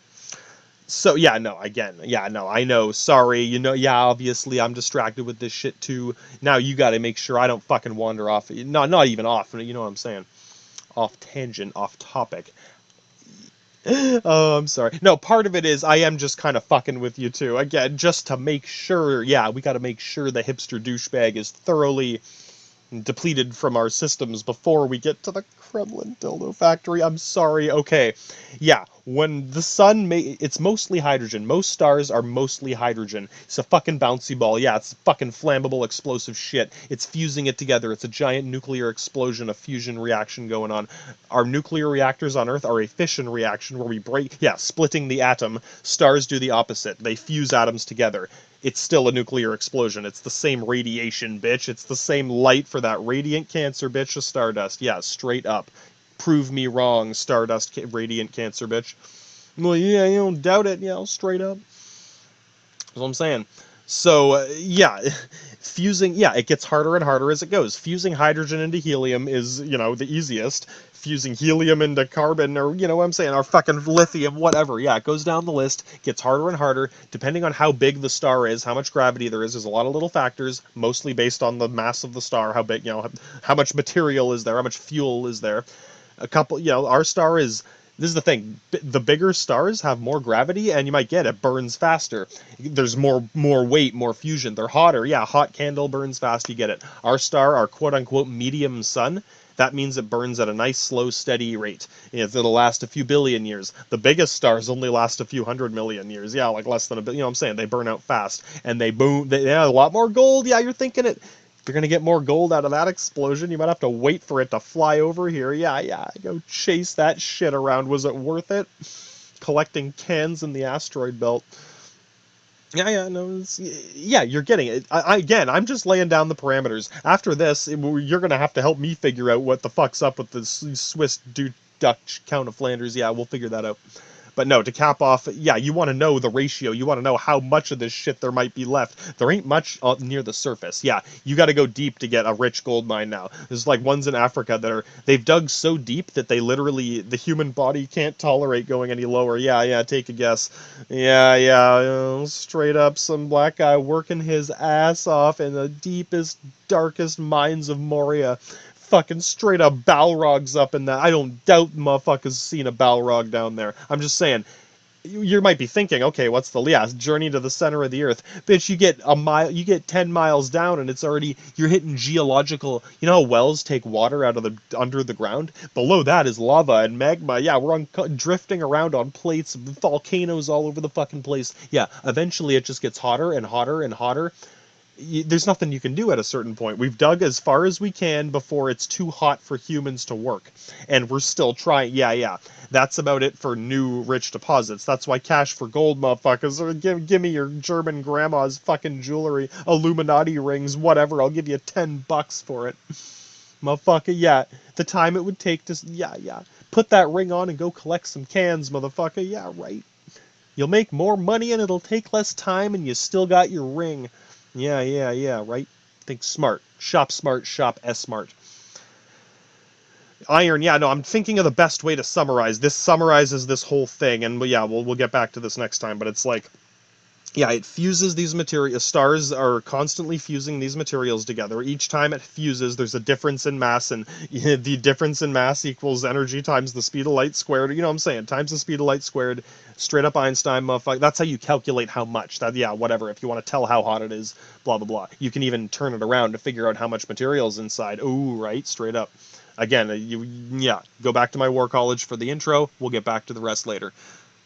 So yeah, no, again, yeah, no, I know. Sorry, yeah, obviously I'm distracted with this shit too. Now you got to make sure I don't fucking wander off. Not even off. You know what I'm saying? Off tangent, off topic. Oh, I'm sorry. No, part of it is I am just kind of fucking with you too. Again, just to make sure. Yeah, we got to make sure the hipster douchebag is thoroughly depleted from our systems before we get to the Kremlin dildo factory. I'm sorry. Okay. Yeah, when the sun it's mostly hydrogen. Most stars are mostly hydrogen. It's a fucking bouncy ball. Yeah, it's fucking flammable, explosive shit. It's fusing it together. It's a giant nuclear explosion, a fusion reaction going on. Our nuclear reactors on Earth are a fission reaction where we splitting the atom. Stars do the opposite. They fuse atoms together. It's still a nuclear explosion. It's the same radiation, bitch. It's the same light for that radiant cancer, bitch, of stardust. Yeah, straight up. Prove me wrong, stardust, radiant cancer, bitch. Well, yeah, you don't doubt it. Yeah, straight up. That's what I'm saying. So, yeah, fusing, yeah, it gets harder and harder as it goes. Fusing hydrogen into helium is, the easiest. Fusing helium into carbon, or, what I'm saying, or fucking lithium, whatever. Yeah, it goes down the list, gets harder and harder, depending on how big the star is, how much gravity there is. There's a lot of little factors, mostly based on the mass of the star, how big, how much material is there, how much fuel is there. A couple, our star is, this is the thing, the bigger stars have more gravity, and you might get it burns faster. There's more weight, more fusion. They're hotter. Yeah, hot candle burns fast, you get it. Our star, our quote-unquote medium sun, that means it burns at a nice, slow, steady rate. It'll last a few billion years. The biggest stars only last a few 100 million years. Yeah, like less than a billion. You know what I'm saying? They burn out fast. And they boom. Yeah, a lot more gold. Yeah, you're thinking it. If you're going to get more gold out of that explosion, you might have to wait for it to fly over here. Yeah, go chase that shit around. Was it worth it? Collecting cans in the asteroid belt. Yeah, no, yeah, you're getting it. Again, I'm just laying down the parameters. After this, you're going to have to help me figure out what the fuck's up with the Swiss Dutch Count of Flanders. Yeah, we'll figure that out. But no, to cap off, yeah, you want to know the ratio. You want to know how much of this shit there might be left. There ain't much near the surface. Yeah, you got to go deep to get a rich gold mine now. There's like ones in Africa that they've dug so deep that the human body can't tolerate going any lower. Yeah, take a guess. Yeah, straight up some black guy working his ass off in the deepest, darkest mines of Moria. Fucking straight up Balrogs up in that. I don't doubt motherfuckers seen a Balrog down there. I'm just saying, you might be thinking, okay, what's the journey to the center of the earth? Bitch, you get a mile, you get 10 miles down, and it's already you're hitting geological. You know how wells take water out of under the ground? Below that is lava and magma. Yeah, we're drifting around on plates, volcanoes all over the fucking place. Yeah, eventually it just gets hotter and hotter and hotter. There's nothing you can do at a certain point. We've dug as far as we can before it's too hot for humans to work. And we're still trying. Yeah. That's about it for new rich deposits. That's why cash for gold, motherfuckers. Or give me your German grandma's fucking jewelry, Illuminati rings, whatever. I'll give you $10 for it. Motherfucker, yeah. The time it would take to, yeah. Put that ring on and go collect some cans, motherfucker. Yeah, right. You'll make more money and it'll take less time and you still got your ring. Yeah, right? Think smart. Shop smart, shop S-smart. Iron, yeah, no, I'm thinking of the best way to summarize. This summarizes this whole thing, and yeah, we'll get back to this next time, but it's like, yeah, it fuses these materials. Stars are constantly fusing these materials together. Each time it fuses, there's a difference in mass, and the difference in mass equals energy times the speed of light squared. You know what I'm saying? Times the speed of light squared. Straight up Einstein, motherfucker. That's how you calculate how much. Yeah, whatever. If you want to tell how hot it is, blah, blah, blah. You can even turn it around to figure out how much material is inside. Ooh, right? Straight up. Again, go back to my War College for the intro. We'll get back to the rest later.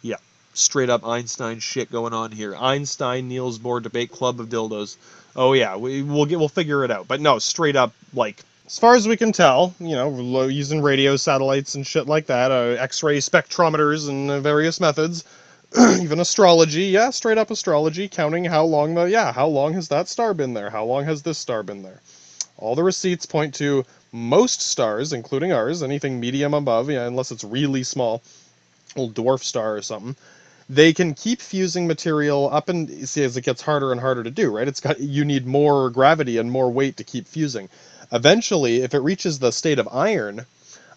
Yeah. Straight up Einstein shit going on here. Einstein Niels Bohr debate club of dildos. Oh yeah, we'll figure it out. But no, straight up like As far as we can tell, using radio satellites and shit like that, X-ray spectrometers and various methods, even astrology, yeah, straight up astrology, counting how long how long has that star been there? How long has this star been there? All the receipts point to most stars, including ours, anything medium above, yeah, unless it's really small, little dwarf star or something, they can keep fusing material up and see as it gets harder and harder to do, right? You need more gravity and more weight to keep fusing. Eventually, if it reaches the state of iron,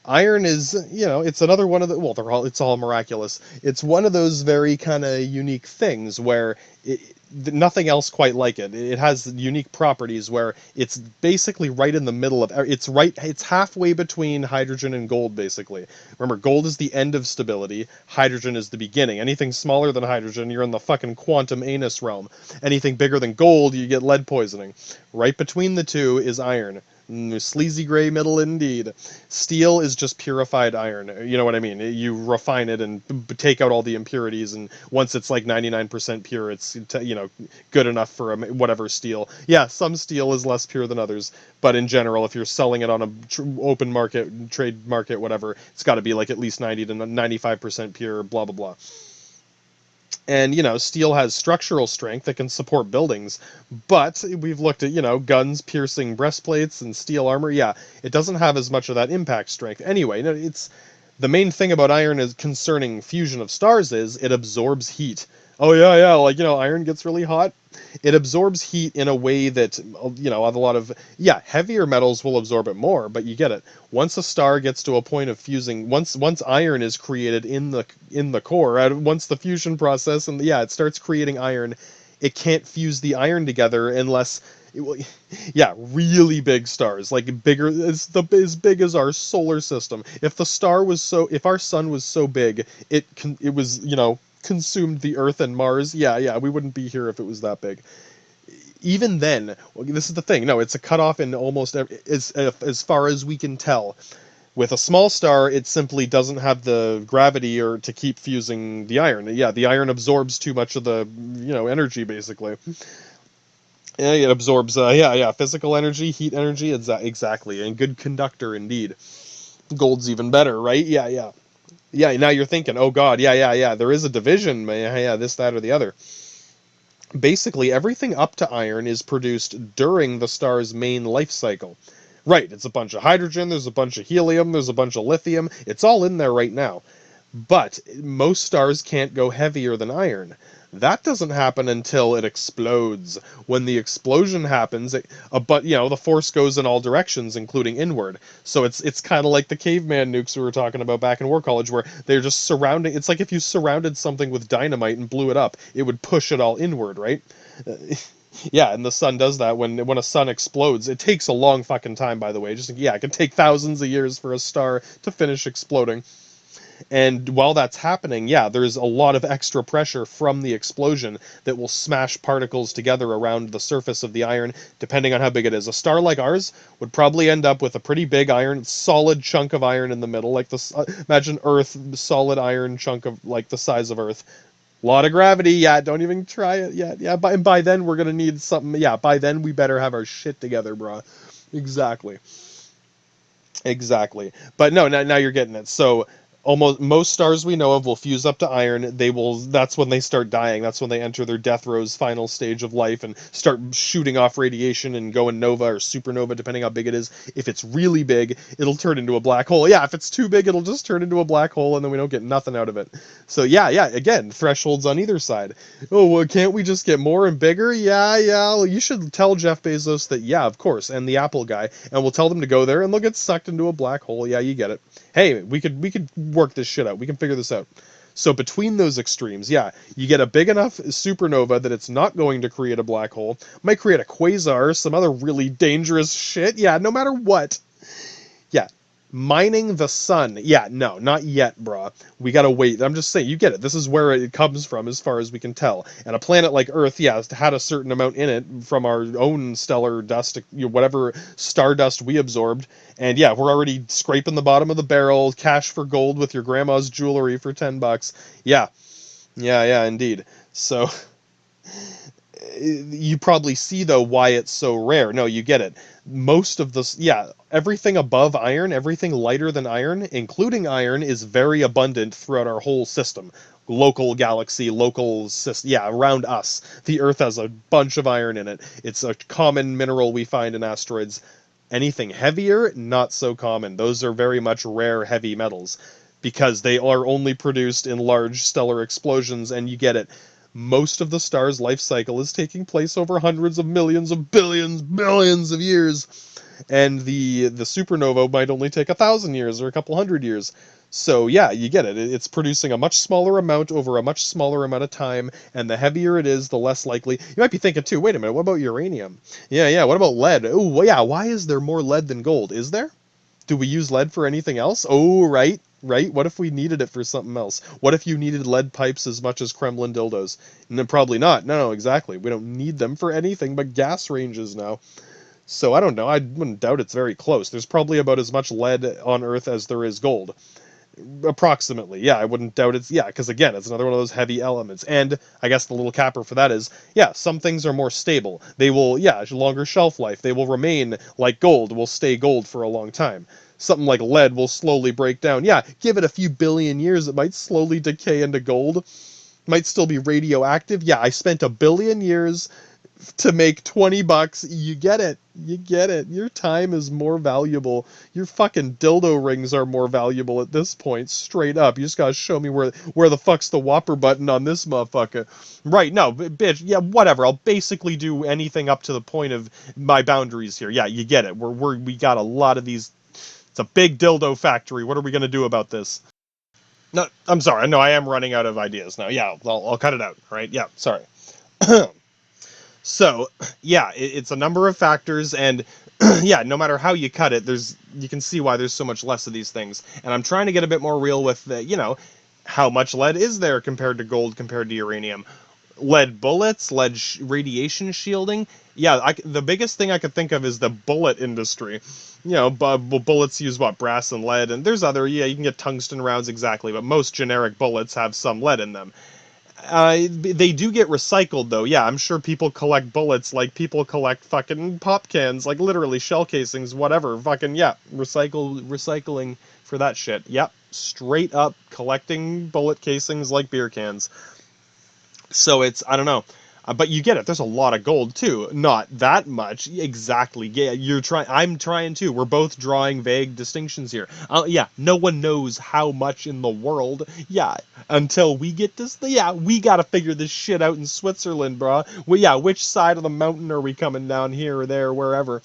iron is, it's another one of the, well, it's all miraculous. It's one of those very kind of unique things where nothing else quite like it. It has unique properties where it's basically right in the middle of, it's halfway between hydrogen and gold, basically. Remember, gold is the end of stability, hydrogen is the beginning. Anything smaller than hydrogen, you're in the fucking quantum anus realm. Anything bigger than gold, you get lead poisoning. Right between the two is iron. Sleazy gray middle indeed. Steel is just purified iron. You know what I mean? You refine it and take out all the impurities, and once it's like 99% pure, it's good enough for whatever steel. Yeah, some steel is less pure than others, but in general, if you're selling it on a open market, trade market, whatever, it's got to be like at least 90 to 95% pure. Blah blah blah. And, steel has structural strength that can support buildings, but we've looked at, guns piercing breastplates and steel armor. Yeah, it doesn't have as much of that impact strength. Anyway, it's the main thing about iron is concerning fusion of stars is it absorbs heat. Oh yeah, like iron gets really hot. It absorbs heat in a way that a lot of heavier metals will absorb it more, but you get it. Once a star gets to a point of fusing, once iron is created in the core, once the fusion process and it starts creating iron, it can't fuse the iron together unless really big stars, like bigger as big as our solar system. If our sun was so big, it was consumed the Earth and Mars. Yeah, we wouldn't be here if it was that big. Even then, this is the thing. No, it's a cutoff in almost as far as we can tell. With a small star, it simply doesn't have the gravity or to keep fusing the iron. Yeah, the iron absorbs too much of the energy basically. Yeah, it absorbs physical energy, heat energy, exactly, and good conductor indeed. Gold's even better, right? Yeah, now you're thinking, oh god, yeah, there is a division, yeah, this, that, or the other. Basically, everything up to iron is produced during the star's main life cycle. Right, it's a bunch of hydrogen, there's a bunch of helium, there's a bunch of lithium, it's all in there right now. But most stars can't go heavier than iron. That doesn't happen until it explodes. When the explosion happens, the force goes in all directions, including inward. So it's kind of like the caveman nukes we were talking about back in War College, where they're just surrounding. It's like if you surrounded something with dynamite and blew it up, it would push it all inward, right? Yeah, and the sun does that when a sun explodes. It takes a long fucking time, by the way. It can take thousands of years for a star to finish exploding. And while that's happening, there's a lot of extra pressure from the explosion that will smash particles together around the surface of the iron, depending on how big it is. A star like ours would probably end up with a pretty big solid chunk of iron in the middle, like imagine Earth, solid iron chunk of like the size of Earth. A lot of gravity, don't even try it yet. Yeah, by then we're gonna need something. Yeah, by then we better have our shit together, bro. Exactly. But no, now you're getting it. So almost most stars we know of will fuse up to iron. That's when they start dying. That's when they enter their death row's final stage of life and start shooting off radiation and going nova or supernova, depending how big it is. If it's really big, it'll turn into a black hole. Yeah, if it's too big, it'll just turn into a black hole and then we don't get nothing out of it. So again, thresholds on either side. Oh, well, can't we just get more and bigger? Yeah. Well, you should tell Jeff Bezos that, of course, and the Apple guy, and we'll tell them to go there and they'll get sucked into a black hole. Yeah, you get it. Hey, we could work this shit out. We can figure this out. So between those extremes, you get a big enough supernova that it's not going to create a black hole. Might create a quasar, some other really dangerous shit. Yeah, no matter what. Yeah. Mining the sun. Yeah, no, not yet, brah. We gotta wait. I'm just saying, you get it. This is where it comes from as far as we can tell. And a planet like Earth, has had a certain amount in it from our own stellar dust, whatever stardust we absorbed. And we're already scraping the bottom of the barrel, cash for gold with your grandma's jewelry for $10. Yeah, indeed. So You probably see, though, why it's so rare. No, you get it. Most of this, yeah, everything above iron, everything lighter than iron, including iron, is very abundant throughout our whole system. Local galaxy, local system, yeah, around us. The Earth has a bunch of iron in it. It's a common mineral we find in asteroids. Anything heavier, not so common. Those are very much rare heavy metals because they are only produced in large stellar explosions, and you get it. Most of the star's life cycle is taking place over hundreds of millions of billions of years, and the supernova might only take 1,000 years or a couple hundred years. So yeah, you get it. It's producing a much smaller amount over a much smaller amount of time, and the heavier it is, the less likely. You might be thinking too, wait a minute, what about uranium? Yeah, what about lead? Oh, well, yeah, why is there more lead than gold? Is there? Do we use lead for anything else? Oh, right. What if we needed it for something else? What if you needed lead pipes as much as Kremlin dildos? And then probably not. No, exactly. We don't need them for anything but gas ranges now. So I don't know. I wouldn't doubt it's very close. There's probably about as much lead on Earth as there is gold. Approximately. Yeah, I wouldn't doubt it's, yeah, because again, it's another one of those heavy elements. And I guess the little capper for that is, yeah, some things are more stable. They will, yeah, longer shelf life. They will remain like gold, will stay gold for a long time. Something like lead will slowly break down. Yeah, give it a few billion years, it might slowly decay into gold. Might still be radioactive. Yeah, I spent a billion years to make $20. You get it. Your time is more valuable. Your fucking dildo rings are more valuable at this point, straight up. You just gotta show me where the fuck's the whopper button on this motherfucker. Right, no, bitch, yeah, whatever. I'll basically do anything up to the point of my boundaries here. Yeah, you get it. We got a lot of these. It's a big dildo factory. What are we gonna do about this? No, I'm sorry. No, I am running out of ideas now. Yeah, I'll cut it out. Right? Yeah, sorry. So, yeah, it's a number of factors, and yeah, no matter how you cut it, you can see why there's so much less of these things. And I'm trying to get a bit more real with how much lead is there compared to gold, compared to uranium. Lead bullets, radiation shielding. Yeah, the biggest thing I could think of is the bullet industry. Bullets use brass and lead, and there's other, yeah, you can get tungsten rounds, exactly, but most generic bullets have some lead in them. They do get recycled, though. Yeah, I'm sure people collect bullets like people collect fucking pop cans, like literally shell casings, whatever. Fucking, yeah, recycling for that shit. Yep, straight up collecting bullet casings like beer cans. So it's, I don't know. But you get it. There's a lot of gold too. Not that much, exactly. Yeah, I'm trying too. We're both drawing vague distinctions here. Yeah, no one knows how much in the world. Yeah, until we get this. Yeah, we gotta figure this shit out in Switzerland, bro. Well, yeah, which side of the mountain are we coming down, here or there, wherever?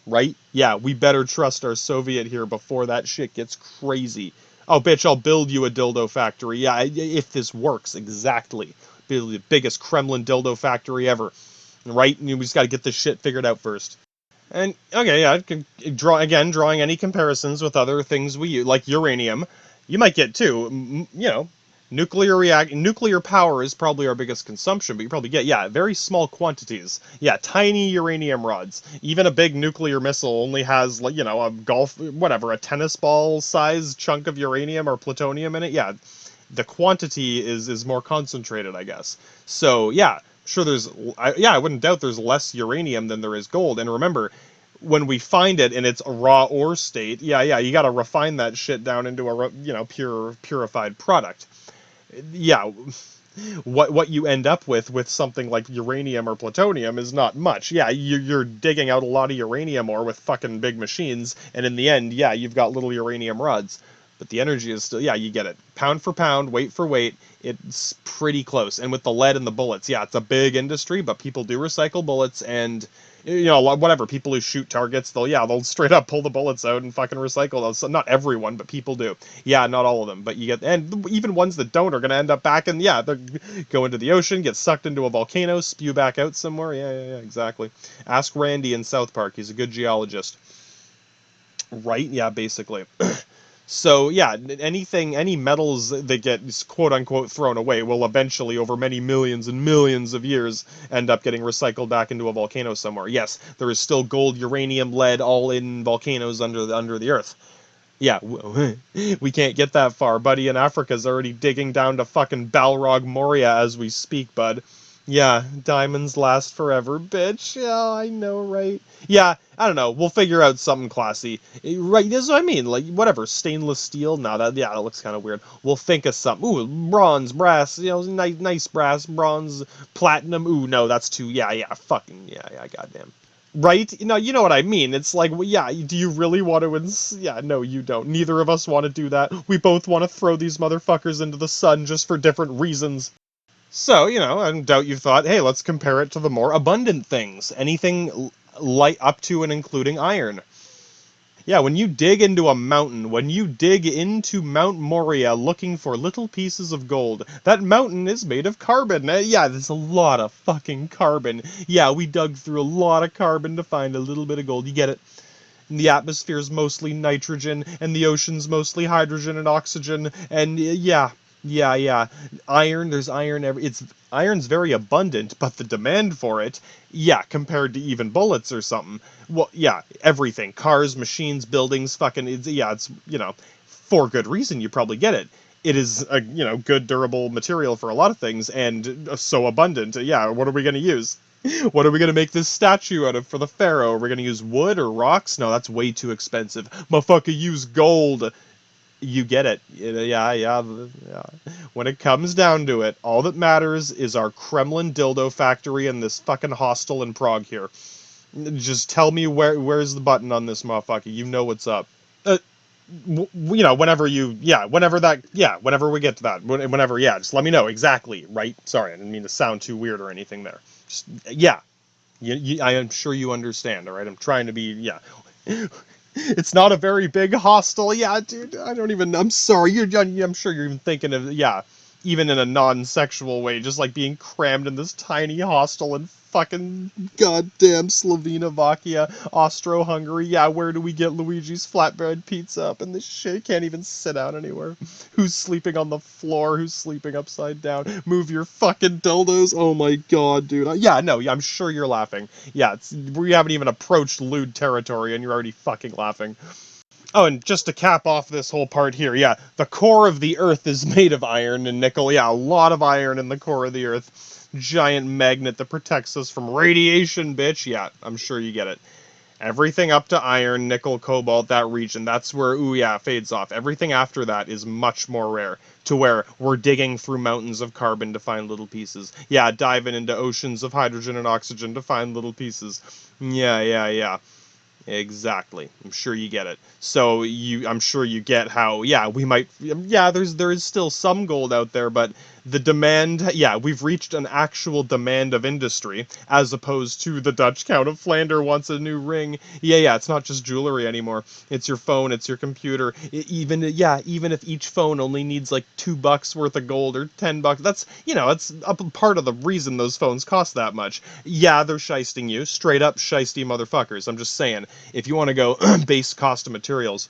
Right? Yeah, we better trust our Soviet here before that shit gets crazy. Oh, bitch, I'll build you a dildo factory. Yeah, if this works, exactly. Be the biggest Kremlin dildo factory ever, right? And we just got to get this shit figured out first. And okay, yeah, I can drawing any comparisons with other things we use, like uranium. You might get too, nuclear power is probably our biggest consumption, but you probably get, very small quantities. Yeah, tiny uranium rods. Even a big nuclear missile only has, like, a tennis ball size chunk of uranium or plutonium in it. Yeah, the quantity is more concentrated, I guess. So yeah, sure, I wouldn't doubt there's less uranium than there is gold. And remember, when we find it in its raw ore state, you got to refine that shit down into a purified product. Yeah, what you end up with something like uranium or plutonium is not much. Yeah, you're digging out a lot of uranium ore with fucking big machines, and in the end, yeah, you've got little uranium rods. But the energy is still, yeah, you get it. Pound for pound, weight for weight, it's pretty close. And with the lead and the bullets, yeah, it's a big industry, but people do recycle bullets, and whatever, people who shoot targets, they'll straight up pull the bullets out and fucking recycle those. So not everyone, but people do. Yeah, not all of them, but and even ones that don't are going to end up back in, they go into the ocean, get sucked into a volcano, spew back out somewhere. Yeah, exactly. Ask Randy in South Park. He's a good geologist. Right? Yeah, basically. So yeah, any metals that get quote unquote thrown away will eventually, over many millions and millions of years, end up getting recycled back into a volcano somewhere. Yes, there is still gold, uranium, lead, all in volcanoes under the earth. Yeah, we can't get that far. Buddy in Africa's already digging down to fucking Balrog Moria as we speak, bud. Yeah, diamonds last forever, bitch. Yeah, I know, right? Yeah, I don't know. We'll figure out something classy. Right, that's what I mean. Like, whatever, stainless steel. No, that looks kind of weird. We'll think of something. Ooh, bronze, brass, nice brass, bronze, platinum. Ooh, no, that's too, fucking, goddamn. Right? You know what I mean. It's like, well, yeah, do you really want to yeah, no, you don't. Neither of us want to do that. We both want to throw these motherfuckers into the sun just for different reasons. So, I doubt you've thought, hey, let's compare it to the more abundant things. Anything light up to and including iron. Yeah, when you dig into a mountain, when you dig into Mount Moria looking for little pieces of gold, that mountain is made of carbon. Yeah, there's a lot of fucking carbon. Yeah, we dug through a lot of carbon to find a little bit of gold. You get it? And the atmosphere's mostly nitrogen, and the ocean's mostly hydrogen and oxygen, and yeah. Iron, there's iron iron's very abundant, but the demand for it, yeah, compared to even bullets or something. Well, yeah, everything. Cars, machines, buildings, fucking it's for good reason you probably get it. It is a, good durable material for a lot of things and so abundant. Yeah, what are we going to use? What are we gonna make this statue out of for the pharaoh? Are we gonna use wood or rocks? No, that's way too expensive. Motherfucker, use gold. You get it. Yeah. When it comes down to it, all that matters is our Kremlin dildo factory and this fucking hostel in Prague here. Just tell me where's the button on this motherfucker. You know what's up. Whenever we get to that, whenever, yeah, just let me know exactly, right? Sorry, I didn't mean to sound too weird or anything there. Just, yeah, I am sure you understand, all right? I'm trying to be, yeah. It's not a very big hostel. Yeah, dude, I'm sorry. I'm sure you're even thinking of, yeah, even in a non-sexual way, just like being crammed in this tiny hostel in fucking goddamn Slovenovakia, Austro-Hungary. Yeah, where do we get Luigi's flatbread pizza up in this shit? Can't even sit down anywhere. Who's sleeping on the floor? Who's sleeping upside down? Move your fucking dildos. Oh my god, dude. Yeah, no, I'm sure you're laughing. Yeah, we haven't even approached lewd territory and you're already fucking laughing. Oh, and just to cap off this whole part here, yeah, the core of the Earth is made of iron and nickel. Yeah, a lot of iron in the core of the Earth. Giant magnet that protects us from radiation, bitch. Yeah, I'm sure you get it. Everything up to iron, nickel, cobalt, that region, that's where, ooh yeah, fades off. Everything after that is much more rare, to where we're digging through mountains of carbon to find little pieces. Yeah, diving into oceans of hydrogen and oxygen to find little pieces. Yeah. Exactly. I'm sure you get it. So I'm sure you get how, yeah, we might, yeah, there is still some gold out there, but the demand, yeah, we've reached an actual demand of industry, as opposed to the Dutch Count of Flanders wants a new ring. Yeah, it's not just jewelry anymore. It's your phone, it's your computer. Even if each phone only needs like $2 worth of gold or $10, that's, it's a part of the reason those phones cost that much. Yeah, they're shysting you, straight up shysty motherfuckers. I'm just saying, if you want to go base cost of materials,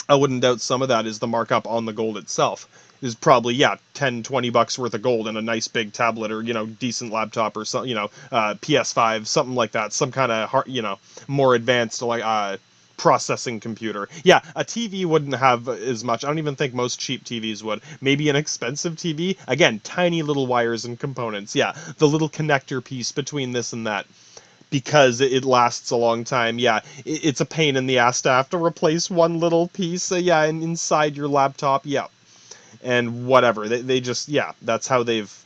I wouldn't doubt some of that is the markup on the gold itself. Is probably, yeah, $10-20 worth of gold in a nice big tablet or, decent laptop or something, PS5, something like that. Some kind of, more advanced, like, processing computer. Yeah, a TV wouldn't have as much. I don't even think most cheap TVs would. Maybe an expensive TV. Again, tiny little wires and components. Yeah, the little connector piece between this and that. Because it lasts a long time. Yeah, it's a pain in the ass to have to replace one little piece. Yeah, and inside your laptop. Yeah, and whatever. They just, yeah, that's how it's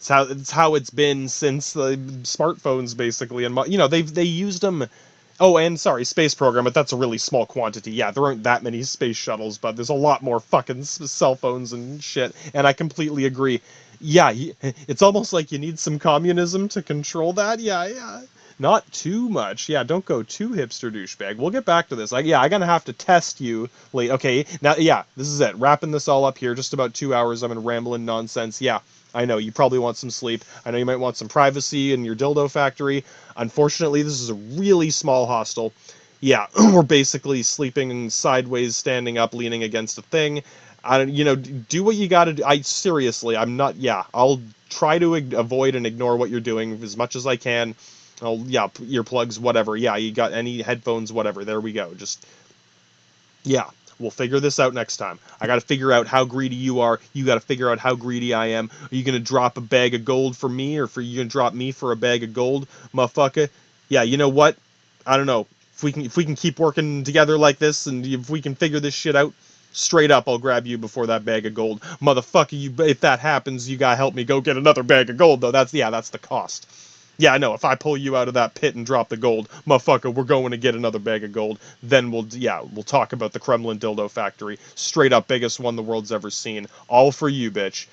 how it's been since the smartphones basically. And they used them. Oh, and sorry, space program, but that's a really small quantity. Yeah, there aren't that many space shuttles, but there's a lot more fucking cell phones and shit. And I completely agree. Yeah, it's almost like you need some communism to control that. Yeah. Not too much. Yeah, don't go too hipster douchebag. We'll get back to this. I'm gonna have to test you late. Okay, now, yeah, this is it. Wrapping this all up here. Just about 2 hours. I'm gonna rambling nonsense. Yeah, I know, you probably want some sleep. I know you might want some privacy in your dildo factory. Unfortunately, this is a really small hostel. Yeah, we're basically sleeping sideways, standing up, leaning against a thing. Do what you gotta do. Seriously, I'm not, yeah, I'll try to avoid and ignore what you're doing as much as I can. Oh, yeah, earplugs, whatever. Yeah, you got any headphones, whatever. There we go. Just, yeah. We'll figure this out next time. I gotta figure out how greedy you are. You gotta figure out how greedy I am. Are you gonna drop a bag of gold for me, or you gonna drop me for a bag of gold, motherfucker? Yeah, you know what? I don't know. If we can keep working together like this, and if we can figure this shit out, straight up, I'll grab you before that bag of gold, motherfucker. If that happens, you gotta help me go get another bag of gold, though. That's the cost. Yeah, I know. If I pull you out of that pit and drop the gold, motherfucker, we're going to get another bag of gold. Then we'll talk about the Kremlin dildo factory. Straight up, biggest one the world's ever seen. All for you, bitch.